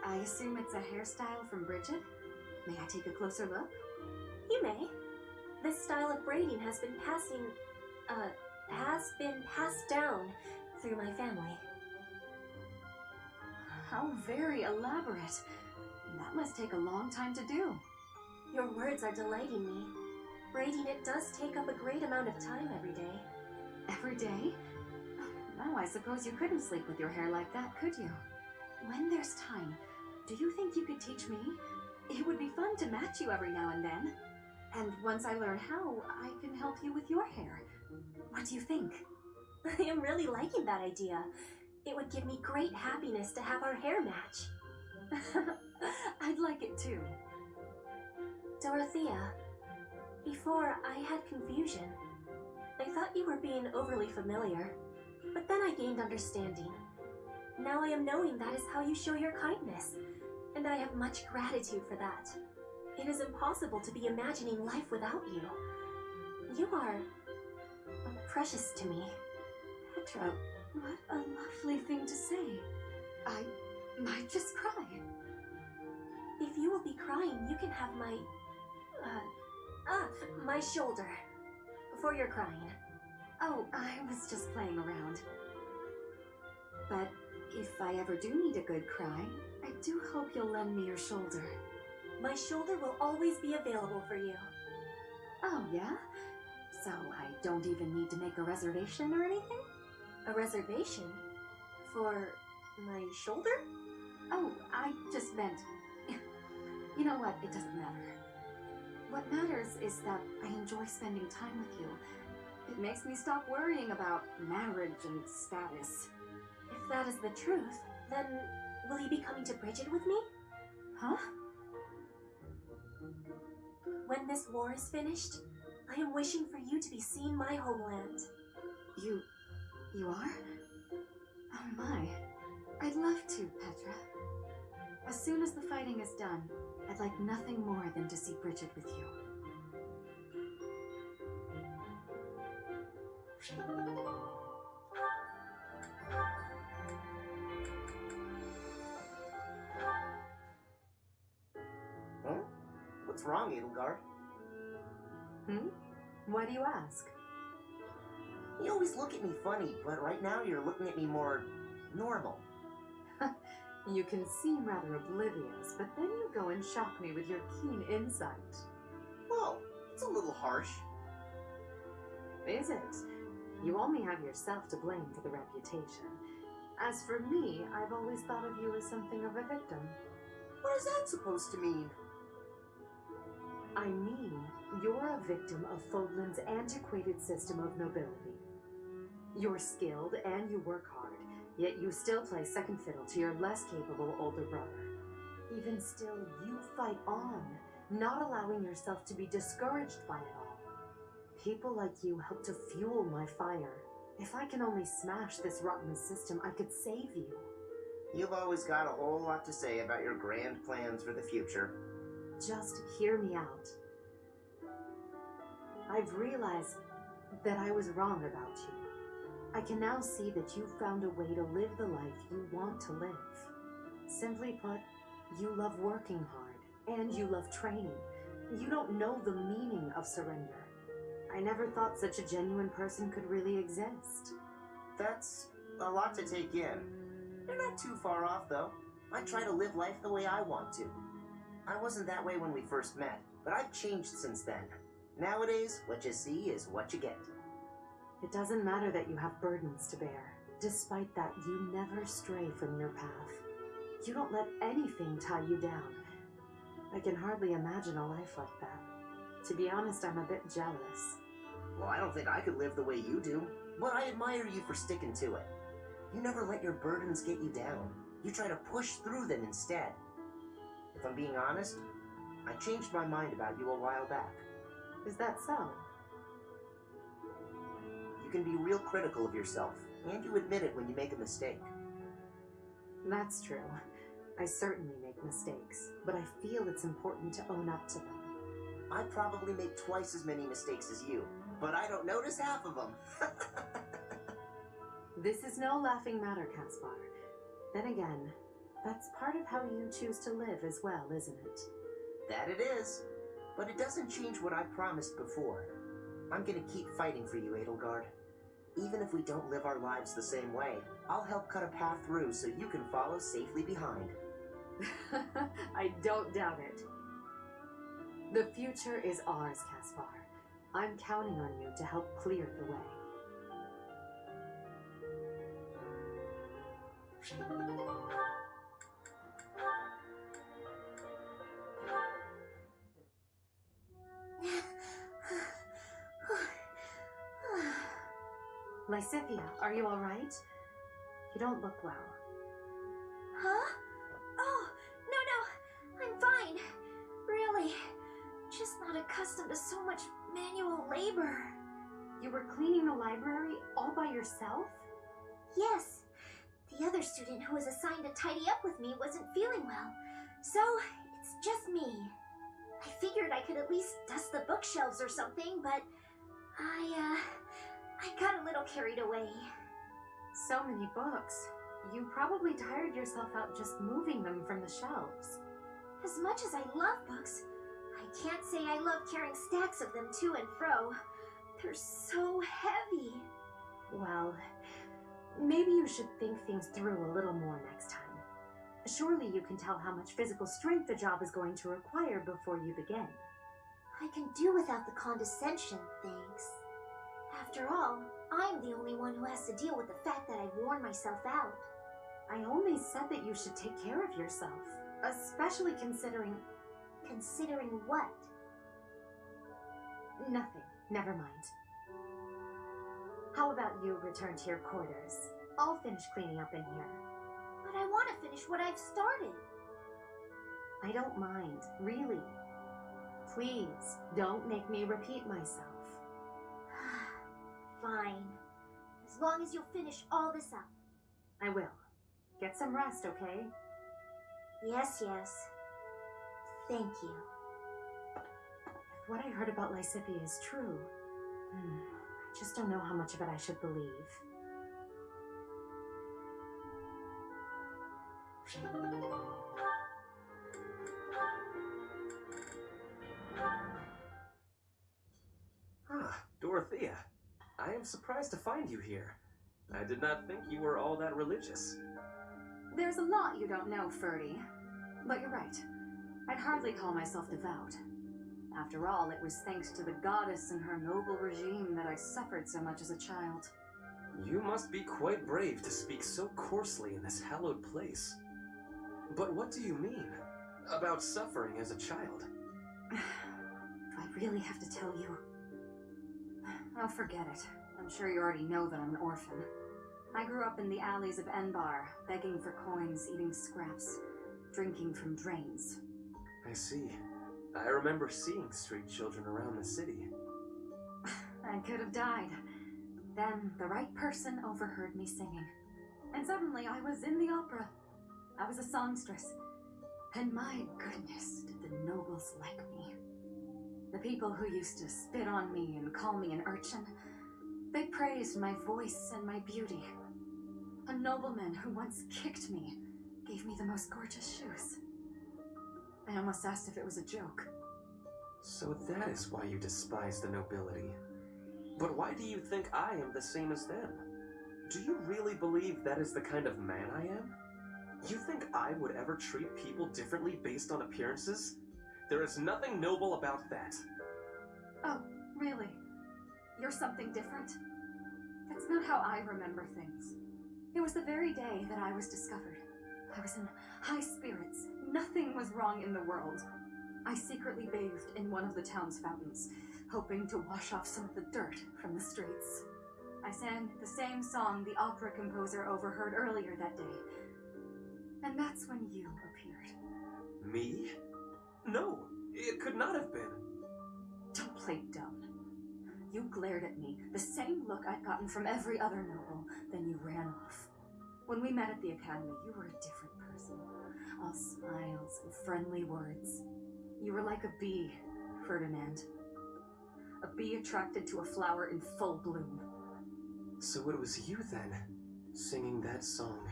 [SPEAKER 19] I assume it's a hairstyle from Bridget? May I take a closer look?
[SPEAKER 20] You may. This style of braiding has been passed down through my family.
[SPEAKER 19] How very elaborate. That must take a long time to do.
[SPEAKER 20] Your words are delighting me. Braiding it does take up a great amount of time every day.
[SPEAKER 19] Every day? Now I suppose you couldn't sleep with your hair like that, could you? When there's time, do you think you could teach me? It would be fun to match you every now and then. And once I learn how, I can help you with your hair. What do you think?
[SPEAKER 20] I am really liking that idea. It would give me great happiness to have our hair match.
[SPEAKER 19] I'd like it too.
[SPEAKER 20] Dorothea, before I had confusion. I thought you were being overly familiar, but then I gained understanding. Now I am knowing that is how you show your kindness, and I have much gratitude for that. It is impossible to be imagining life without you. You are precious to me.
[SPEAKER 19] Petra, what a lovely thing to say. I might just cry.
[SPEAKER 20] If you will be crying, you can have my shoulder. For your crying.
[SPEAKER 19] Oh, I was just playing around. But if I ever do need a good cry, I do hope you'll lend me your shoulder.
[SPEAKER 20] My shoulder will always be available for you.
[SPEAKER 19] Oh, yeah? So I don't even need to make a reservation or anything?
[SPEAKER 20] A reservation? For my shoulder?
[SPEAKER 19] Oh, I just meant... You know what? It doesn't matter. What matters is that I enjoy spending time with you. It makes me stop worrying about marriage and status.
[SPEAKER 20] If that is the truth, then will you be coming to Bridget with me?
[SPEAKER 19] Huh?
[SPEAKER 20] When this war is finished, I am wishing for you to be seeing my homeland.
[SPEAKER 19] You are? Oh my. I'd love to, Petra. As soon as the fighting is done, I'd like nothing more than to see Bridget with you.
[SPEAKER 13] Huh? What's wrong, Edelgard?
[SPEAKER 7] Why do you ask?
[SPEAKER 13] You always look at me funny, but right now you're looking at me more normal.
[SPEAKER 7] You can seem rather oblivious, but then you go and shock me with your keen insight.
[SPEAKER 13] Well, it's a little harsh.
[SPEAKER 7] Is it? You only have yourself to blame for the reputation. As for me, I've always thought of you as something of a victim.
[SPEAKER 13] What is that supposed to mean?
[SPEAKER 7] I mean, you're a victim of Fodlan's antiquated system of nobility. You're skilled and you work hard, yet you still play second fiddle to your less capable older brother. Even still, you fight on, not allowing yourself to be discouraged by it all. People like you help to fuel my fire. If I can only smash this rotten system, I could save you.
[SPEAKER 13] You've always got a whole lot to say about your grand plans for the future.
[SPEAKER 7] Just hear me out. I've realized that I was wrong about you. I can now see that you've found a way to live the life you want to live. Simply put, you love working hard, and you love training. You don't know the meaning of surrender. I never thought such a genuine person could really exist.
[SPEAKER 13] That's a lot to take in. You're not too far off, though. I try to live life the way I want to. I wasn't that way when we first met, but I've changed since then. Nowadays, what you see is what you get.
[SPEAKER 7] It doesn't matter that you have burdens to bear. Despite that, you never stray from your path. You don't let anything tie you down. I can hardly imagine a life like that. To be honest, I'm a bit jealous.
[SPEAKER 13] Well, I don't think I could live the way you do, but I admire you for sticking to it. You never let your burdens get you down. You try to push through them instead. If I'm being honest, I changed my mind about you a while back.
[SPEAKER 7] Is that so?
[SPEAKER 13] You can be real critical of yourself, and you admit it when you make a mistake.
[SPEAKER 7] That's true. I certainly make mistakes, but I feel it's important to own up to them.
[SPEAKER 13] I probably make twice as many mistakes as you, but I don't notice half of them.
[SPEAKER 7] This is no laughing matter, Caspar. Then again, that's part of how you choose to live as well, isn't it?
[SPEAKER 13] That it is. But it doesn't change what I promised before. I'm gonna keep fighting for you, Edelgard. Even if we don't live our lives the same way, I'll help cut a path through so you can follow safely behind.
[SPEAKER 7] I don't doubt it. The future is ours, Caspar. I'm counting on you to help clear the way. Lysithea, are you all right? You don't look well.
[SPEAKER 17] Huh? Oh, no, I'm fine. Really. Just not accustomed to so much manual labor.
[SPEAKER 7] You were cleaning the library all by yourself?
[SPEAKER 17] Yes. The other student who was assigned to tidy up with me wasn't feeling well, so it's just me. I figured I could at least dust the bookshelves or something, but I got a little carried away.
[SPEAKER 7] So many books. You probably tired yourself out just moving them from the shelves.
[SPEAKER 17] As much as I love books, I can't say I love carrying stacks of them to and fro. They're so heavy.
[SPEAKER 7] Well, maybe you should think things through a little more next time. Surely you can tell how much physical strength the job is going to require before you begin.
[SPEAKER 17] I can do without the condescension, thanks. After all, I'm the only one who has to deal with the fact that I've worn myself out.
[SPEAKER 7] I only said that you should take care of yourself, especially considering...
[SPEAKER 17] Considering what?
[SPEAKER 7] Nothing. Never mind. How about you return to your quarters? I'll finish cleaning up in here.
[SPEAKER 17] But I want to finish what I've started.
[SPEAKER 7] I don't mind, really. Please, don't make me repeat myself.
[SPEAKER 17] Fine. As long as you'll finish all this up.
[SPEAKER 7] I will. Get some rest, okay?
[SPEAKER 17] Yes. Thank you.
[SPEAKER 7] If what I heard about Lysithea is true, I just don't know how much of it I should believe.
[SPEAKER 2] Dorothea. I am surprised to find you here. I did not think you were all that religious.
[SPEAKER 15] There's a lot you don't know, Ferdy. But you're right. I'd hardly call myself devout. After all, it was thanks to the goddess and her noble regime that I suffered so much as a child.
[SPEAKER 2] You must be quite brave to speak so coarsely in this hallowed place. But what do you mean about suffering as a child?
[SPEAKER 15] Do I really have to tell you? Oh, forget it. I'm sure you already know that I'm an orphan. I grew up in the alleys of Enbar, begging for coins, eating scraps, drinking from drains.
[SPEAKER 2] I see. I remember seeing street children around the city.
[SPEAKER 15] I could have died. Then the right person overheard me singing. And suddenly I was in the opera. I was a songstress. And my goodness, did the nobles like me. The people who used to spit on me and call me an urchin,
[SPEAKER 19] They praised my voice and my beauty. A nobleman who once kicked me gave me the most gorgeous shoes. I almost asked if it was a joke.
[SPEAKER 2] So that is why you despise the nobility. But why do you think I am the same as them? Do you really believe that is the kind of man I am? You think I would ever treat people differently based on appearances? There is nothing noble about that.
[SPEAKER 19] Oh, really? You're something different? That's not how I remember things. It was the very day that I was discovered. I was in high spirits. Nothing was wrong in the world. I secretly bathed in one of the town's fountains, hoping to wash off some of the dirt from the streets. I sang the same song the opera composer overheard earlier that day. And that's when you appeared.
[SPEAKER 2] Me? No, it could not have been.
[SPEAKER 19] Don't play dumb. You glared at me, the same look I'd gotten from every other noble, then you ran off. When we met at the academy, you were a different person. All smiles and friendly words. You were like a bee, Ferdinand. A bee attracted to a flower in full bloom.
[SPEAKER 2] So it was you then, singing that song.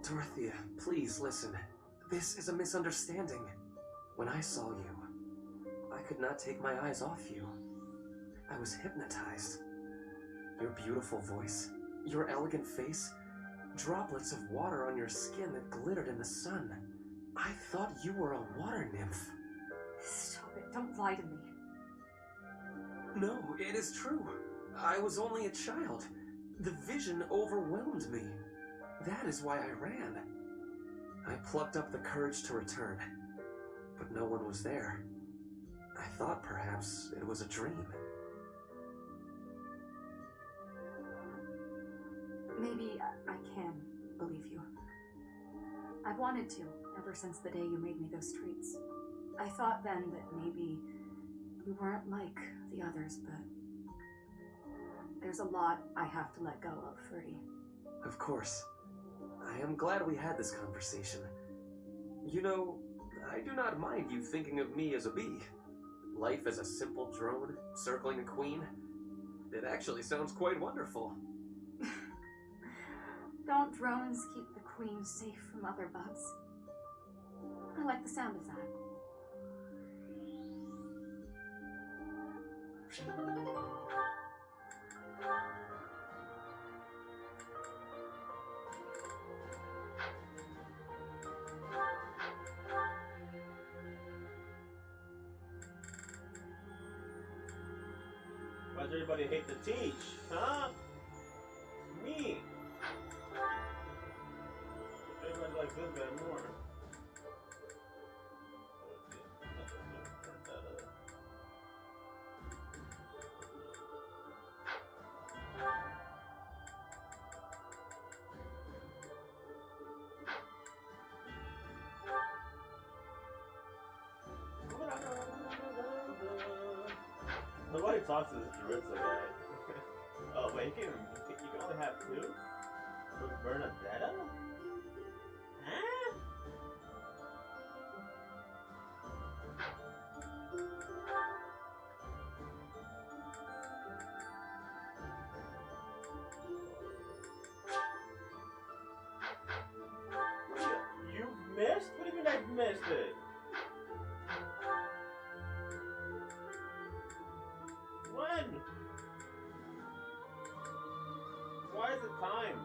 [SPEAKER 2] Dorothea, please listen. This is a misunderstanding. When I saw you, I could not take my eyes off you. I was hypnotized. Your beautiful voice, your elegant face, droplets of water on your skin that glittered in the sun. I thought you were a water nymph.
[SPEAKER 19] Stop it, don't lie to me.
[SPEAKER 2] No, it is true. I was only a child. The vision overwhelmed me. That is why I ran. I plucked up the courage to return, but no one was there. I thought perhaps it was a dream.
[SPEAKER 19] Maybe I can believe you. I've wanted to, ever since the day you made me those treats. I thought then that maybe you weren't like the others, but there's a lot I have to let go of, Ferdy.
[SPEAKER 2] Of course. I am glad we had this conversation. You know, I do not mind you thinking of me as a bee. Life as a simple drone, circling a queen. It actually sounds quite wonderful.
[SPEAKER 19] Don't drones keep the queen safe from other bugs? I like the sound of that.
[SPEAKER 4] Why does everybody hate to teach? Huh? It's me. Everybody likes this guy more. Nobody talks to this Jaritza guy. Oh wait, you can only have two? With Bernadetta? Huh? You've missed? What do you mean I've missed it? When? Why is it time?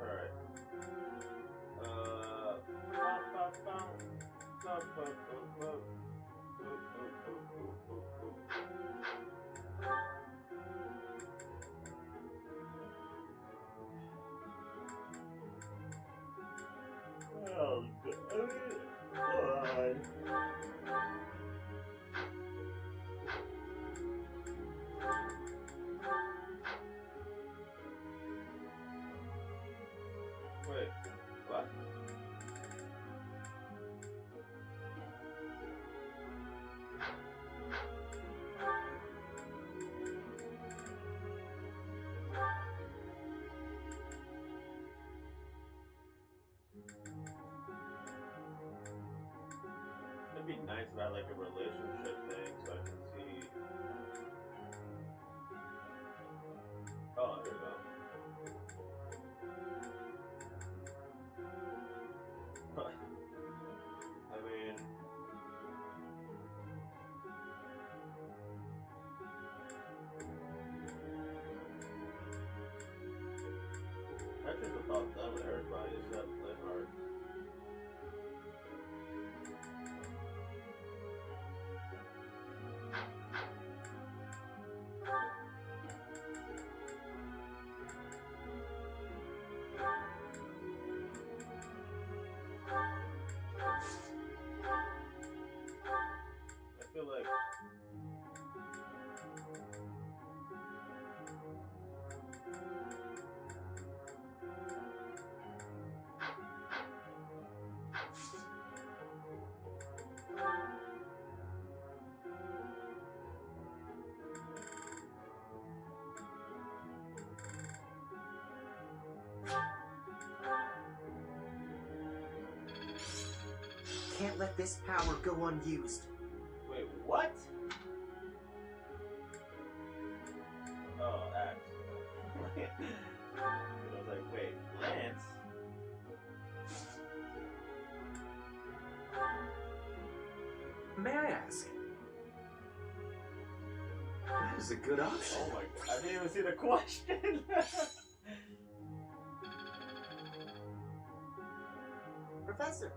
[SPEAKER 4] Alright. Oh, God. it's about like a relationship thing, so I can see. Oh, there we go. I mean, that's just about done with everybody except Linhart. I feel like
[SPEAKER 13] Can't let this power go unused.
[SPEAKER 4] wait, what? Oh, Axe. I was like, wait, Lance?
[SPEAKER 2] May I ask? That is a good option.
[SPEAKER 4] Oh my god, I didn't even see the question.
[SPEAKER 13] Professor,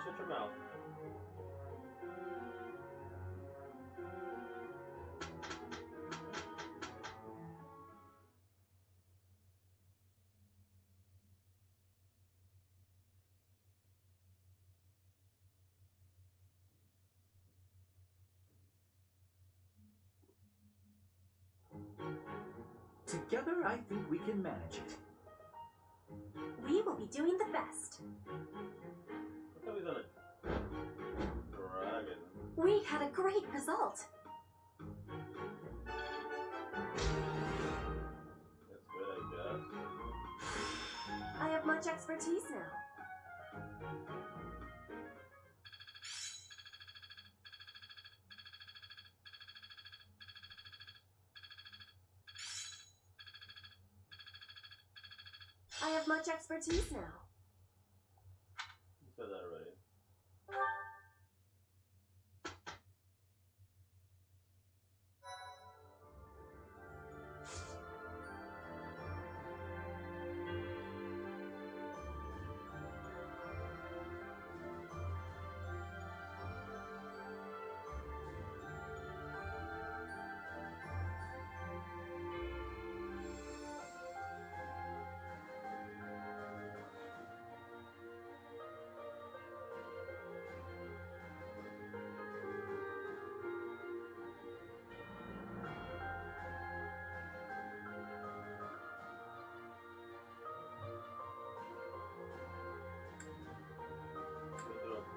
[SPEAKER 4] shut your mouth.
[SPEAKER 16] Together, I think we can manage it.
[SPEAKER 20] We will be doing the best.
[SPEAKER 4] I thought he was on a dragon.
[SPEAKER 20] We had a great result.
[SPEAKER 4] That's good, I guess.
[SPEAKER 20] I have much expertise now. I have much expertise now.
[SPEAKER 4] You said that already.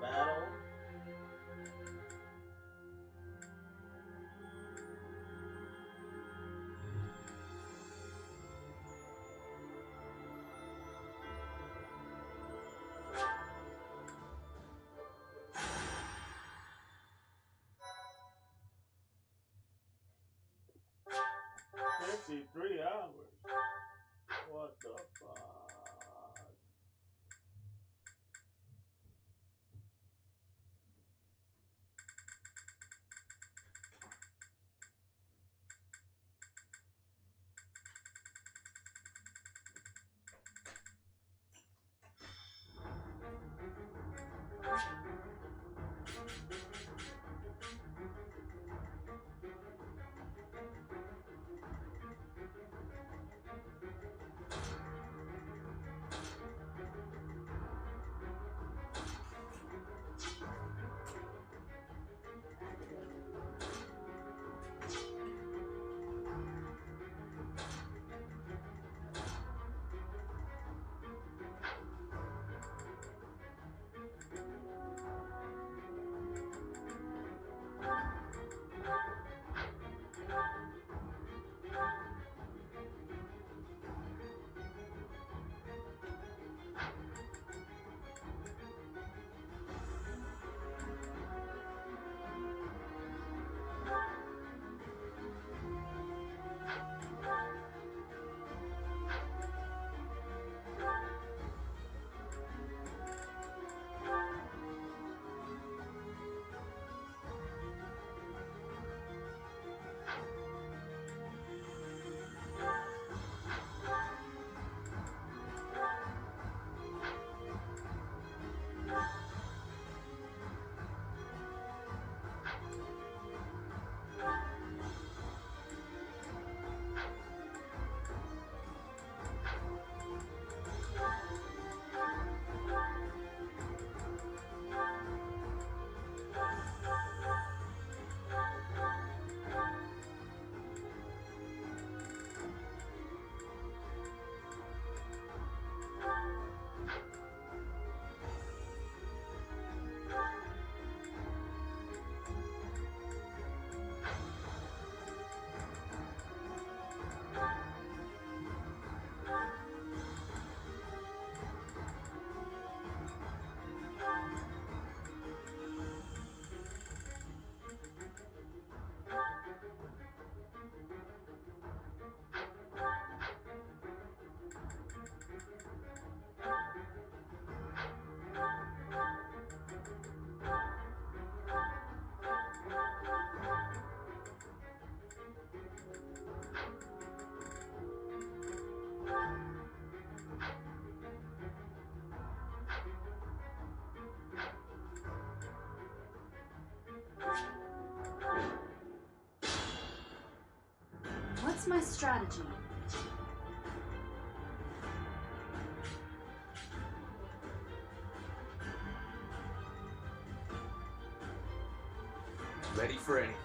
[SPEAKER 4] Battle. $53 hours. What the fuck?
[SPEAKER 19] What's my strategy?
[SPEAKER 2] Ready for anything.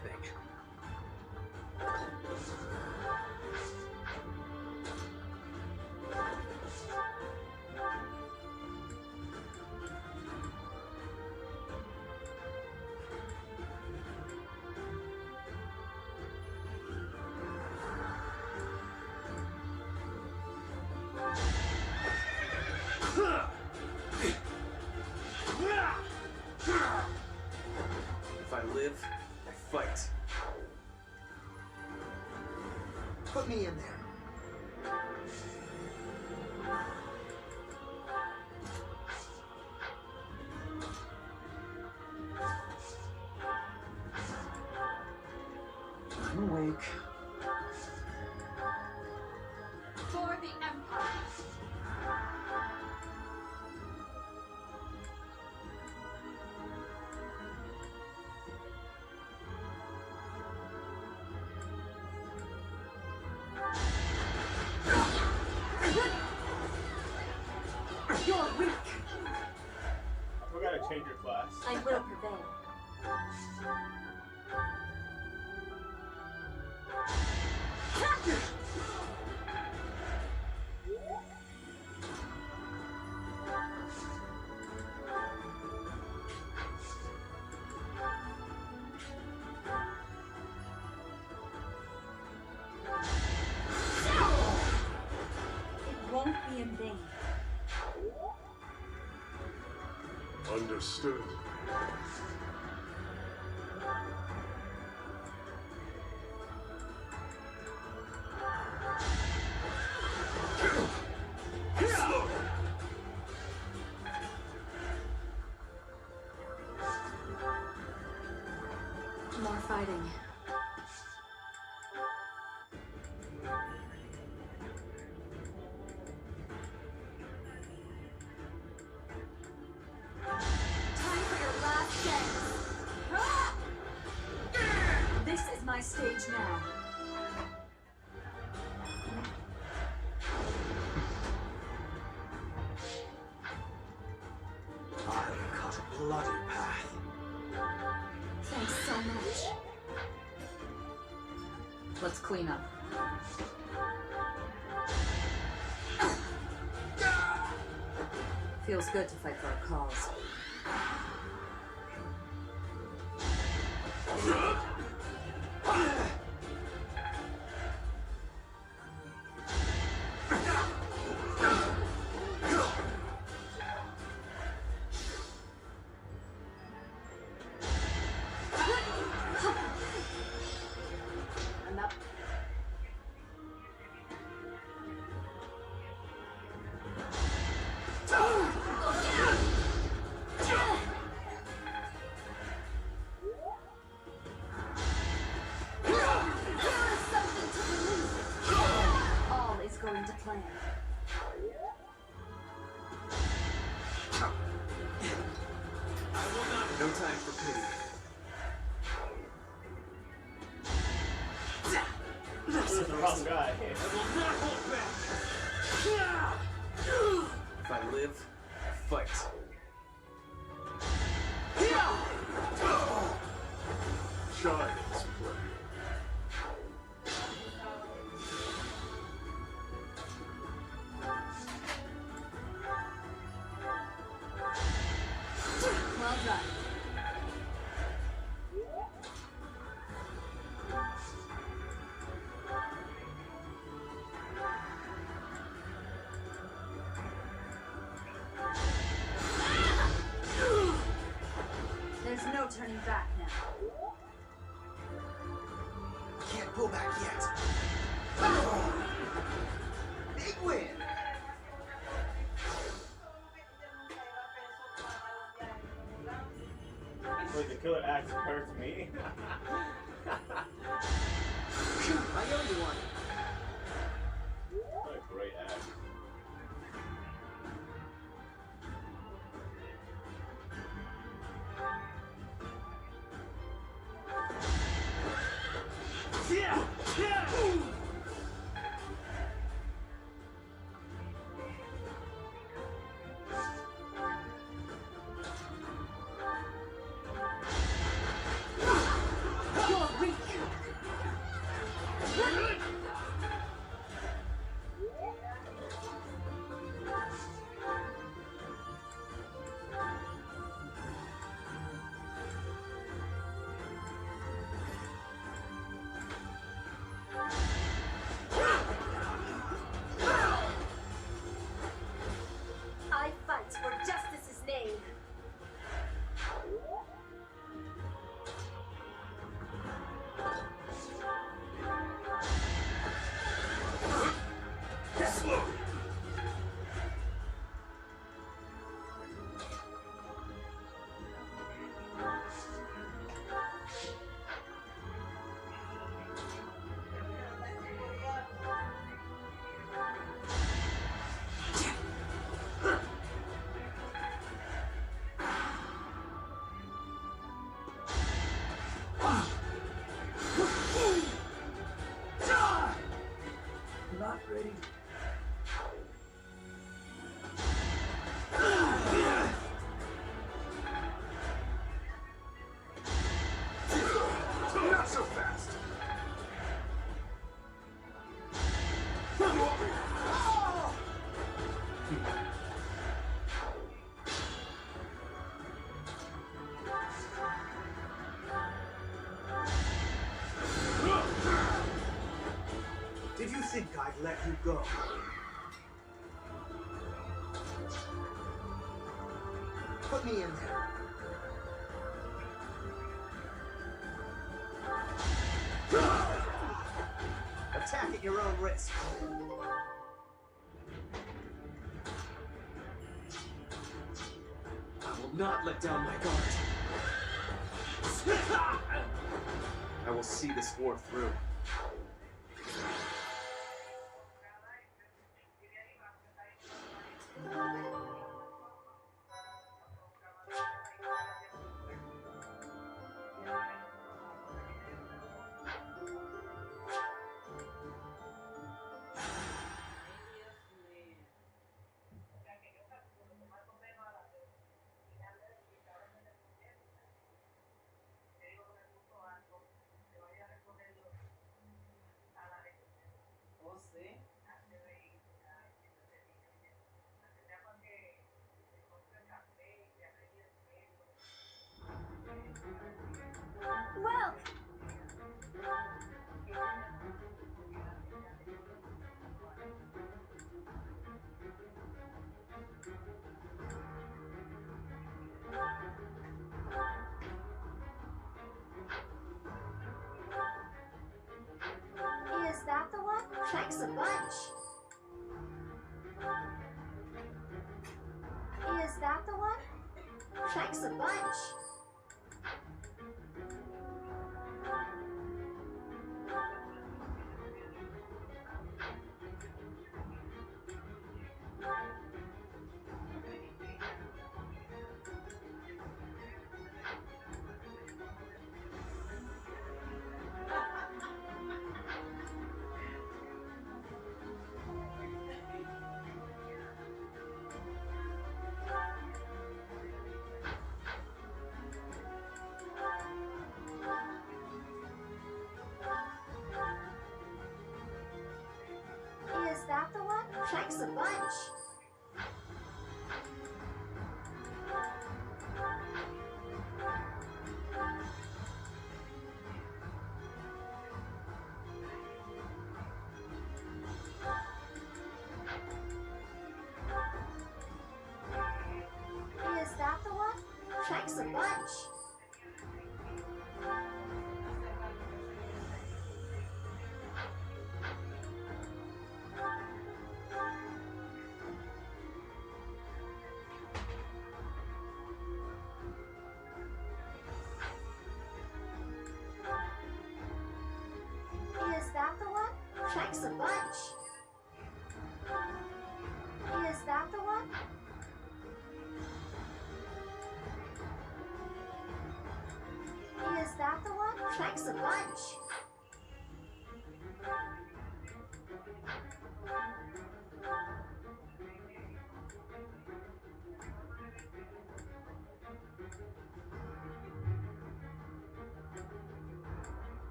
[SPEAKER 2] If I live, I fight.
[SPEAKER 13] Put me in there.
[SPEAKER 16] I'm awake.
[SPEAKER 11] For the Empire.
[SPEAKER 19] You're weak.
[SPEAKER 4] I forgot to change your class.
[SPEAKER 17] I will prevail.
[SPEAKER 19] It won't be in vain.
[SPEAKER 18] Understood.
[SPEAKER 19] More fighting. Time for your last dance. This is my stage now.
[SPEAKER 1] I've cut a bloody path.
[SPEAKER 19] Thanks so much.
[SPEAKER 15] Let's clean up. Feels good to fight for a cause.
[SPEAKER 19] And up. All is going to plan.
[SPEAKER 2] No time for pity.
[SPEAKER 4] This is the wrong guy.
[SPEAKER 2] If I live, I fight.
[SPEAKER 18] Child's play.
[SPEAKER 19] Well done. There's no turning back now.
[SPEAKER 1] Can't pull back yet. Big win!
[SPEAKER 4] Wait, the killer axe hurts me?
[SPEAKER 13] I owe you one.
[SPEAKER 4] What a great axe.
[SPEAKER 1] think I'd let you go? Put me in there. Attack at your own risk.
[SPEAKER 2] I will not let down my guard. I will see this war through.
[SPEAKER 17] Well, is that the one? Thanks a bunch. Is that the one? Thanks a bunch. Is that the one? Thanks a bunch. Is that the one? Thanks a bunch. Is that the one? Thanks a bunch. Is that the one? Is that the one? Thanks a bunch.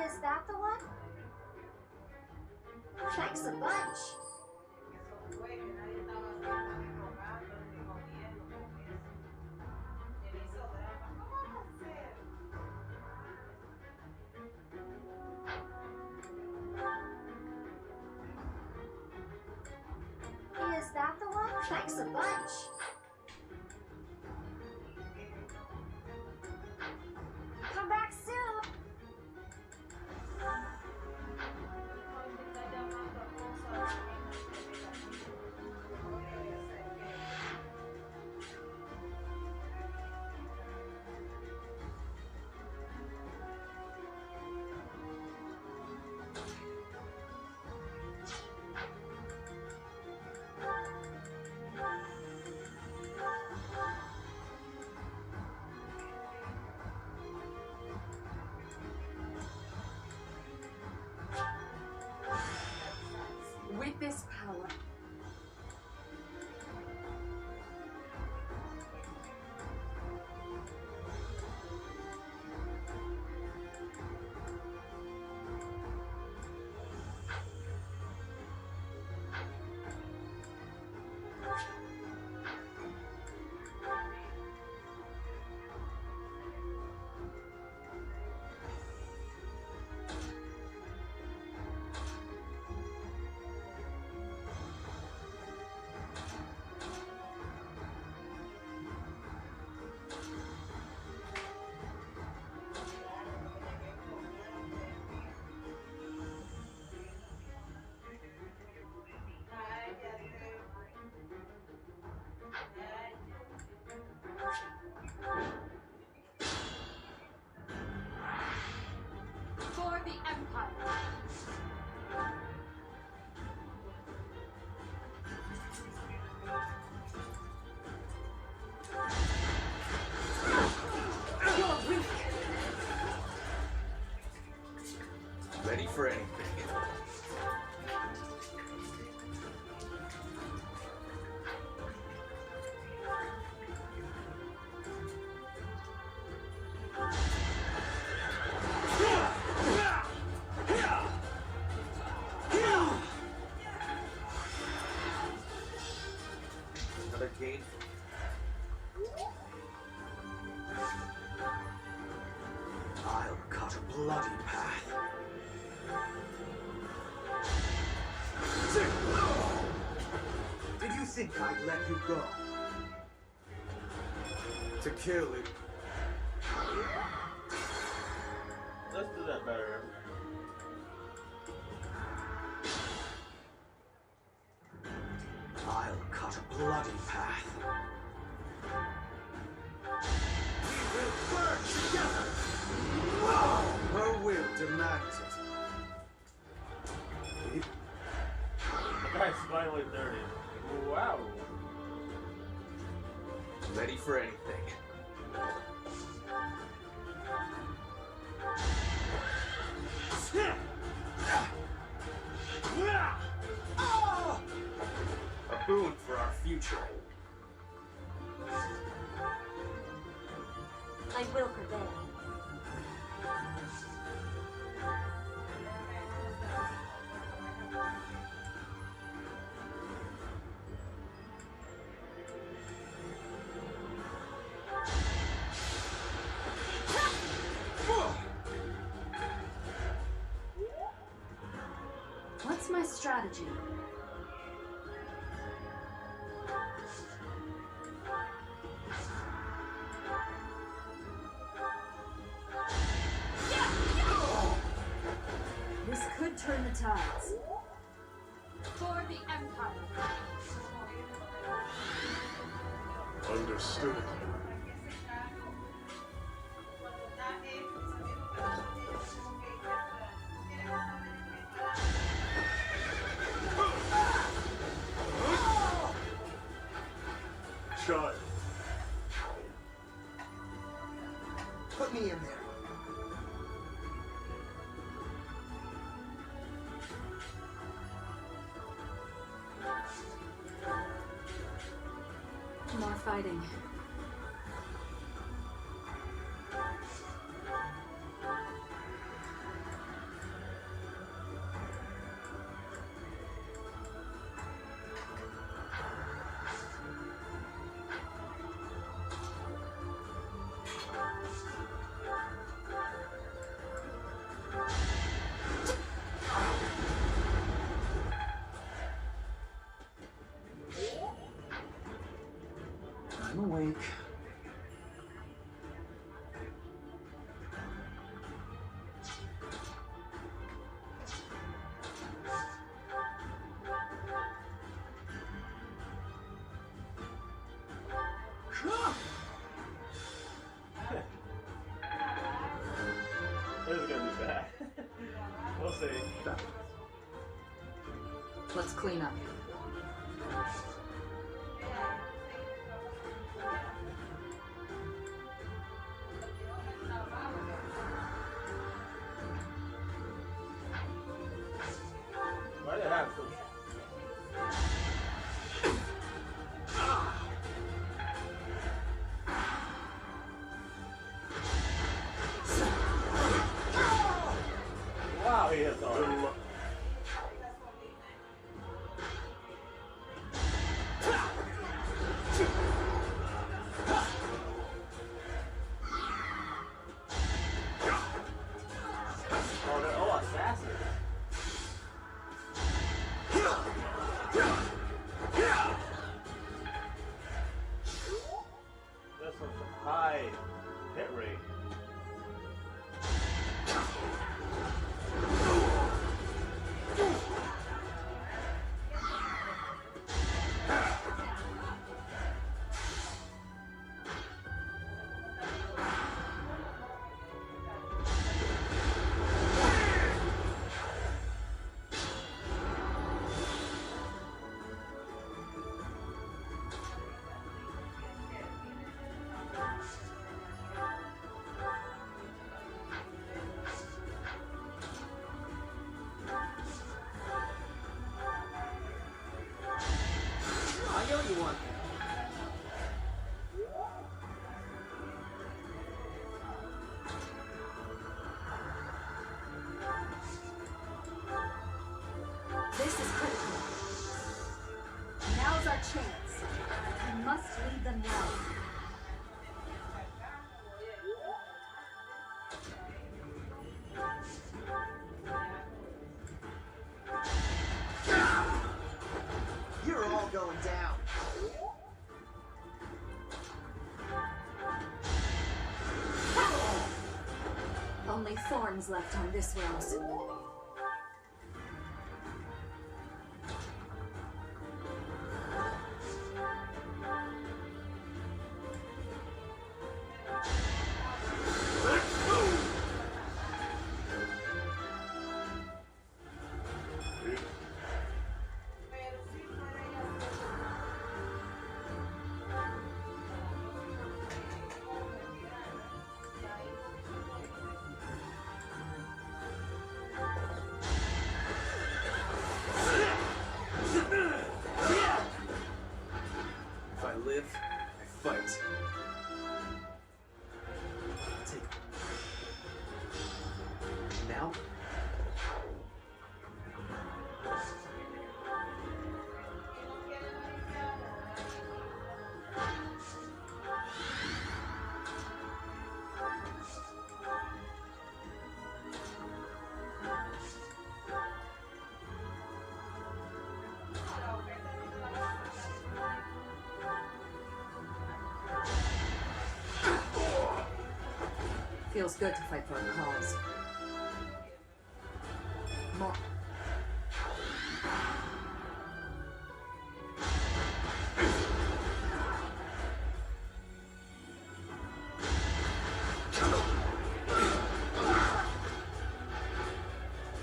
[SPEAKER 17] Is that the one? Thanks a bunch. Is that the one? Thanks a bunch. Come back soon.
[SPEAKER 15] With this power,
[SPEAKER 2] Ready for anything. Another game. I'll cut a bloody path. Did you think I'd let you go? To kill it.
[SPEAKER 4] Let's do that better.
[SPEAKER 1] I'll cut a bloody path. We will burn together! Her will demands it.
[SPEAKER 4] The guy's finally 30. Wow.
[SPEAKER 2] Ready for anything. A boon for our future.
[SPEAKER 20] I will prevail.
[SPEAKER 19] What's my strategy? This could turn the tides.
[SPEAKER 11] For the Empire.
[SPEAKER 18] Understood. Child.
[SPEAKER 1] Put me in there.
[SPEAKER 19] More fighting. I'm awake.
[SPEAKER 4] This is gonna be bad. We'll see.
[SPEAKER 15] Let's clean up.
[SPEAKER 4] Why did I have to? Wow, he hits hard.
[SPEAKER 11] This is critical. Now's our chance. We must lead them well.
[SPEAKER 13] You're all going down.
[SPEAKER 11] Only thorns left on this rose.
[SPEAKER 2] If I live, I fight. Take. Now?
[SPEAKER 15] Feels good to fight for a cause. More.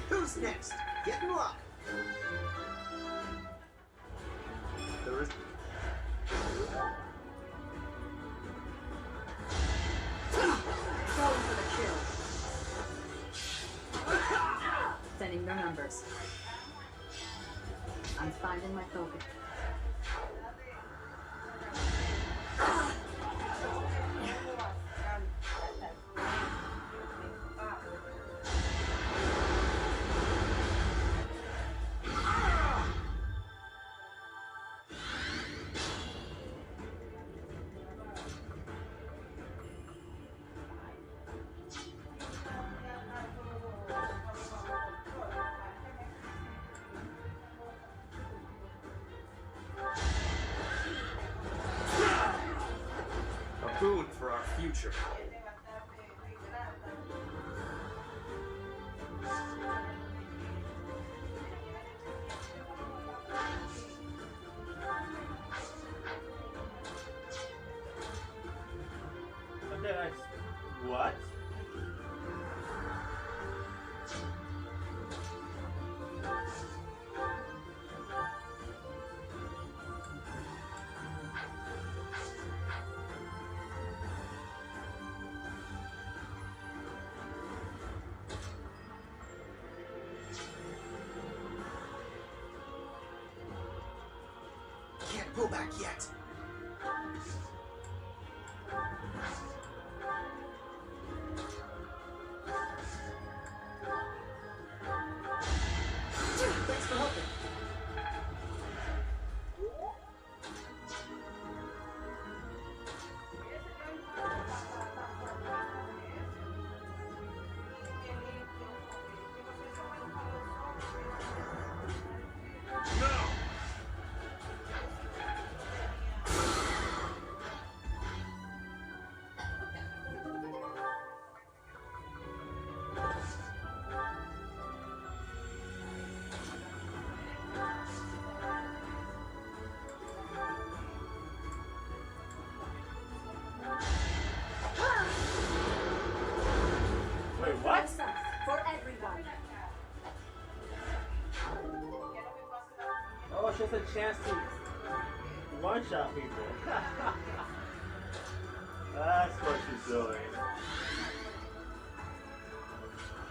[SPEAKER 13] Who's next? Get in luck.
[SPEAKER 2] There is.
[SPEAKER 15] Going for the kill. Thinning their numbers. I'm finding my focus.
[SPEAKER 2] A boon for our future.
[SPEAKER 4] Okay, what?
[SPEAKER 13] Can't pull back yet. Thanks for helping.
[SPEAKER 4] Wait, what?
[SPEAKER 11] For everyone.
[SPEAKER 4] Oh, it's just a chance to one-shot people. That's what she's doing.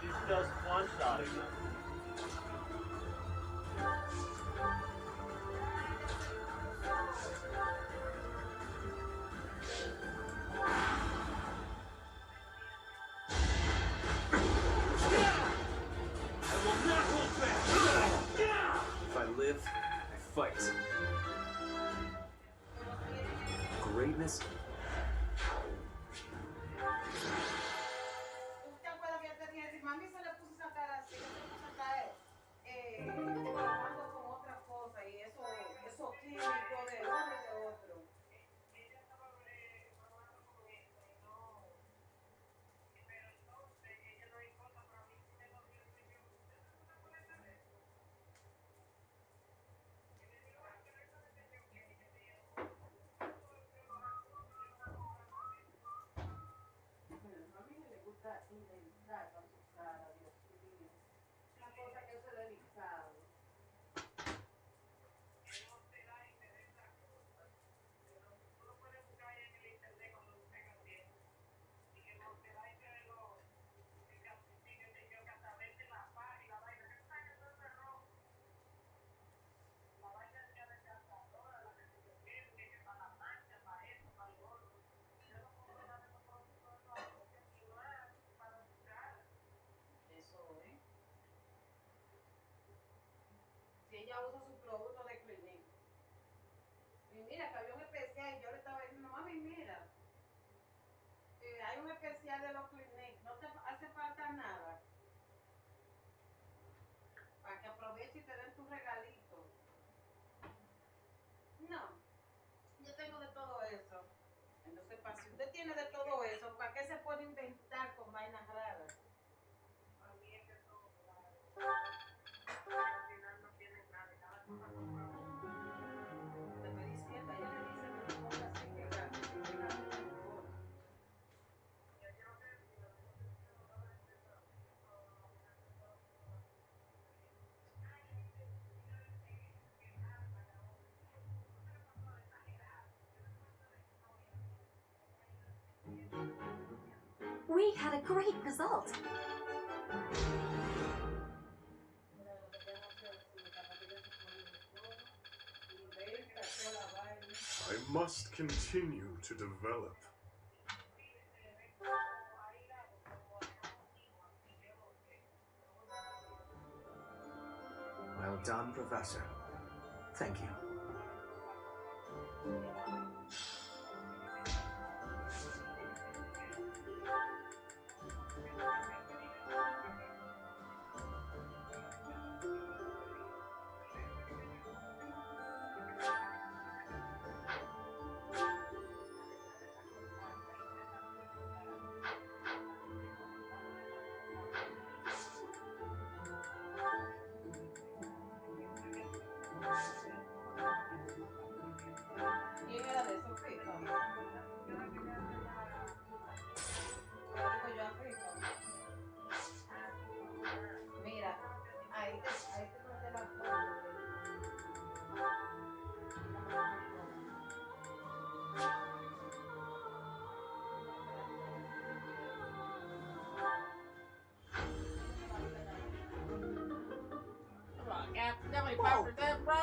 [SPEAKER 4] She's just one-shotting them.
[SPEAKER 3] If I
[SPEAKER 2] this?
[SPEAKER 21] ¿Usted acuerda que yo te dije? Si mami se le puso esa cara así, que se le puso a caer, jugando con otra cosa y eso químico de uno y de otro. A mí le gusta inventar con su cara, Dios mío. Una cosa que eso es delicado. Eso, ¿eh? Si ella usa su producto de Clinique. Y mira, que había un especial y yo le estaba diciendo, mami, mira, hay un especial de los Clinique, no te hace falta nada. Para que aproveche y te den tu regalito. No, yo tengo de todo eso. Entonces, si usted tiene de todo eso, ¿para qué se puede inventar con vainas raras? Te estoy diciendo, ella le dice que no ponga así, que
[SPEAKER 20] We had a great result.
[SPEAKER 18] I must continue to develop.
[SPEAKER 1] Well done, Professor. Thank you.
[SPEAKER 21] ¿Quién era de esos FIFA? Digo yo a FIFA. Mira, ahí te mandé la foto. Come on, Captain. Tell me about that, bro.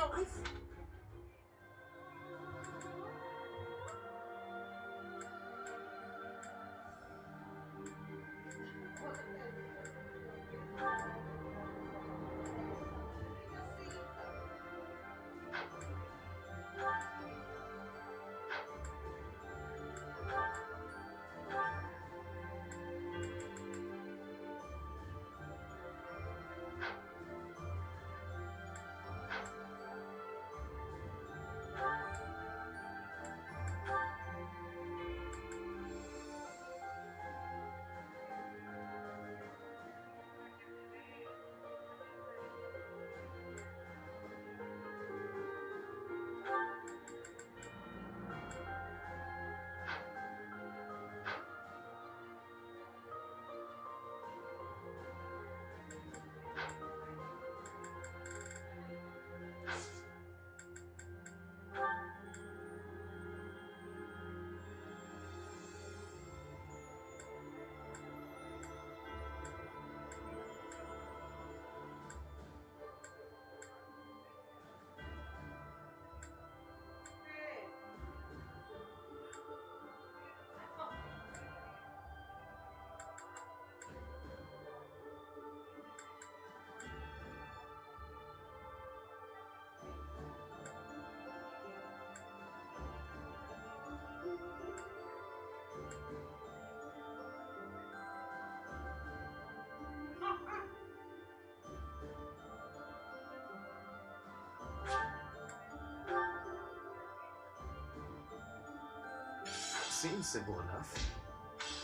[SPEAKER 2] seems simple enough.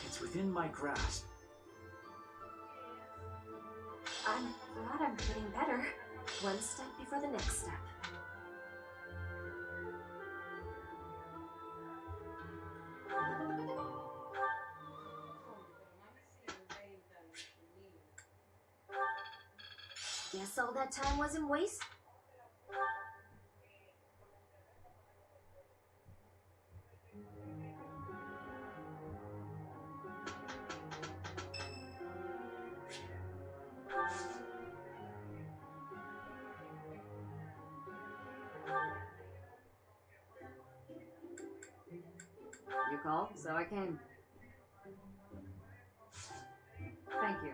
[SPEAKER 16] It's within my grasp.
[SPEAKER 17] I'm glad I'm getting better. One step before the next step. Guess all that time wasn't waste.
[SPEAKER 15] You called, so I came. Thank you.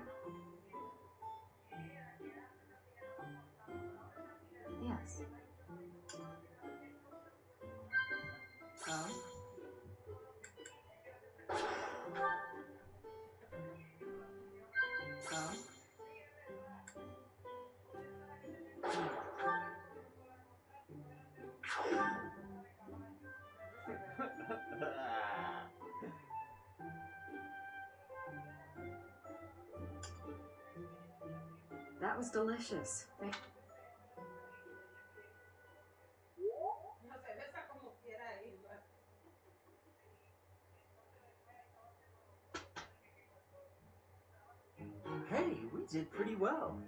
[SPEAKER 15] Yes. Oh? Oh? That was delicious. Thank
[SPEAKER 21] No se besa como quiera ella.
[SPEAKER 16] Hey, we did pretty well.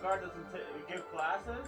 [SPEAKER 4] Guard doesn't give classes?